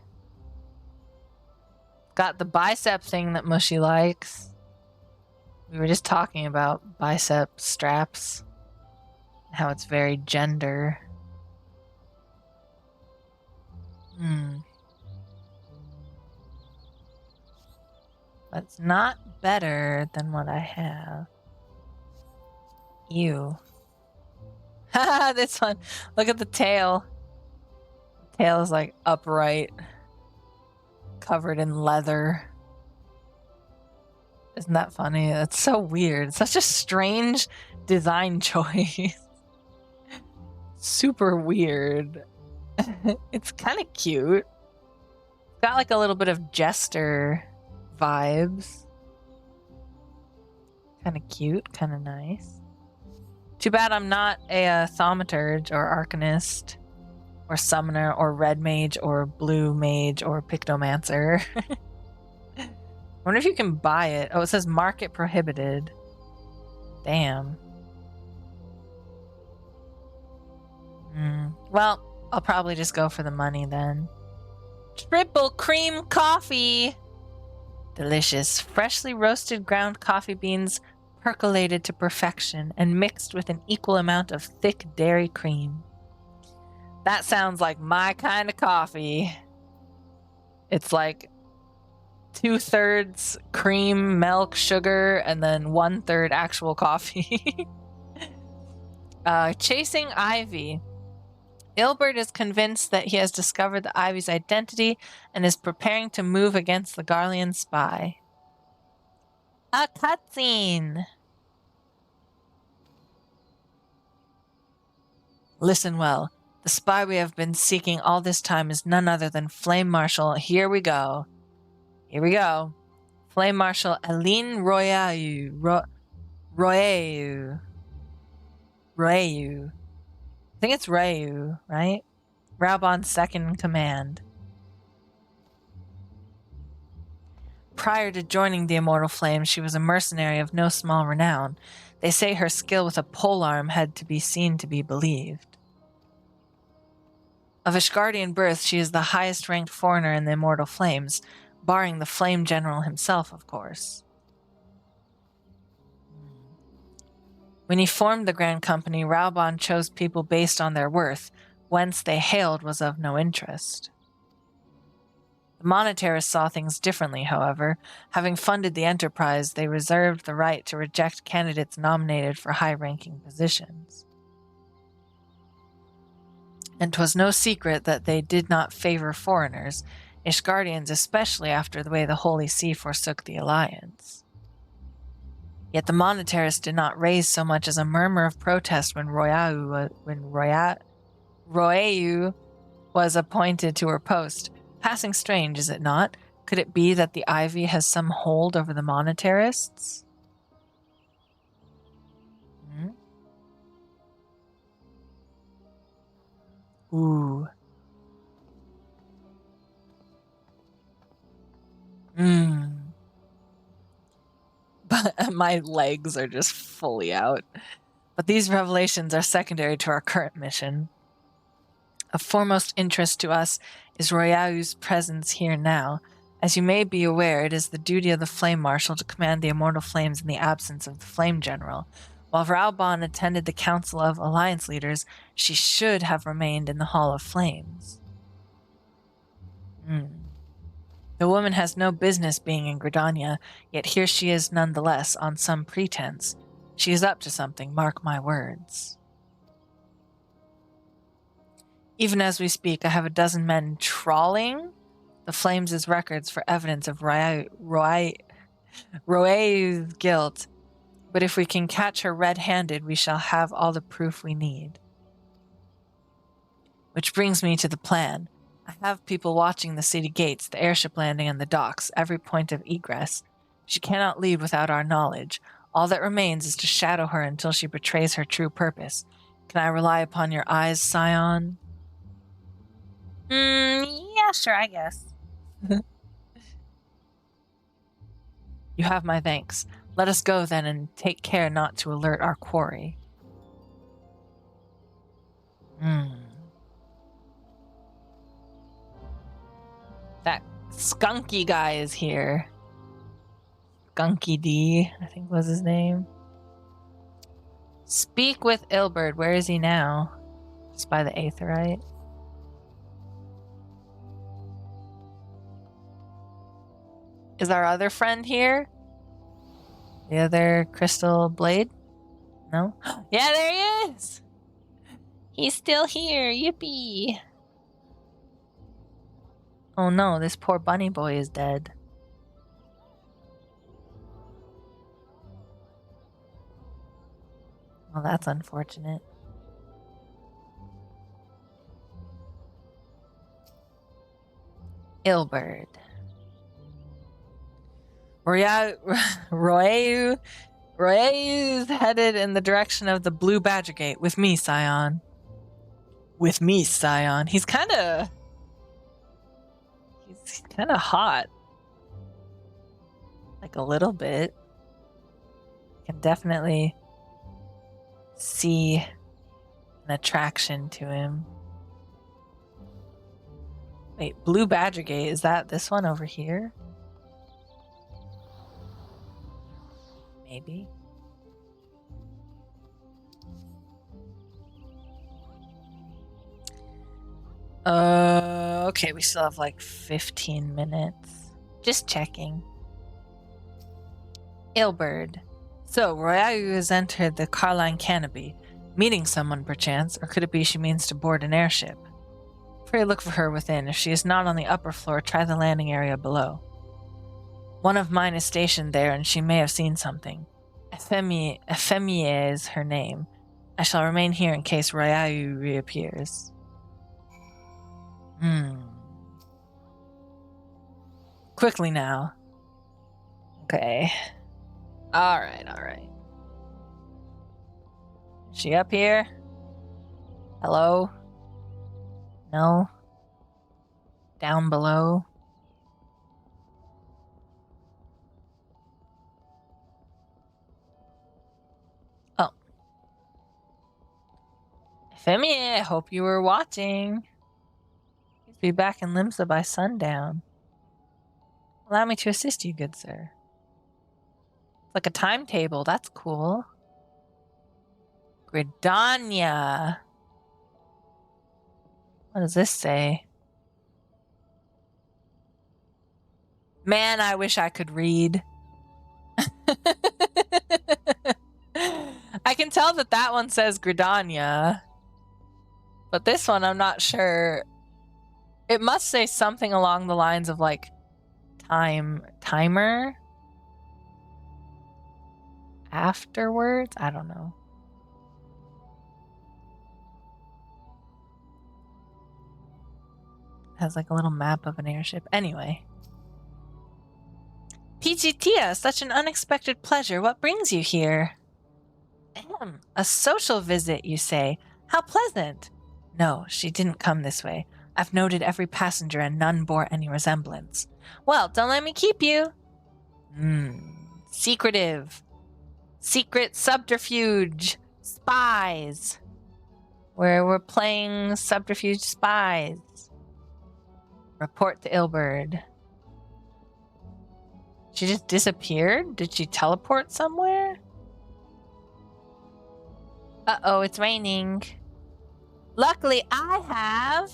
Got the bicep thing that Mushy likes. We were just talking about bicep straps. How it's very gender. That's not better than what I have. Ew. Haha, this one. Look at the tail. The tail is like upright. Covered in leather. Isn't that funny? That's so weird. It's such a strange design choice. Super weird. It's kind of cute. It's got like a little bit of jester vibes. Kind of cute, kind of nice. Too bad I'm not a thaumaturge or arcanist or summoner or red mage or blue mage or pictomancer. I wonder if you can buy it. Oh, it says market prohibited. Damn. Well, I'll probably just go for the money then. Triple cream coffee! Delicious. Freshly roasted ground coffee beans percolated to perfection and mixed with an equal amount of thick dairy cream. That sounds like my kind of coffee. It's like 2/3 cream, milk, sugar, and then 1/3 actual coffee. Chasing Ivy. Ilberd is convinced that he has discovered the Ivy's identity and is preparing to move against the Garlean spy. A cutscene! Listen well. The spy we have been seeking all this time is none other than Flame Marshal. Here we go. Here we go. Flame Marshal Aline Royau. Royau. I think it's Rayu, right? Raubon's second in command. Prior to joining the Immortal Flames, she was a mercenary of no small renown. They say her skill with a polearm had to be seen to be believed. Of Ishgardian birth, she is the highest-ranked foreigner in the Immortal Flames, barring the Flame General himself, of course. When he formed the Grand Company, Raubon chose people based on their worth. Whence they hailed was of no interest. The monetarists saw things differently, however. Having funded the enterprise, they reserved the right to reject candidates nominated for high-ranking positions. And 'twas no secret that they did not favor foreigners, Ishgardians especially after the way the Holy See forsook the Alliance. Yet the monetarists did not raise so much as a murmur of protest when Roeu was appointed to her post. Passing strange, is it not? Could it be that the Ivy has some hold over the monetarists? Ooh. But my legs are just fully out. But these revelations are secondary to our current mission. Of foremost interest to us is Royau's presence here now. As you may be aware, it is the duty of the Flame Marshal to command the Immortal Flames in the absence of the Flame General. While Raubon attended the Council of Alliance Leaders, she should have remained in the Hall of Flames. The woman has no business being in Gridania, yet here she is nonetheless, on some pretense. She is up to something, mark my words. Even as we speak, I have a dozen men trawling the Flames' records for evidence of Roeu's guilt. But if we can catch her red-handed, we shall have all the proof we need. Which brings me to the plan. I have people watching the city gates, the airship landing, and the docks, every point of egress. She cannot leave without our knowledge. All that remains is to shadow her until she betrays her true purpose. Can I rely upon your eyes, Scion? Yeah, sure, I guess. You have my thanks. Let us go then and take care not to alert our quarry. That skunky guy is here. Skunky D, I think was his name. Speak with Ilberd. Where is he now? Just by the Aetheryte. Is our other friend here? The other crystal blade? No? Yeah, there he is! He's still here. Yippee! Oh no, this poor bunny boy is dead. Well, that's unfortunate. Ilberd. Roeu's headed in the direction of the Blue Badger Gate. With me, Scion. With me, Scion. He's kind of hot. Like a little bit. Can definitely see an attraction to him. Wait, Blue Badger Gate, is that this one over here? Maybe. Okay, we still have like 15 minutes. Just checking. Ilberd. So, Roeu has entered the Carline Canopy, meeting someone perchance, or could it be she means to board an airship? Pray look for her within. If she is not on the upper floor, try the landing area below. One of mine is stationed there, and she may have seen something. Ephemie is her name. I shall remain here in case Roeu reappears. Quickly now. Okay. Alright. Is she up here? Hello? No? Down below? Oh. Femi, I hope you were watching. Please be back in Limsa by sundown. Allow me to assist you, good sir. It's like a timetable. That's cool. Gridania. What does this say? Man, I wish I could read. I can tell that that one says Gridania. But this one, I'm not sure. It must say something along the lines of like timer afterwards. I don't know. Has like a little map of an airship. Anyway. Peachy-tia, such an unexpected pleasure. What brings you here? A social visit, you say? How pleasant. No, she didn't come this way. I've noted every passenger and none bore any resemblance. Well, don't let me keep you. Secretive. Secret subterfuge. Spies. We're playing subterfuge spies. Report to Ilberd. She just disappeared? Did she teleport somewhere? Uh-oh, it's raining. Luckily, I have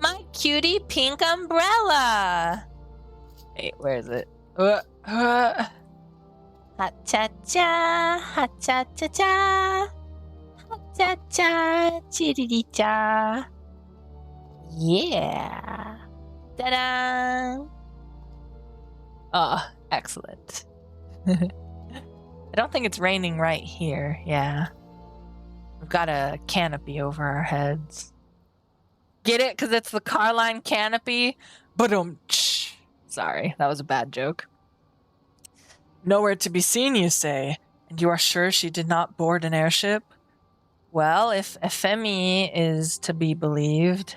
my cutie pink umbrella. Wait, where is it? Ha-cha-cha, ha-cha-cha-cha, ha-cha-cha, chiriri-cha. Yeah. Ta-da! Oh, excellent. I don't think it's raining right here. Yeah. We've got a canopy over our heads. Get it? Because it's the Carline canopy? Ba-dum-tsh. Sorry, that was a bad joke. Nowhere to be seen, you say? And you are sure she did not board an airship? Well, if Femi is to be believed...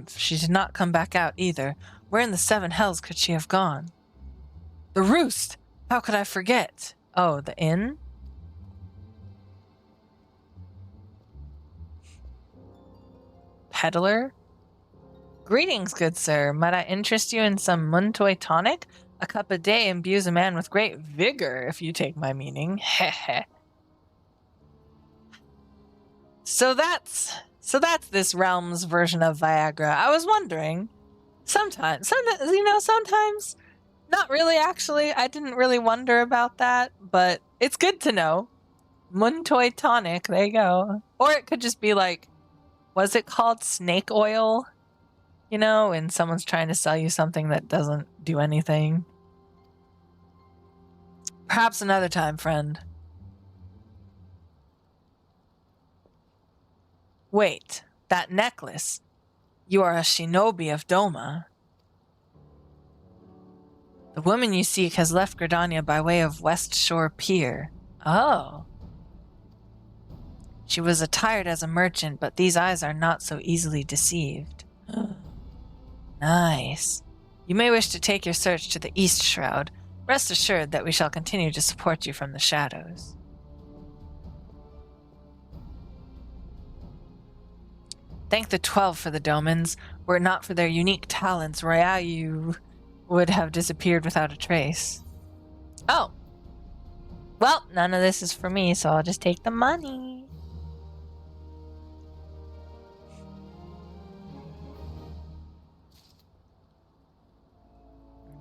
she did not come back out either. Where in the seven hells could she have gone? The Roost! How could I forget? Oh, the inn? Peddler? Greetings, good sir. Might I interest you in some Muntoy tonic? A cup a day imbues a man with great vigor, if you take my meaning. Heh. So that's this realm's version of Viagra. I was wondering, sometimes, not really actually. I didn't really wonder about that, but it's good to know. Muntoy tonic, there you go. Or it could just be like, was it called snake oil? You know, when someone's trying to sell you something that doesn't do anything. Perhaps another time, friend. Wait, that necklace. You are a shinobi of Doma. The woman you seek has left Gridania by way of West Shore Pier. Oh. She was attired as a merchant, but these eyes are not so easily deceived. Nice. You may wish to take your search to the East Shroud. Rest assured that we shall continue to support you from the shadows. Thank the 12 for the Domans. Were it not for their unique talents, Ryayu would have disappeared without a trace. Oh. Well, none of this is for me, so I'll just take the money.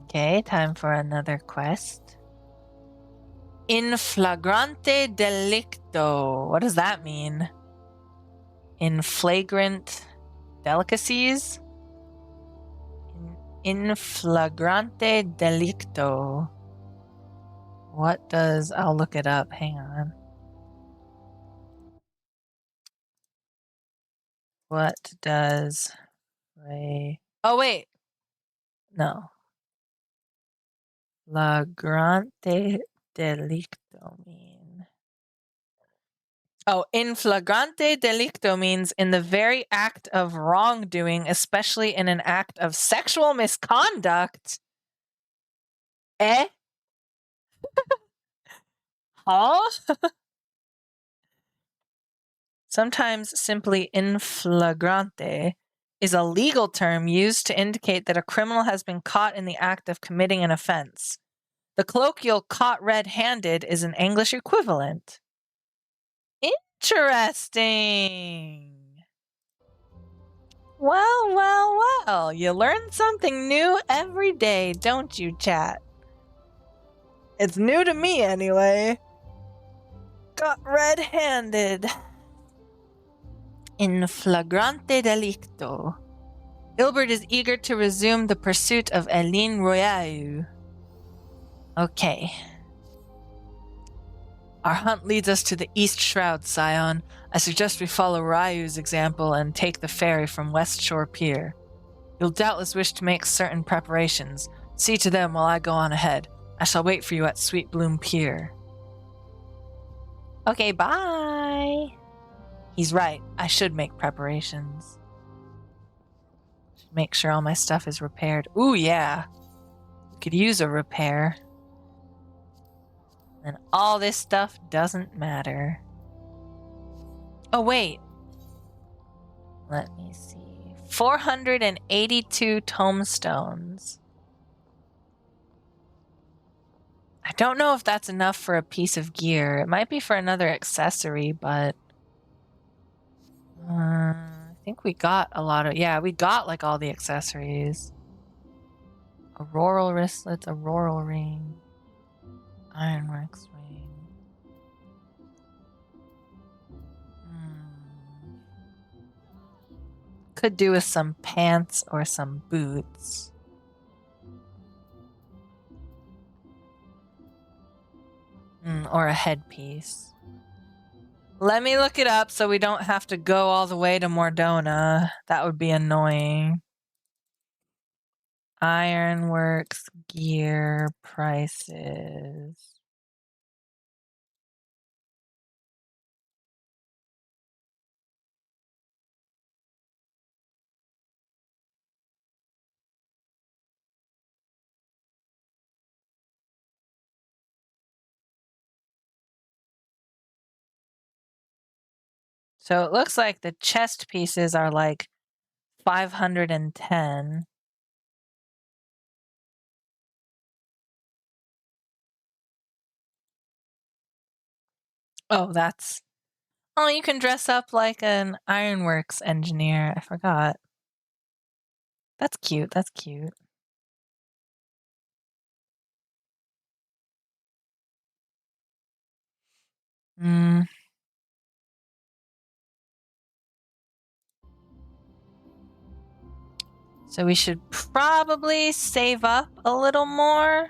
Okay, time for another quest. In flagrante delicto. What does that mean? In flagrant delicacies? In flagrante delicto. What does... I'll look it up. Hang on. What does... Oh, wait. No. Flagrante delicto mean. Oh, in flagrante delicto means in the very act of wrongdoing, especially in an act of sexual misconduct. Eh? Huh? Sometimes simply in flagrante is a legal term used to indicate that a criminal has been caught in the act of committing an offense. The colloquial caught red-handed is an English equivalent. Interesting. Well. You learn something new every day, don't you, chat? It's new to me, anyway. Got red-handed. In flagrante delicto. Hilbert is eager to resume the pursuit of Eileen Royale. Okay. Our hunt leads us to the East Shroud, Scion. I suggest we follow Ryu's example and take the ferry from West Shore Pier. You'll doubtless wish to make certain preparations. See to them while I go on ahead. I shall wait for you at Sweet Bloom Pier. Okay, bye! He's right. I should make preparations. Make sure all my stuff is repaired. Ooh, yeah. Could use a repair. And all this stuff doesn't matter. Oh, wait. Let me see. 482 tomestones. I don't know if that's enough for a piece of gear. It might be for another accessory, but... I think we got a lot of... Yeah, we got, like, all the accessories. Auroral wristlets, auroral ring. Ironworks ring. Could do with some pants or some boots. Or a headpiece. Let me look it up so we don't have to go all the way to Mordona. That would be annoying. Ironworks gear prices. So it looks like the chest pieces are like 510. Oh, that's... Oh, you can dress up like an ironworks engineer. I forgot. That's cute. That's cute. So we should probably save up a little more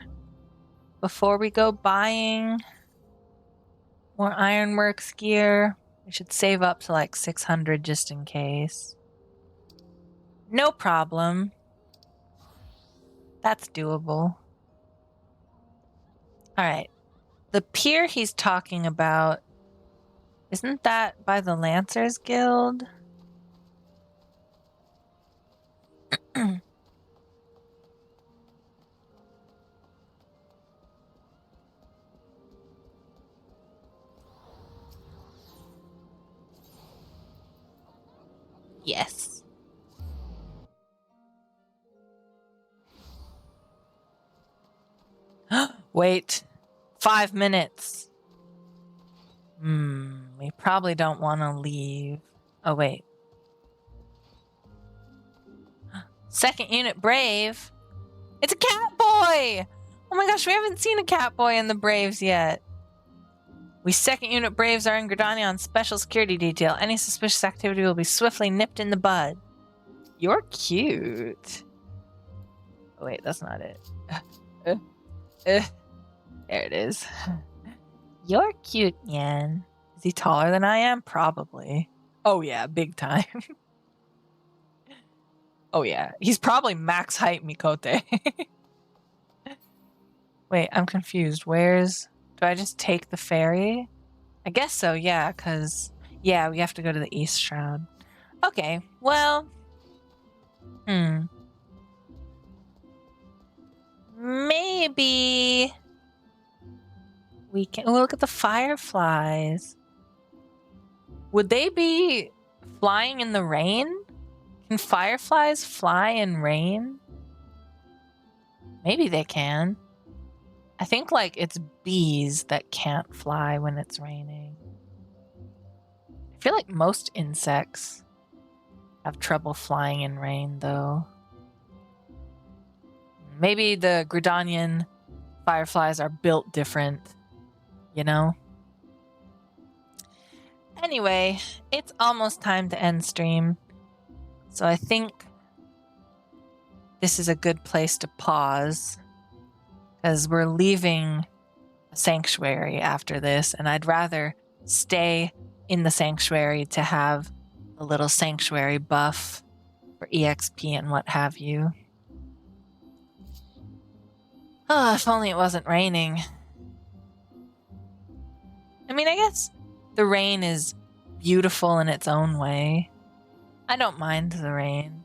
before we go buying more ironworks gear. We should save up to like 600 just in case. No problem. That's doable. Alright. The pier he's talking about, isn't that by the Lancers Guild? Yes. Wait. 5 minutes. We probably don't want to leave. Oh, wait. Second unit Brave. It's a cat boy! Oh my gosh, we haven't seen a cat boy in the Braves yet. We second unit Braves are in Gridania on special security detail. Any suspicious activity will be swiftly nipped in the bud. You're cute. Oh, wait, that's not it. There it is. You're cute, Yan. Is he taller than I am? Probably. Oh yeah, big time. Oh yeah, he's probably max height Mikote. Wait, I'm confused. Do I just take the ferry? I guess so, yeah, because, yeah, we have to go to the East Shroud. Okay, well, maybe we can look at the fireflies. Would they be flying in the rain? Can fireflies fly in rain? Maybe they can. I think, like, it's bees that can't fly when it's raining. I feel like most insects have trouble flying in rain, though. Maybe the Gridanian fireflies are built different, you know? Anyway, it's almost time to end stream. So I think this is a good place to pause, because we're leaving a sanctuary after this, and I'd rather stay in the sanctuary to have a little sanctuary buff for EXP and what have you. Oh, if only it wasn't raining. I mean, I guess the rain is beautiful in its own way. I don't mind the rain.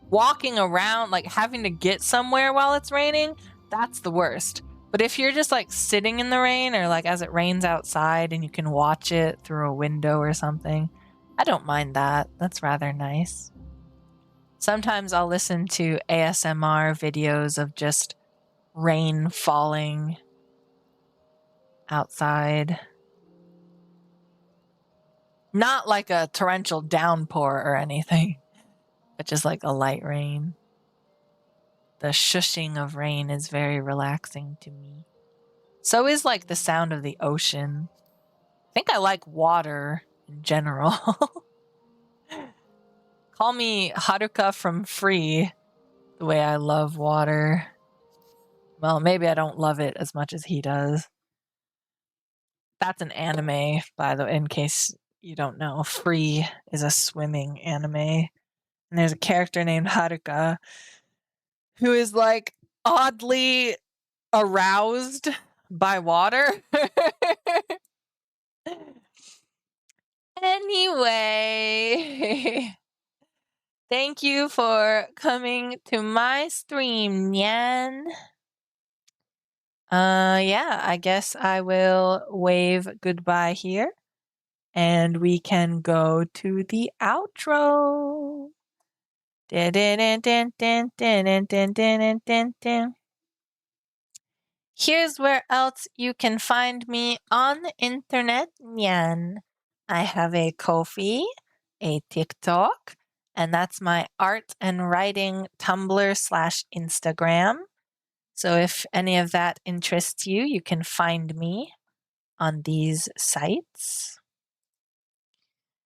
Walking around, like having to get somewhere while it's raining, that's the worst. But if you're just like sitting in the rain, or like as it rains outside and you can watch it through a window or something, I don't mind that. That's rather nice. Sometimes I'll listen to ASMR videos of just rain falling outside. Not like a torrential downpour or anything, but just like a light rain. The shushing of rain is very relaxing to me. So is like the sound of the ocean. I think I like water in general. Call me Haruka from Free, the way I love water. Well, maybe I don't love it as much as he does. That's an anime, by the way, in case you don't know. Free is a swimming anime. And there's a character named Haruka who is like oddly aroused by water. Anyway, thank you for coming to my stream, Nyan. Yeah, I guess I will wave goodbye here, and we can go to the outro. Here's where else you can find me on the internet, Nyan. I have a Ko-fi, a TikTok, and that's my art and writing Tumblr / Instagram. So if any of that interests you, you can find me on these sites.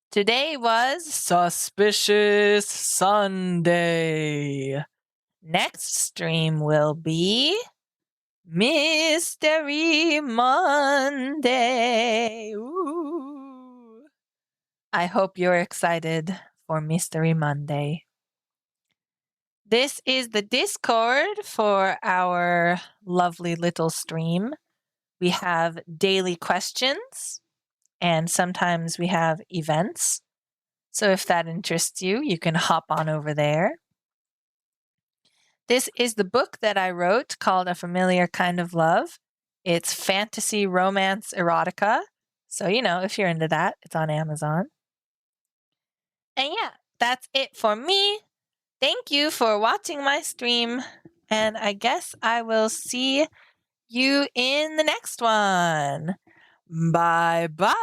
Today was Suspicious Sunday. Next stream will be Mystery Monday. Ooh. I hope you're excited for Mystery Monday. This is the Discord for our lovely little stream. We have daily questions, and sometimes we have events. So if that interests you, you can hop on over there. This is the book that I wrote called A Familiar Kind of Love. It's fantasy, romance, erotica. So, you know, if you're into that, it's on Amazon. And yeah, that's it for me. Thank you for watching my stream. And I guess I will see you in the next one. Bye bye.